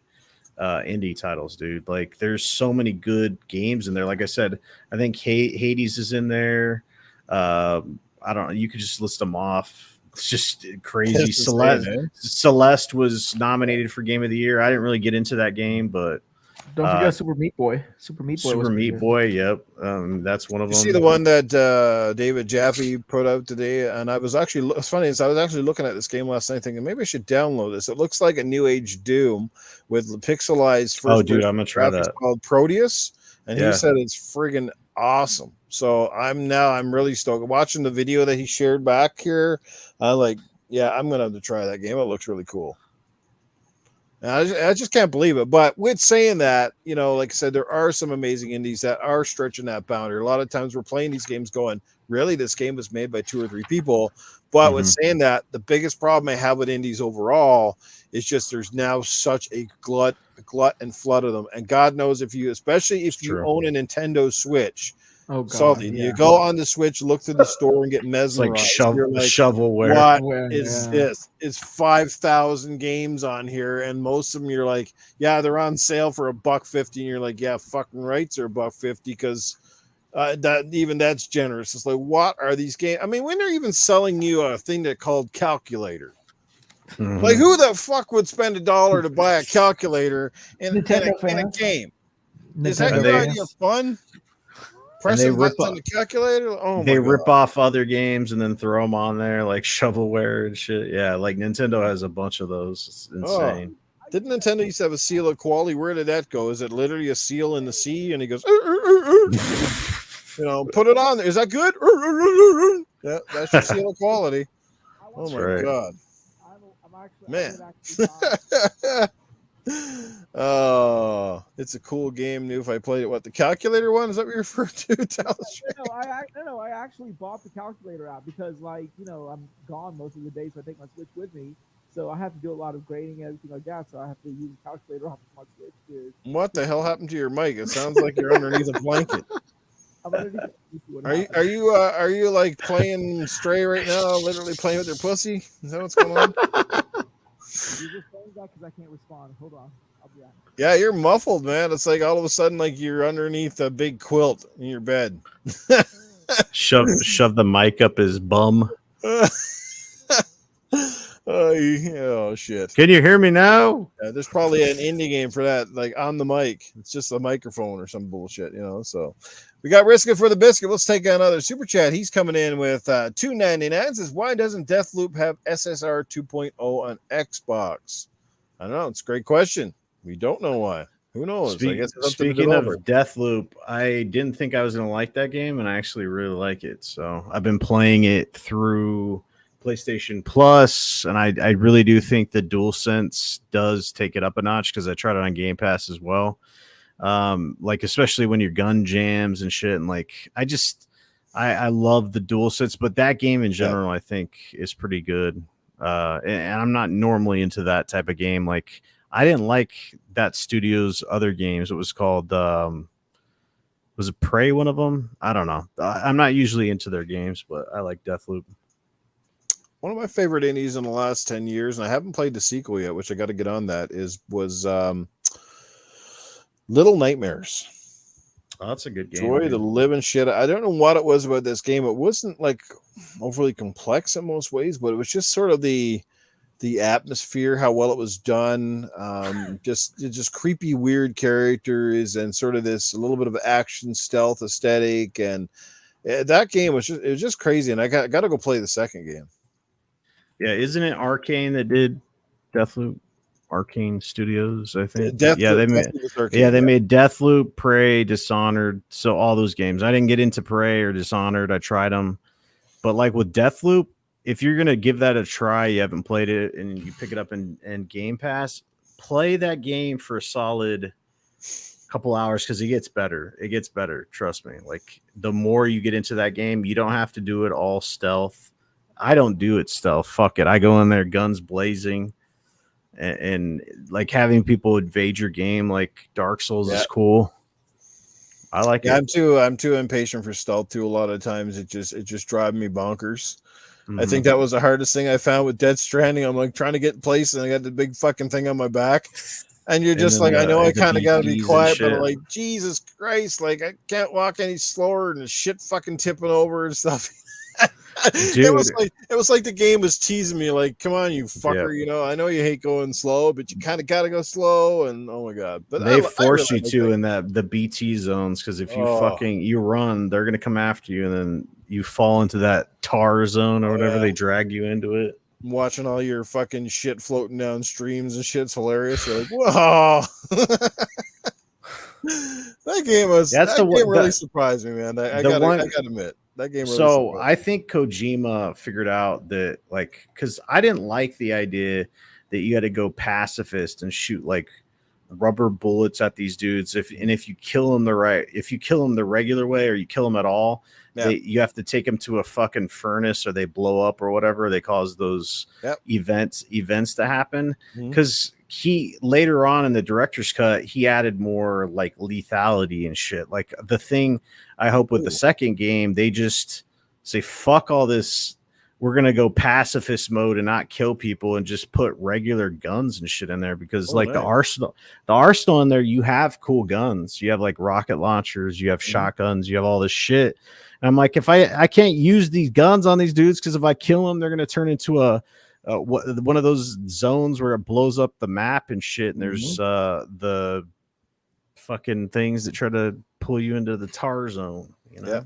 indie titles, dude. Like, there's so many good games in there. Like I said, I think Hades is in there. I don't know. You could just list them off. It's just crazy. Celeste was nominated for Game of the Year. I didn't really get into that game, but don't forget Super Meat Boy. Super Meat Boy. Yep. That's one of them. You see the one that David Jaffe put out today, and I was actually, it's funny, I was actually looking at this game last night thinking maybe I should download this. It looks like a new age Doom with pixelized first. Oh, dude, I'm gonna try that. Called Proteus, and he said it's friggin' awesome. So I'm really stoked. Watching the video that he shared back here, I'm like, yeah, I'm gonna have to try that game. It looks really cool. And I just can't believe it. But with saying that, you know, like I said, there are some amazing indies that are stretching that boundary. A lot of times we're playing these games going, really, this game was made by 2 or 3 people. But with saying that, the biggest problem I have with indies overall is just there's now such a glut and flood of them. And God knows especially if you own a Nintendo Switch. Oh, God, Salty. Yeah. You go on the Switch, look through the store, and get mesmerized. It's like shovelware. What is this? It's 5,000 games on here, and most of them you're like, yeah, they're on sale for $1.50, and you're like, yeah, fucking rights are $1.50 because that's generous. It's like, what are these games? I mean, when they're even selling you a thing that called calculator. Like, who the fuck would spend $1 to buy a calculator in a game? Is that your idea of fun? Pressing buttons on the calculator. They rip off other games and then throw them on there like shovelware and shit. Yeah, like Nintendo has a bunch of those. It's insane. Didn't Nintendo used to have a seal of quality? Where did that go? Is it literally a seal in the sea? And he goes, you know, put it on there. Is that good? Yeah, that's your seal of quality. Oh my God, man. Oh, It's a cool game. New if I played it. What, the calculator one? Is that what you're referring to? No, I actually bought the calculator app because, like, I'm gone most of the day, so I take my Switch with me. So I have to do a lot of grading and everything like that. So I have to use a calculator off of my Switch. What the hell happened to your mic? It sounds like you're underneath a blanket. Are you like playing Stray right now? Literally playing with your pussy? Is that what's going on? You're just saying that because I can't respond. Hold on. I'll be out. Yeah, you're muffled, man. It's like all of a sudden, like you're underneath a big quilt in your bed. Shove the mic up his bum. Oh shit! Can you hear me now? Yeah, there's probably an indie game for that, like on the mic. It's just a microphone or some bullshit, So we got Risk It for the Biscuit. Let's take another super chat. He's coming in with $2.99. Says, why doesn't Deathloop have SSR 2.0 on Xbox? I don't know. It's a great question. We don't know why. Who knows? I guess it's speaking of Deathloop, I didn't think I was going to like that game, and I actually really like it. So I've been playing it through PlayStation Plus, and I really do think the DualSense does take it up a notch because I tried it on Game Pass as well. Like especially when your gun jams and shit, and like I love the DualSense, but that game in general I think is pretty good. And I'm not normally into that type of game. Like I didn't like that studio's other games. It was called was it Prey, one of them? I don't know. I'm not usually into their games, but I like Deathloop. One of my favorite indies in the last 10 years, and I haven't played the sequel yet, which I got to get on that, was Little Nightmares. Oh, that's a good game. Joy the living shit. I don't know what it was about this game. It wasn't like overly complex in most ways, but it was just sort of the atmosphere, how well it was done. Just creepy, weird characters, and sort of this a little bit of action stealth aesthetic. And that game was just crazy. And I got to go play the second game. Yeah, isn't it Arcane that did Deathloop? Arcane Studios, I think. They made Deathloop, Prey, Dishonored. So all those games. I didn't get into Prey or Dishonored. I tried them, but like with Deathloop, if you're gonna give that a try, you haven't played it, and you pick it up in Game Pass, play that game for a solid couple hours because it gets better. It gets better. Trust me. Like the more you get into that game, you don't have to do it all stealth. I don't do it stealth. Fuck it. I go in there, guns blazing, and like having people invade your game, like Dark Souls is cool. I like it. I'm too impatient for stealth too. A lot of times it just drives me bonkers. Mm-hmm. I think that was the hardest thing I found with Death Stranding. I'm like trying to get in place, and I got the big fucking thing on my back, and you're just like, I know I kind of got to be quiet, but I'm like, Jesus Christ, like I can't walk any slower, and the shit fucking tipping over and stuff. Dude. It was like the game was teasing me, like, come on, you fucker, I know you hate going slow, but you kind of got to go slow, and oh my god. But they force you to in the BT zones, because if you you run, they're gonna come after you, and then you fall into that tar zone or whatever. They drag you into it. I'm watching all your fucking shit floating down streams and shit's hilarious. You're like, whoa. That game really surprised me, man. I gotta admit. That game really so I think Kojima figured out that, like, because I didn't like the idea that you had to go pacifist and shoot like rubber bullets at these dudes. If you kill them the regular way, or you kill them at all, you have to take them to a fucking furnace, or they blow up or whatever. They cause those events to happen. Because he later on in the director's cut, he added more like lethality and shit. Like the thing I hope with the second game, they just say, fuck all this. We're going to go pacifist mode and not kill people, and just put regular guns and shit in there, because the arsenal in there, you have cool guns. You have like rocket launchers, you have shotguns, you have all this shit. And I'm like, if I can't use these guns on these dudes, because if I kill them, they're going to turn into one of those zones where it blows up the map and shit. And there's the fucking things that try to pull you into the tar zone, Yeah.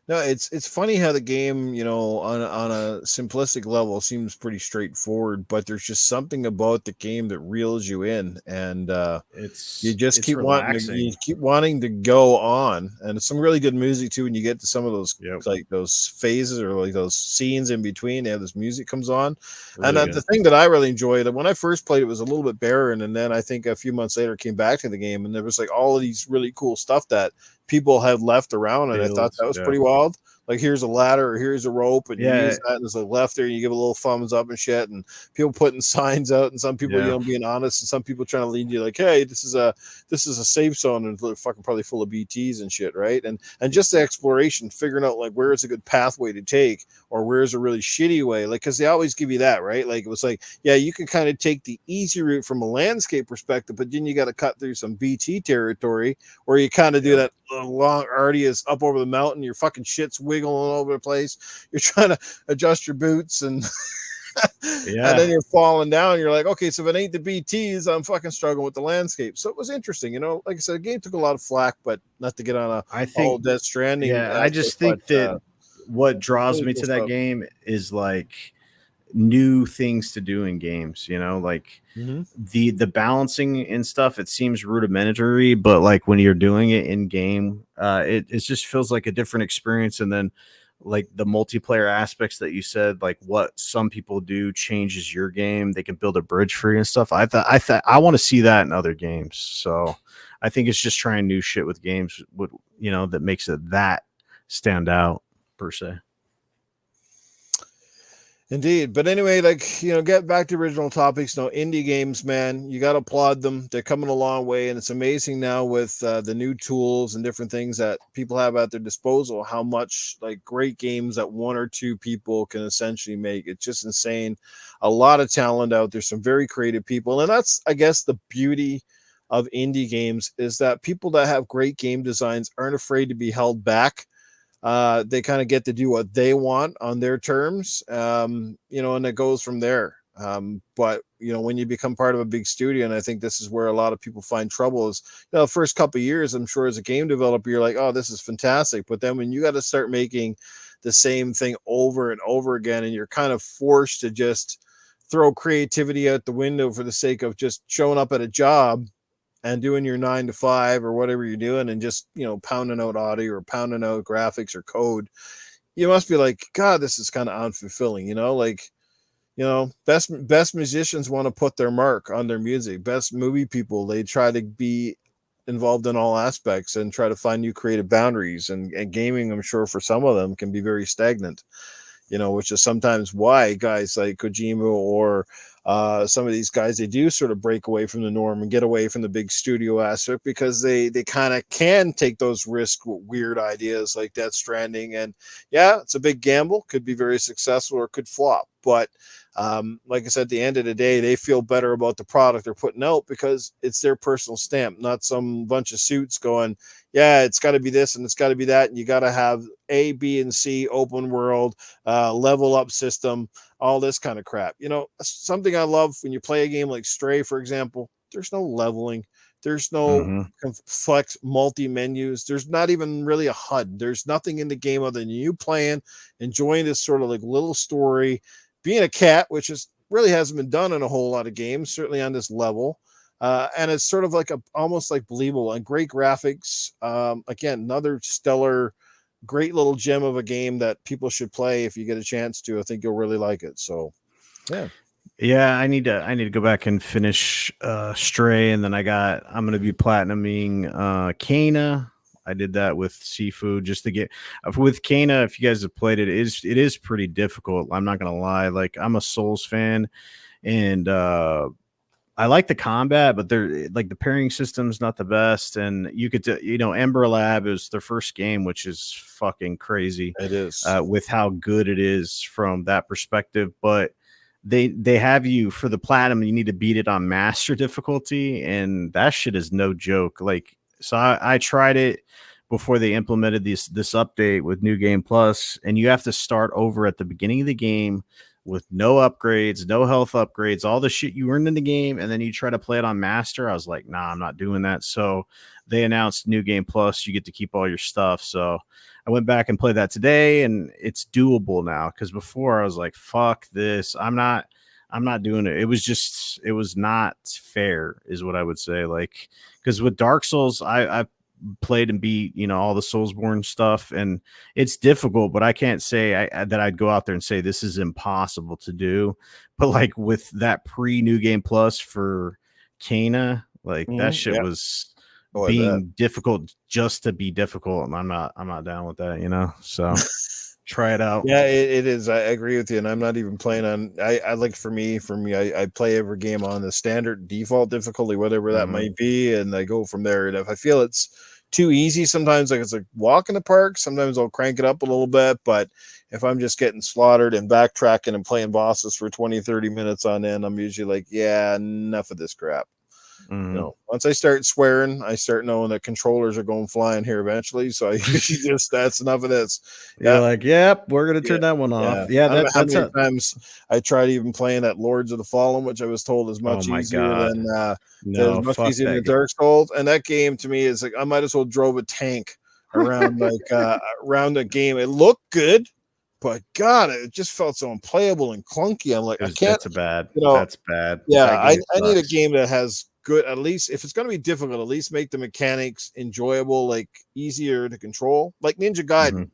No, it's funny how the game, you know, on a simplistic level seems pretty straightforward, but there's just something about the game that reels you in, and you just it's keep relaxing. wanting to go on, and it's some really good music too. When you get to some of those Yep. like those phases or like those scenes in between, they have this music comes on, Really and the thing that I really enjoyed when I first played it was a little bit barren, and then I think a few months later came back to the game, and there was like all of these really cool stuff that people have left around, and I thought that was pretty wild. Like here's a ladder or here's a rope, and you use that, and there's like left there, and you give a little thumbs up and shit, and people putting signs out, and some people, you know, being honest, and some people trying to lead you like, hey, this is a safe zone, and it's fucking probably full of BTs and shit, right? And just the exploration, figuring out like where is a good pathway to take, or where's a really shitty way, like because they always give you that, right? Like it was like, yeah, you can kind of take the easy route from a landscape perspective, but then you got to cut through some BT territory, or you kind of do that long arduous up over the mountain, your fucking shit's wiggling all over the place, you're trying to adjust your boots, and and then you're falling down, you're like, okay, so if it ain't the BTs, I'm fucking struggling with the landscape. So it was interesting, you know, like I said, the game took a lot of flack, but not to get on a whole Death Stranding. I just think that what draws me to that game is like new things to do in games, you know, like the balancing and stuff. It seems rudimentary, but like when you're doing it in game, it just feels like a different experience. And then like the multiplayer aspects that you said, like what some people do changes your game. They can build a bridge for you and stuff. I thought I want to see that in other games. So I think it's just trying new shit with games, with, you know, that makes it that stand out per se. Indeed. But anyway, like, you know, get back to original topics. No, indie games, man, you got to applaud them. They're coming a long way. And it's amazing now with the new tools and different things that people have at their disposal, how much like great games that one or two people can essentially make. It's just insane. A lot of talent out there, some very creative people. And that's, I guess, the beauty of indie games is that people that have great game designs aren't afraid to be held back. They kind of get to do what they want on their terms, you know, and it goes from there. But you know, when you become part of a big studio, and I think this is where a lot of people find trouble is, you know, the first couple of years, I'm sure as a game developer, you're like, oh, this is fantastic. But then when you got to start making the same thing over and over again, and you're kind of forced to just throw creativity out the window for the sake of just showing up at a job and doing your 9 to 5 or whatever you're doing, and just, you know, pounding out audio or pounding out graphics or code, you must be like, God, this is kind of unfulfilling, you know, like, you know, best musicians want to put their mark on their music. Best movie people, they try to be involved in all aspects and try to find new creative boundaries. And gaming, I'm sure for some of them can be very stagnant, you know, which is sometimes why guys like Kojima or some of these guys, they do sort of break away from the norm and get away from the big studio aspect, because they kind of can take those risks with weird ideas like Death Stranding. And yeah, it's a big gamble, could be very successful or could flop. But like I said, at the end of the day, they feel better about the product they're putting out because it's their personal stamp, not some bunch of suits going, yeah, it's got to be this and it's got to be that. And you got to have A, B, and C, open world, level up system, all this kind of crap. You know, something I love when you play a game like Stray, for example, there's no leveling. There's no complex multi menus. There's not even really a HUD. There's nothing in the game other than you playing, enjoying this sort of like little story, being a cat, which is really hasn't been done in a whole lot of games, certainly on this level. And it's sort of like almost like believable and great graphics. Again, another stellar, great little gem of a game that people should play if you get a chance to. I think you'll really like it. So, yeah, I need to go back and finish Stray, and then I'm gonna be platinuming Kana. I did that with Seafood just to get with Kana. If you guys have played it, it is pretty difficult. I'm not gonna lie. Like, I'm a Souls fan, and I like the combat, but they're like the pairing system's not the best. And you could, you know, Ember Lab is their first game, which is fucking crazy. it is with how good it is from that perspective. But they have you for the platinum, you need to beat it on master difficulty, and that shit is no joke. Like, so I tried it before they implemented this update with New Game Plus, and you have to start over at the beginning of the game with no upgrades, no health upgrades, all the shit you earned in the game, and then you try to play it on Master. I was like, nah, I'm not doing that. So they announced New Game Plus. You get to keep all your stuff. So I went back and played that today, and it's doable now. Because before I was like, fuck this. I'm not doing it. It was not fair, is what I would say. Like, because with Dark Souls, I played and beat, all the Soulsborne stuff, and it's difficult, but I can't say that I'd go out there and say this is impossible to do. But like with that New Game Plus for Kana, like that shit was being difficult just to be difficult, and I'm not down with that, so try it out. Yeah, it is. I agree with you, and I'm not even playing on. I like for me, I play every game on the standard default difficulty, whatever that might be, and I go from there. And if I feel it's too easy, sometimes like it's like walk in the park. Sometimes I'll crank it up a little bit, but if I'm just getting slaughtered and backtracking and playing bosses for 20-30 minutes on end, I'm usually like, yeah, enough of this crap. Once I start swearing, I start knowing that controllers are going flying here eventually. So I usually just, that's enough of this. You're like, yep, we're gonna turn that one off. Yeah, that's how many times I tried even playing at Lords of the Fallen, which I was told is much easier than easier than Dark Souls. And that game to me is like I might as well drove a tank around around the game. It looked good, but God, it just felt so unplayable and clunky. I'm like, I can't. That's bad. That's bad. Yeah, I need a game that has good, at least if it's going to be difficult, at least make the mechanics enjoyable, like easier to control. Like Ninja Gaiden,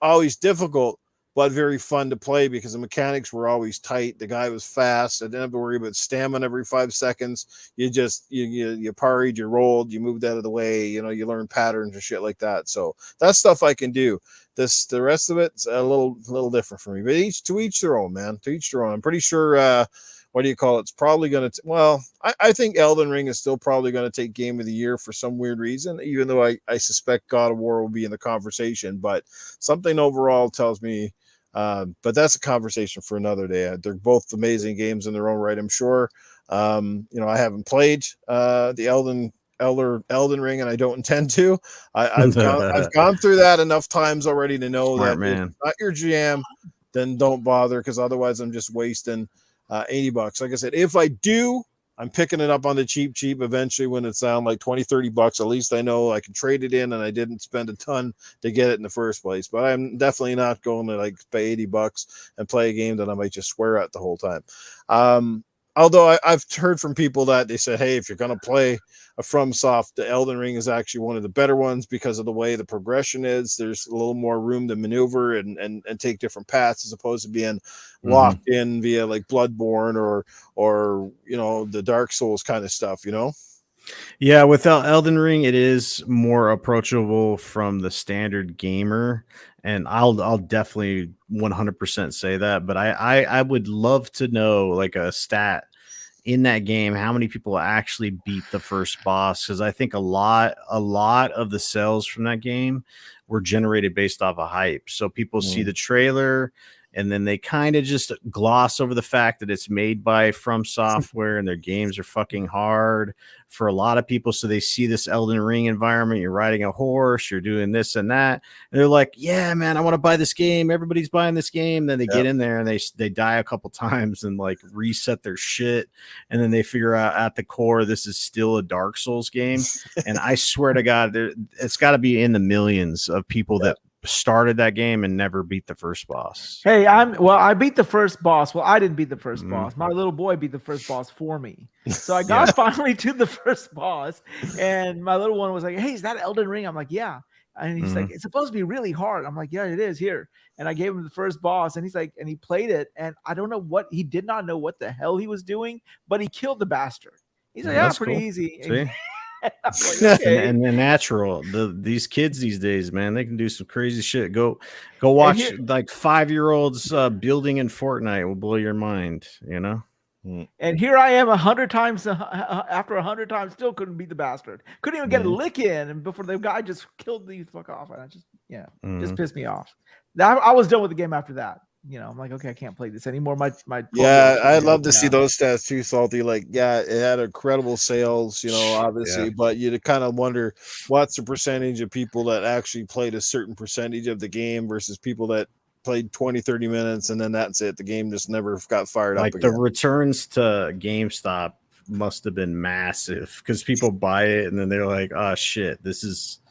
always difficult, but very fun to play because the mechanics were always tight. The guy was fast. I didn't have to worry about stamina every 5 seconds. You just you parried, you rolled, you moved out of the way. You learn patterns and shit like that. So that's stuff I can do. The rest of it's a little different for me. But to each their own, man. To each their own. I'm pretty sure. What do you call it? It's probably going to, I think Elden Ring is still probably going to take Game of the Year for some weird reason, even though I suspect God of War will be in the conversation, but something overall tells me, but that's a conversation for another day. They're both amazing games in their own right, I'm sure. I haven't played the Elden Ring, and I don't intend to. I've gone through that enough times already to know that if it's not your jam, then don't bother, because otherwise I'm just wasting $80. Like I said, if I do, I'm picking it up on the cheap eventually when it's down like $20-$30. At least I know I can trade it in and I didn't spend a ton to get it in the first place. But I'm definitely not going to like pay $80 and play a game that I might just swear at the whole time. Although I've heard from people that they said, hey, if you're going to play a FromSoft, the Elden Ring is actually one of the better ones because of the way the progression is. There's a little more room to maneuver and take different paths as opposed to being locked in via like Bloodborne or the Dark Souls kind of stuff, Yeah, with Elden Ring, it is more approachable from the standard gamer, and I'll definitely 100% say that. But I would love to know like a stat in that game, how many people actually beat the first boss, because I think a lot of the sales from that game were generated based off of hype. So people see the trailer and then they kind of just gloss over the fact that it's made by From Software and their games are fucking hard for a lot of people. So they see this Elden Ring environment. You're riding a horse, you're doing this and that. And they're like, yeah, man, I want to buy this game. Everybody's buying this game. Then they get in there and they die a couple times and like reset their shit. And then they figure out at the core, this is still a Dark Souls game. And I swear to God, it's got to be in the millions of people that started that game and never beat the first boss. Hey, I beat the first boss. Well, I didn't beat the first boss. My little boy beat the first boss for me. So I got finally to the first boss, and my little one was like, hey, is that Elden Ring? I'm like, yeah. And he's like, it's supposed to be really hard. I'm like, yeah, it is here. And I gave him the first boss, and he's like, and he played it, and I don't know what, he did not know what the hell he was doing, but he killed the bastard. He's like, yeah, pretty easy. See? Like, okay. and natural. These kids these days, man, they can do some crazy shit. Go watch like 5-year-olds building in Fortnite will blow your mind, And here I am 100 times after 100 times, still couldn't beat the bastard. Couldn't even get a lick in, and before the guy just killed the fuck off. And I just just pissed me off. I was done with the game after that. I'm like, okay, I can't play this anymore. My I'd love to see those stats too, Salty. Like, yeah, it had incredible sales, obviously, but you kind of wonder what's the percentage of people that actually played a certain percentage of the game versus people that played 20, 30 minutes, and then that's it. The game just never got fired like up the again. returns to GameStop must have been massive because people buy it and then they're like, oh shit, this is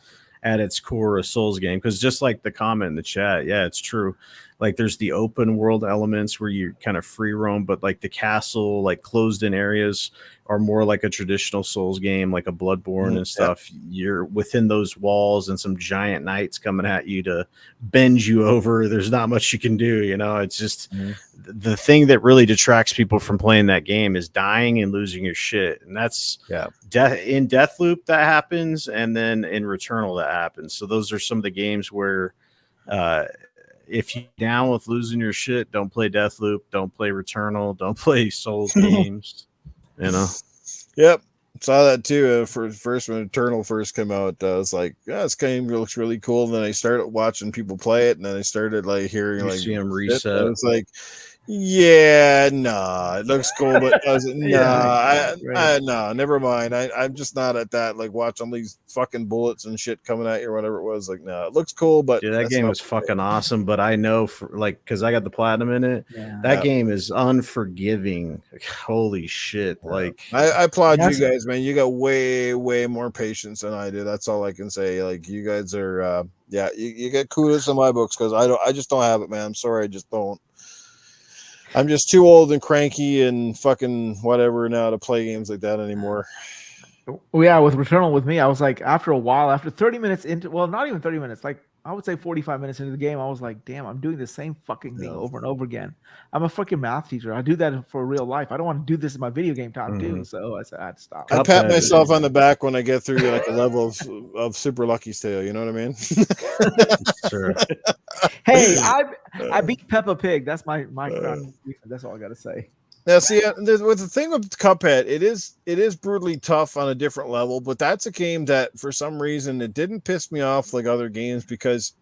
at its core a Souls game. Because just like the comment in the chat, yeah, it's true. Like there's the open world elements where you kind of free roam, but like the castle, like closed in areas are more like a traditional Souls game, like a Bloodborne and stuff. You're within those walls and some giant knights coming at you to bend you over. There's not much you can do, you know. It's just the thing that really detracts people from playing that game is dying and losing your shit. And that's in Deathloop that happens, and then in Returnal that happens. So those are some of the games where if you're down with losing your shit, don't play Deathloop, don't play Returnal, don't play Souls games. You know. Yep, saw that too. For first when Eternal first came out, I was like, "Yeah, this game looks really cool." And then I started watching people play it, and then I started like hearing You like see them reset. I was like, "Yeah, nah, it looks cool," but I was like, "Nah, no, never mind. I'm just not at that. Like watching these fucking bullets and shit coming at you or whatever it was. Like, nah, it looks cool, but dude, that game was fucking awesome. But I know for like because I got the platinum in it. That game is unforgiving. Holy shit! Like I applaud you guys, man. You got way more patience than I do. That's all I can say. Like you guys are, you get kudos in my books because I just don't have it, man. I'm sorry, I just don't. I'm just too old and cranky and fucking whatever now to play games like that anymore. Well, yeah, with Returnal with me, I was like, after a while, after 30 minutes into, well, not even 30 minutes, like I would say 45 minutes into the game, I was like, damn, I'm doing the same fucking thing over and over again. I'm a fucking math teacher. I do that for real life. I don't want to do this in my video game time too. So I said I had to stop. I pat myself on the back when I get through like a level of Super Lucky's Tale. You know what I mean? Sure. Hey, I beat Peppa Pig. That's my crown. That's all I got to say. Now, see, with the thing with Cuphead, it is brutally tough on a different level, but that's a game that for some reason it didn't piss me off like other games because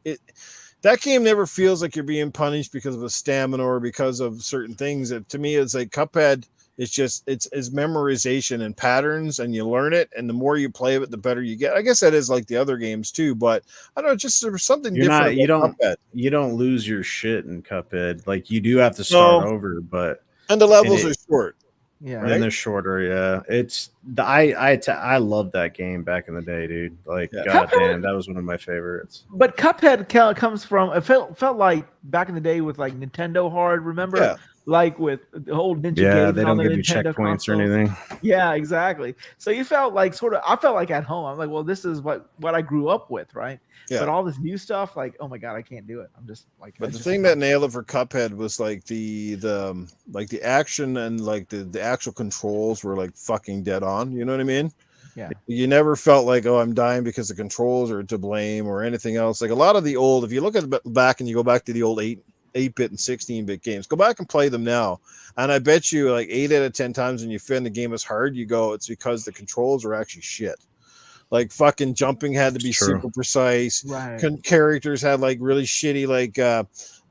that game never feels like you're being punished because of a stamina or because of certain things. To me, it's like Cuphead. It's just it's memorization and patterns, and you learn it, and the more you play it, the better you get. I guess that is like the other games too, but I don't know, just there's something different. You don't lose your shit in Cuphead. Like you do have to start over, but. And the levels are short. Yeah. Right? And they're shorter, yeah. It's I love that game back in the day, dude. Like goddamn, that was one of my favorites. But Cuphead comes from it felt like back in the day with like Nintendo Hard, remember? Yeah. Like with the whole Ninja yeah, Gaiden they don't on the give you Nintendo checkpoints consoles. or anything. Yeah, exactly. So you felt like I felt like at home. I'm like, well, this is what I grew up with, right? Yeah. But all this new stuff, like, oh my god, I can't do it. I'm just like. But the thing that nailed it for Cuphead was like the action and like the actual controls were like fucking dead on. You know what I mean? Yeah. You never felt like, oh, I'm dying because the controls are to blame or anything else. Like a lot of the old, if you look at back and you go back to the old 8-bit and 16-bit games, go back and play them now. And I bet you like 8 out of 10 times when you find the game is hard, you go, it's because the controls are actually shit. Like fucking jumping had to be super precise. Right. Characters had like really shitty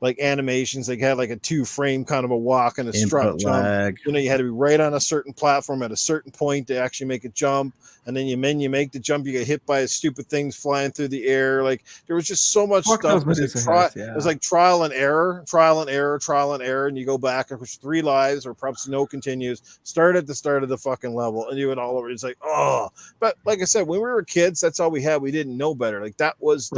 like animations. They had like a 2-frame kind of a walk and a strut jump. Lag. You know, you had to be right on a certain platform at a certain point to actually make a jump. And then you make the jump, you get hit by stupid things flying through the air. Like there was just so much stuff. It was like trial and error, and you go back and push 3 lives or perhaps no continues. Start at the start of the fucking level and do it all over. It's like, oh, but like I said, when we were kids, that's all we had. We didn't know better. Like that was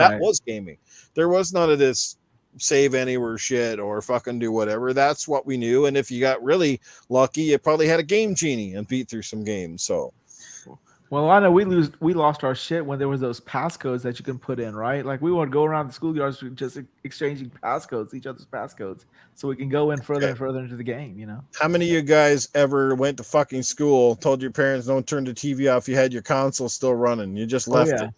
gaming. There was none of this save anywhere shit or fucking do whatever. That's what we knew. And if you got really lucky, you probably had a game genie and beat through some games. So. Well, I know we lost our shit when there was those passcodes that you can put in, right? Like we would go around the schoolyards just exchanging passcodes, each other's passcodes, so we can go in further and further into the game, you know? How many of you guys ever went to fucking school, told your parents don't turn the TV off, you had your console still running, you just left it?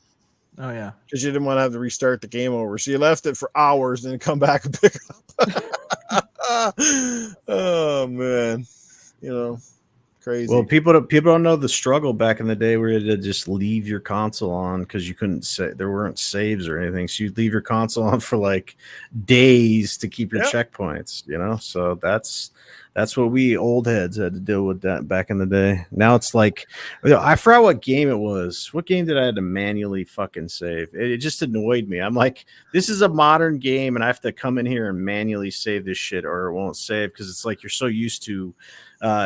Oh, yeah. Because you didn't want to have to restart the game over. So you left it for hours and then come back and pick it up. Oh, man. You know. Crazy. Well, people don't know the struggle back in the day where you had to just leave your console on because you couldn't say there weren't saves or anything. So you'd leave your console on for like days to keep your checkpoints, you know? So that's what we old heads had to deal with that back in the day. Now it's like, I forgot what game it was. What game did I have to manually fucking save? It just annoyed me. I'm like, this is a modern game and I have to come in here and manually save this shit or it won't save because it's like you're so used to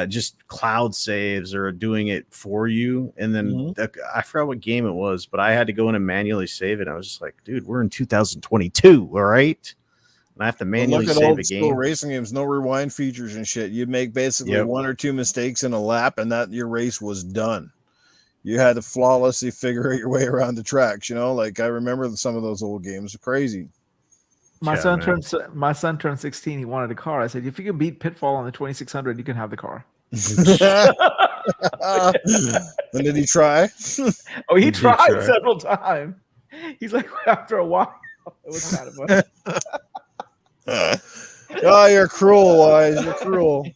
just cloud saves or doing it for you. And then I forgot what game it was, but I had to go in and manually save it. I was just like, dude, we're in 2022. All right. And I have to manually look at save old a school game. racing games, no rewind features and shit. You'd make basically one or two mistakes in a lap, and that your race was done. You had to flawlessly figure out your way around the tracks. You know, like I remember some of those old games. Crazy. My son turned 16. He wanted a car. I said, if you can beat Pitfall on the 2600, you can have the car. And did he try? Oh, he tried several times. He's like, after a while, it was kind of fun. Oh, you're cruel, Wize. You're cruel.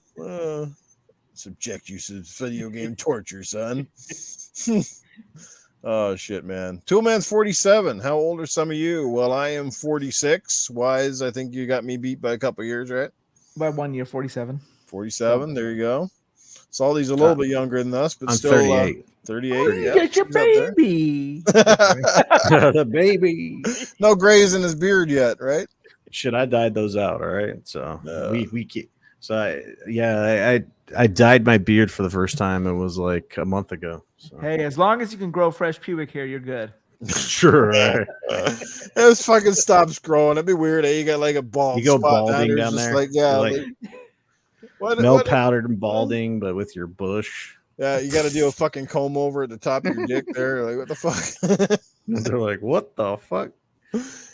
Subject you to video game torture, son. Oh, shit, man. Toolman's 47. How old are some of you? Well, I am 46. Wize, I think you got me beat by a couple of years, right? By 1 year, 47. 47. There you go. Salty's a little bit younger than us, but I'm still 38. 38. Yeah, get your baby. The baby. No grays in his beard yet, right? Shit, I dyed those out. All right, so we keep. So I dyed my beard for the first time. It was like a month ago. So. Hey, as long as you can grow fresh pubic hair, you're good. Sure. Right. It fucking stops growing. It'd be weird. You got like a bald. You go spot balding down there. Like, yeah, like milk powdered and balding, but with your bush. Yeah, you got to do a fucking comb over at the top of your dick there. Like, what the fuck? They're like, what the fuck?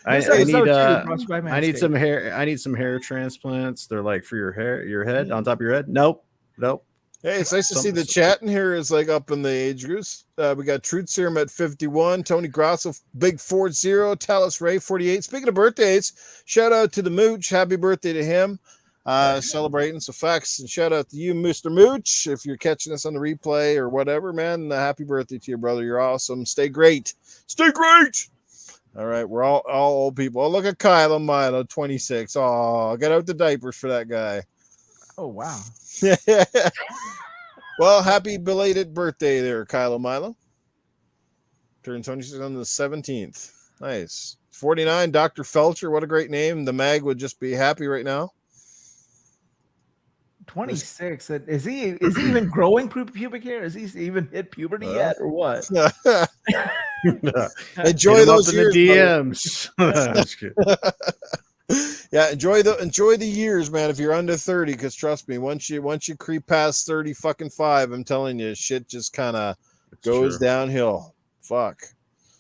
I need some hair. I need some hair transplants. They're like for your head on top of your head. Nope. Hey, it's nice to see the chat in here is like up in the age groups. We got Truth Serum at 51, Tony Grasso, Big 40, Talus Ray 48. Speaking of birthdays, shout out to the Mooch. Happy birthday to him. Celebrating some facts, and shout out to you, Mr. Mooch. If you're catching us on the replay or whatever, man, happy birthday to your brother. You're awesome. Stay great. Stay great. All right, we're all old people. Oh, look at Kyle Milo, 26. Oh, get out the diapers for that guy. Oh, wow. Well, happy belated birthday there, Kyle Milo. Turns 26 on the 17th. Nice. 49, Dr. Felcher. What a great name. The mag would just be happy right now. 26. Is he even growing pubic hair? Is he even hit puberty yet, or what? Enjoy those years, the DMs. Yeah, enjoy the years, man. If you're under 30, because trust me, once you creep past 30 fucking 5, I'm telling you, shit just kind of goes downhill. Fuck.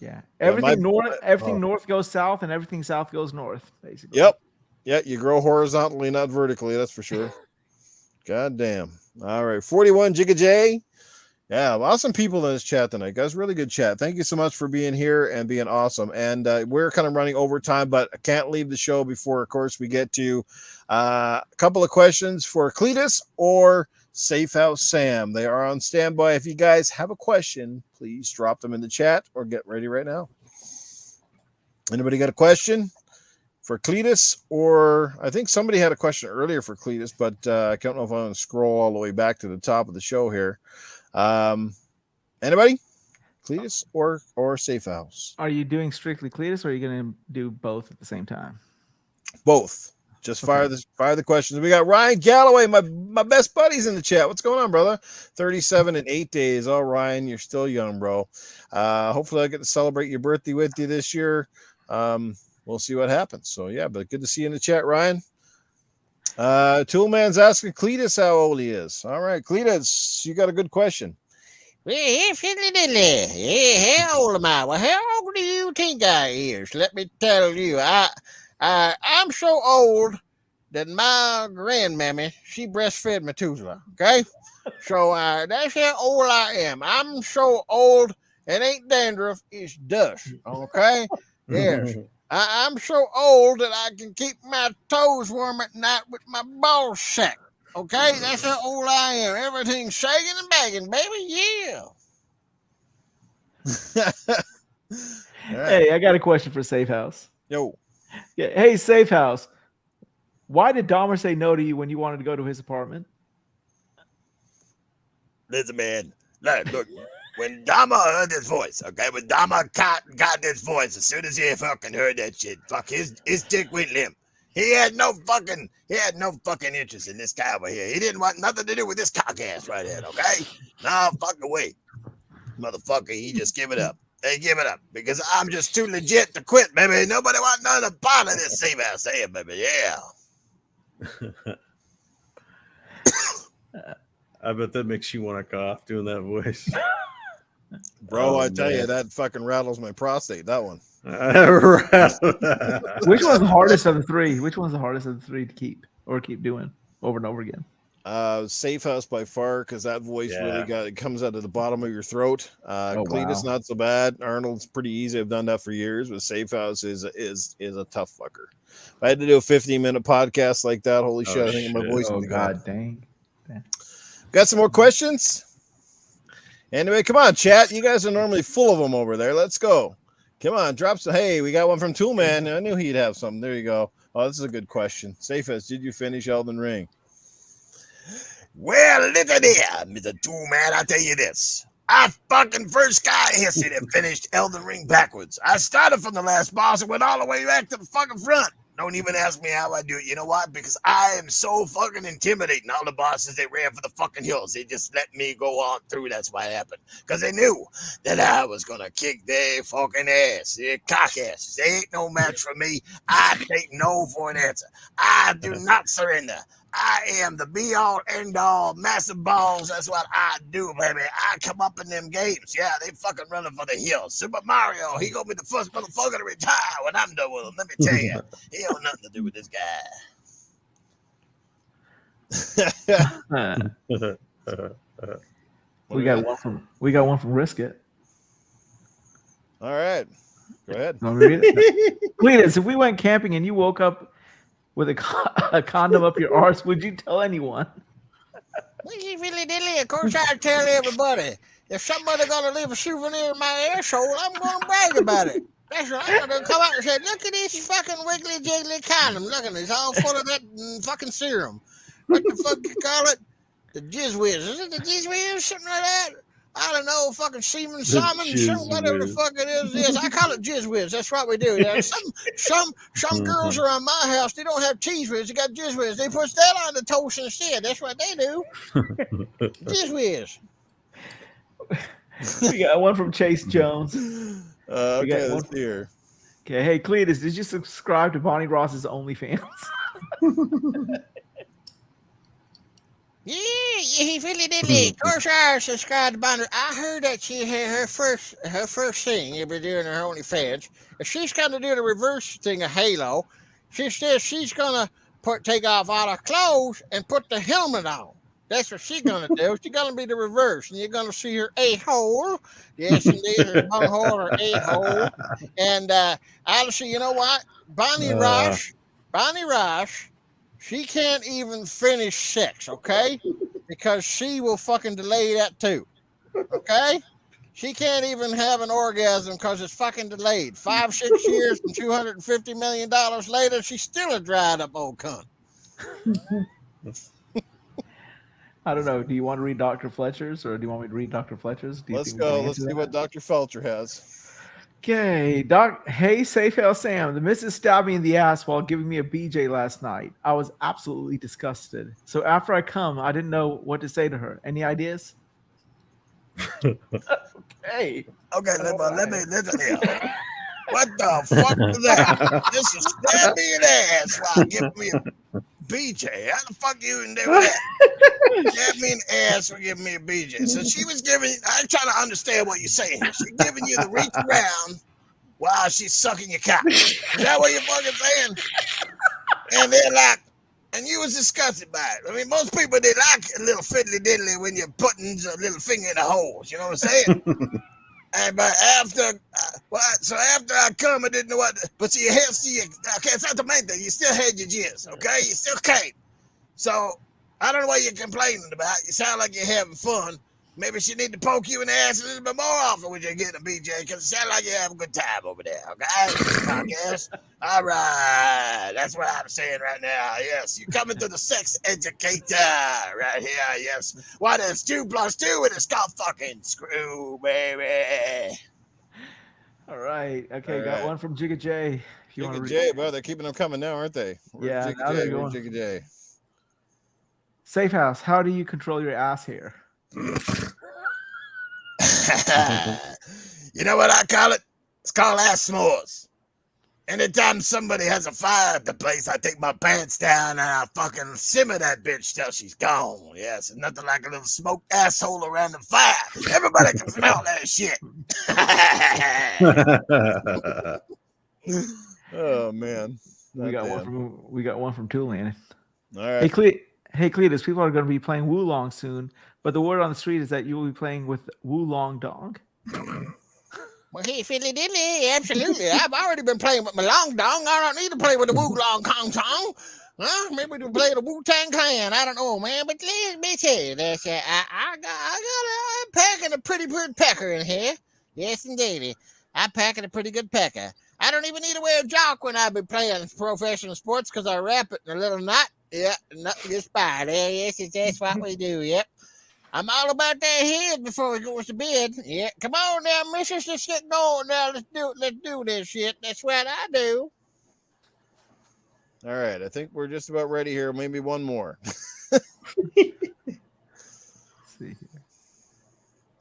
Yeah, everything north goes south, and everything south goes north. Basically. Yep. Yeah, you grow horizontally, not vertically. That's for sure. God damn. All right. 41 Jigga J. Yeah, awesome people in this chat tonight, guys. Really good chat. Thank you so much for being here and being awesome. And we're kind of running over time, but I can't leave the show before, of course, we get to a couple of questions for Cletus or Safe House Sam. They are on standby. If you guys have a question, please drop them in the chat or get ready right now. Anybody got a question for Cletus? Or I think somebody had a question earlier for Cletus, but I don't know if I'm going to scroll all the way back to the top of the show here. Anybody? Cletus or Safe House? Are you doing strictly Cletus, or are you going to do both at the same time? Both. Just fire the questions. We got Ryan Galloway, my best buddies in the chat. What's going on, brother? 37 and 8 days. Oh, Ryan, you're still young, bro. Hopefully I get to celebrate your birthday with you this year. We'll see what happens. So yeah, but good to see you in the chat, Ryan. Toolman's asking Cletus how old he is. All right, Cletus, you got a good question. Well, how old am I? Well, how old do you think I is? Let me tell you, I'm so old that my grandmammy, she breastfed Methuselah, okay? So that's how old I am. I'm so old, it ain't dandruff, it's dust, okay? Yes. I'm so old that I can keep my toes warm at night with my ball sack. Okay, that's how old I am. Everything's shaking and bagging, baby. Yeah. All right. Hey, I got a question for Safe House. Yo. Yeah. Hey, Safe House. Why did Dahmer say no to you when you wanted to go to his apartment? Listen, man. Look, when Dahmer heard this voice, okay, when Dahmer got this voice, as soon as he fucking heard that shit, fuck, his dick went limp. He had no fucking interest in this guy over here. He didn't want nothing to do with this cock ass right here, okay? No fucking way. Motherfucker, he just give it up. They give it up because I'm just too legit to quit, baby. Nobody want nothing part of this Safe House here, baby. Yeah. I bet that makes you want to cough doing that voice. Bro, Oh, I tell you, man. that fucking rattles my prostate, that one. Which one's the hardest of the three? Which one's the hardest of the three to keep doing over and over again? Safe House by far, because that voice Yeah. really it comes out of the bottom of your throat. Cletus wow. not so bad. Arnold's pretty easy. I've done that for years, but Safe House is a tough fucker. If I had to do a 15-minute podcast like that, holy shit, I think my shit. voice Oh would be gone. God, dang. Got some more questions? Anyway, come on, chat. You guys are normally full of them over there. Let's go. Come on, drop some. Hey, we got one from Toolman. I knew he'd have something. There you go. Oh, this is a good question. Safe House, did you finish Elden Ring? Well, listen here, Mr. Tool Man, I'll tell you this. I fucking first guy in history that finished Elden Ring backwards. I started from the last boss and went all the way back to the fucking front. Don't even ask me how I do it. You know why? Because I am so fucking intimidating. All the bosses, they ran for the fucking hills. They just let me go on through. That's why it happened. Because they knew that I was going to kick their fucking ass. Their cock asses. They ain't no match for me. I take no for an answer. I do not surrender. I am the be-all, end-all, massive balls. That's what I do, baby. I come up in them games. Yeah, they fucking running for the hills. Super Mario, he gonna be the first motherfucker to retire when I'm done with him. Let me tell you, he don't nothing to do with this guy. We got one from Risket. All right. Go ahead. Want me to read it? Cletus, if we went camping and you woke up with a condom up your arse, would you tell anyone? Really diddly. Of course, I tell everybody. If somebody gonna leave a souvenir in my asshole, I'm gonna brag about it. That's right. I'm gonna come out and say, "Look at this fucking wiggly jiggly condom. Look at it. It's all full of that fucking serum. What the fuck you call it? The jizz whiz. Is it the jizz whiz? Something like that? I don't know, fucking semen, salmon, whatever the fuck it is. Yes, I call it jizz whiz. That's what we do. Yeah, some girls around my house, they don't have cheese whiz. They got jizz whiz. They put that on the toast instead. That's what they do. Jizz whiz. We got one from Chase Jones. Okay, let's see here. Okay, hey Cletus, did you subscribe to Bonnie Ross's OnlyFans? Yeah, he really did. Of course, I subscribed to Bonnie. I heard that she had her first thing. You'll be doing her OnlyFans. If she's gonna do the reverse thing of Halo, she says she's gonna take off all her clothes and put the helmet on. That's what she's gonna do. She's gonna be the reverse, and you're gonna see her a-hole. Yes, indeed, her bunghole or a-hole. And honestly, you know what? Bonnie Ross, she can't even finish sex, okay? Because she will fucking delay that too, okay? She can't even have an orgasm because it's fucking delayed. 5-6 years and $250 million later, she's still a dried up old cunt. I don't know. Do you want to read Dr. Fletcher's or do you want me to read Dr. Fletcher's? Let's go. Let's see what Dr. Felcher has. Okay, Hey, Safe House Sam. The missus stabbed me in the ass while giving me a BJ last night. I was absolutely disgusted. So after I come, I didn't know what to say to her. Any ideas? Okay. Okay, let me listen here. What the fuck was that? This is stab me in the ass while giving me a BJ. How the fuck you even do that? Stab me in the ass for giving me a BJ. So she was giving, I'm trying to understand what you're saying. She's giving you the reach around while she's sucking your cock. Is that what you're fucking saying? And they're like, and you was disgusted by it. I mean, most people, they like a little fiddly diddly when you're putting a little finger in the holes. You know what I'm saying? And but after, so after I come, I didn't know what. But see, okay, it's not the main thing. You still had your jizz, okay? You still came. So I don't know what you're complaining about. You sound like you're having fun. Maybe she need to poke you in the ass a little bit more often when you're getting a BJ, because it sounds like you're having a good time over there, okay? Yes. All right. That's what I'm saying right now. Yes, you're coming to the sex educator right here. Yes. What is 2 + 2? And it's called fucking screw, baby. All right. Okay, All got right. one from Jigga J. If you want to Jigga read. J, bro, they're keeping them coming now, aren't they? Yeah, Jigga now J? they're Where's going. Jigga J? Safe House, how do you control your ass hair? You know what I call it? It's called ass s'mores. Anytime somebody has a fire at the place, I take my pants down and I fucking simmer that bitch till she's gone. Yes, and nothing like a little smoked asshole around the fire. Everybody can smell that shit. Oh man, We got one from Tulane. All right. Hey Cletus, people are going to be playing Wulong soon, but the word on the street is that you will be playing with Wulong Dong. Well, hey, fiddly diddly, absolutely. I've already been playing with my long dong. I don't need to play with the Wulong Kong Tong. Well, maybe to play the Wu-Tang Clan. I don't know, man. But let me tell you, I'm packing a pretty good pecker in here. Yes, indeedy. I'm packing a pretty good pecker. I don't even need to wear a jock when I be playing professional sports because I wrap it in a little knot. Yeah, nothing gets by there. Yes, that's what we do. Yep. I'm all about that head before we go to bed. Yeah, come on now, missus. Let's get going now. Let's do this shit. That's what I do. All right. I think we're just about ready here. Maybe one more. See here.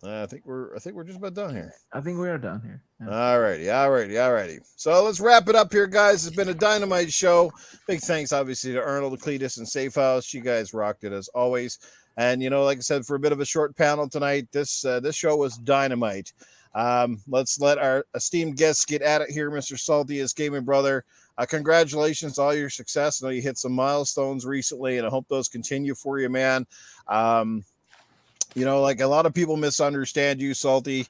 I think we're just about done here. I think we are done here. Yeah. Alrighty. So let's wrap it up here, guys. It's been a dynamite show. Big thanks, obviously, to Arnold, Cletus, and Safe House. You guys rocked it as always. And like I said, for a bit of a short panel tonight, this show was dynamite. Let's let our esteemed guests get at it here, Mr. Saltiest Gaming Brother. Congratulations on all your success. I know you hit some milestones recently, and I hope those continue for you, man. Like a lot of people misunderstand you, Salty.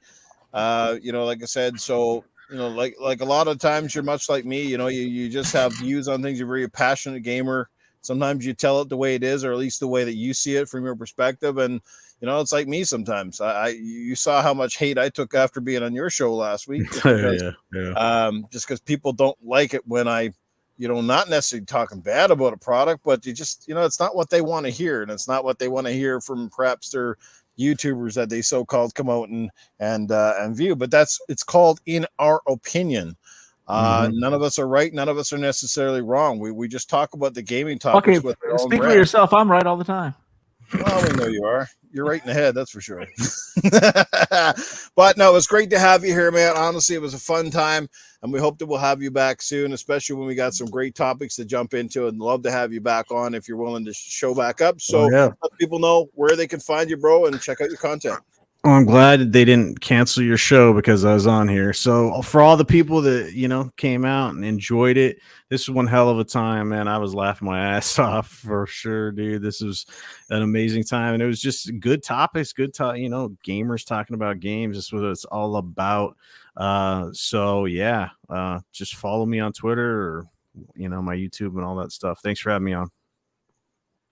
Like I said, so like a lot of times you're much like me. You just have views on things. You're a very passionate gamer. Sometimes you tell it the way it is, or at least the way that you see it from your perspective. And it's like me sometimes. You saw how much hate I took after being on your show last week, just because people don't like it when I, not necessarily talking bad about a product, but you just, it's not what they want to hear, and it's not what they want to hear from perhaps their YouTubers that they so-called come out and view. But it's called in our opinion. None of us are right. None of us are necessarily wrong. We just talk about the gaming topics. Okay, speak for yourself. I'm right all the time. Well, we know you are. You're right in the head, that's for sure. But no, it was great to have you here, man. Honestly, it was a fun time, and we hope that we'll have you back soon, especially when we got some great topics to jump into, and love to have you back on if you're willing to show back up. So let people know where they can find you, bro, and check out your content. Well, I'm glad they didn't cancel your show because I was on here. So for all the people that, came out and enjoyed it, this was one hell of a time, man. I was laughing my ass off for sure, dude. This was an amazing time. And it was just good topics, gamers talking about games. This is what it's all about. Just follow me on Twitter or, my YouTube and all that stuff. Thanks for having me on.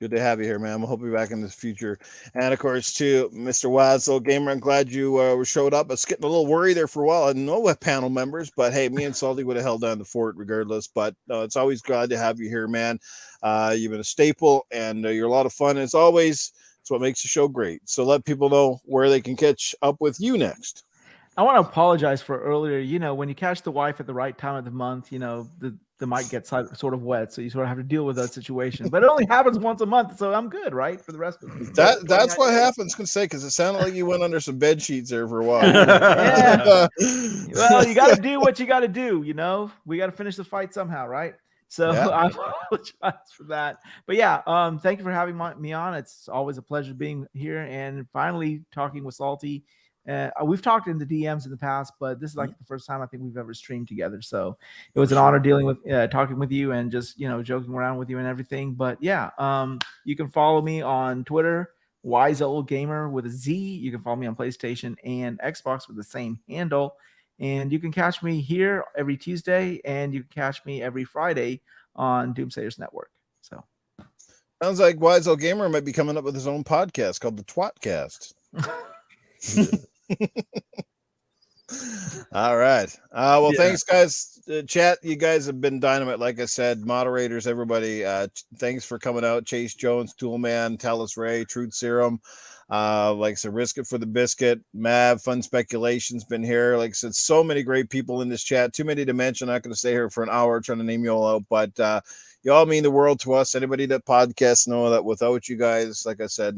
Good to have you here, man. I hope you're back in the future. And of course, too, Mr. Wize Old Gamer, I'm glad you showed up. I was getting a little worried there for a while. I didn't know what panel members, but hey, me and Salty would have held down the fort regardless. But it's always glad to have you here, man. You've been a staple, and you're a lot of fun. As always, it's what makes the show great. So let people know where they can catch up with you next. I want to apologize for earlier. When you catch the wife at the right time of the month, the mic gets sort of wet, so you sort of have to deal with that situation. But it only happens once a month, so I'm good, right? For the rest of it. That's what happens. Can say because it sounded like you went under some bed sheets there for a while. Yeah. Well, you got to do what you got to do. We got to finish the fight somehow, right? So yeah. I apologize for that. But yeah, thank you for having me on. It's always a pleasure being here and finally talking with Salty. We've talked in the DMs in the past, but this is like the first time I think we've ever streamed together. So it was an honor talking with you and just, joking around with you and everything. But yeah, you can follow me on Twitter, Wize Old Gamer with a Z. You can follow me on PlayStation and Xbox with the same handle. And you can catch me here every Tuesday, and you can catch me every Friday on Doomsayers Network. So Sounds like Wize Old Gamer might be coming up with his own podcast called the Twatcast. All right. Well, thanks, guys. Chat, you guys have been dynamite. Like I said, moderators, everybody, thanks for coming out. Chase Jones, Toolman, Talus Ray, Truth Serum. Like I said, Risk It for the Biscuit, Mav, Fun Speculation's been here. Like I said, so many great people in this chat. Too many to mention. I'm not going to stay here for an hour trying to name you all out, but you all mean the world to us. Anybody that podcasts know that without you guys, like I said,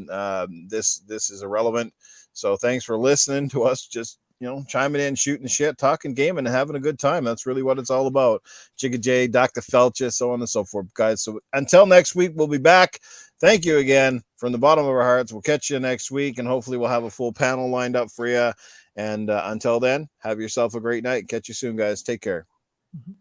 this is irrelevant. So thanks for listening to us. Just chiming in, shooting shit, talking gaming, and having a good time. That's really what it's all about. Jigga J, Dr. Felcha, so on and so forth, guys. So until next week, we'll be back. Thank you again from the bottom of our hearts. We'll catch you next week, and hopefully we'll have a full panel lined up for you. And until then, have yourself a great night. Catch you soon, guys. Take care. Mhm.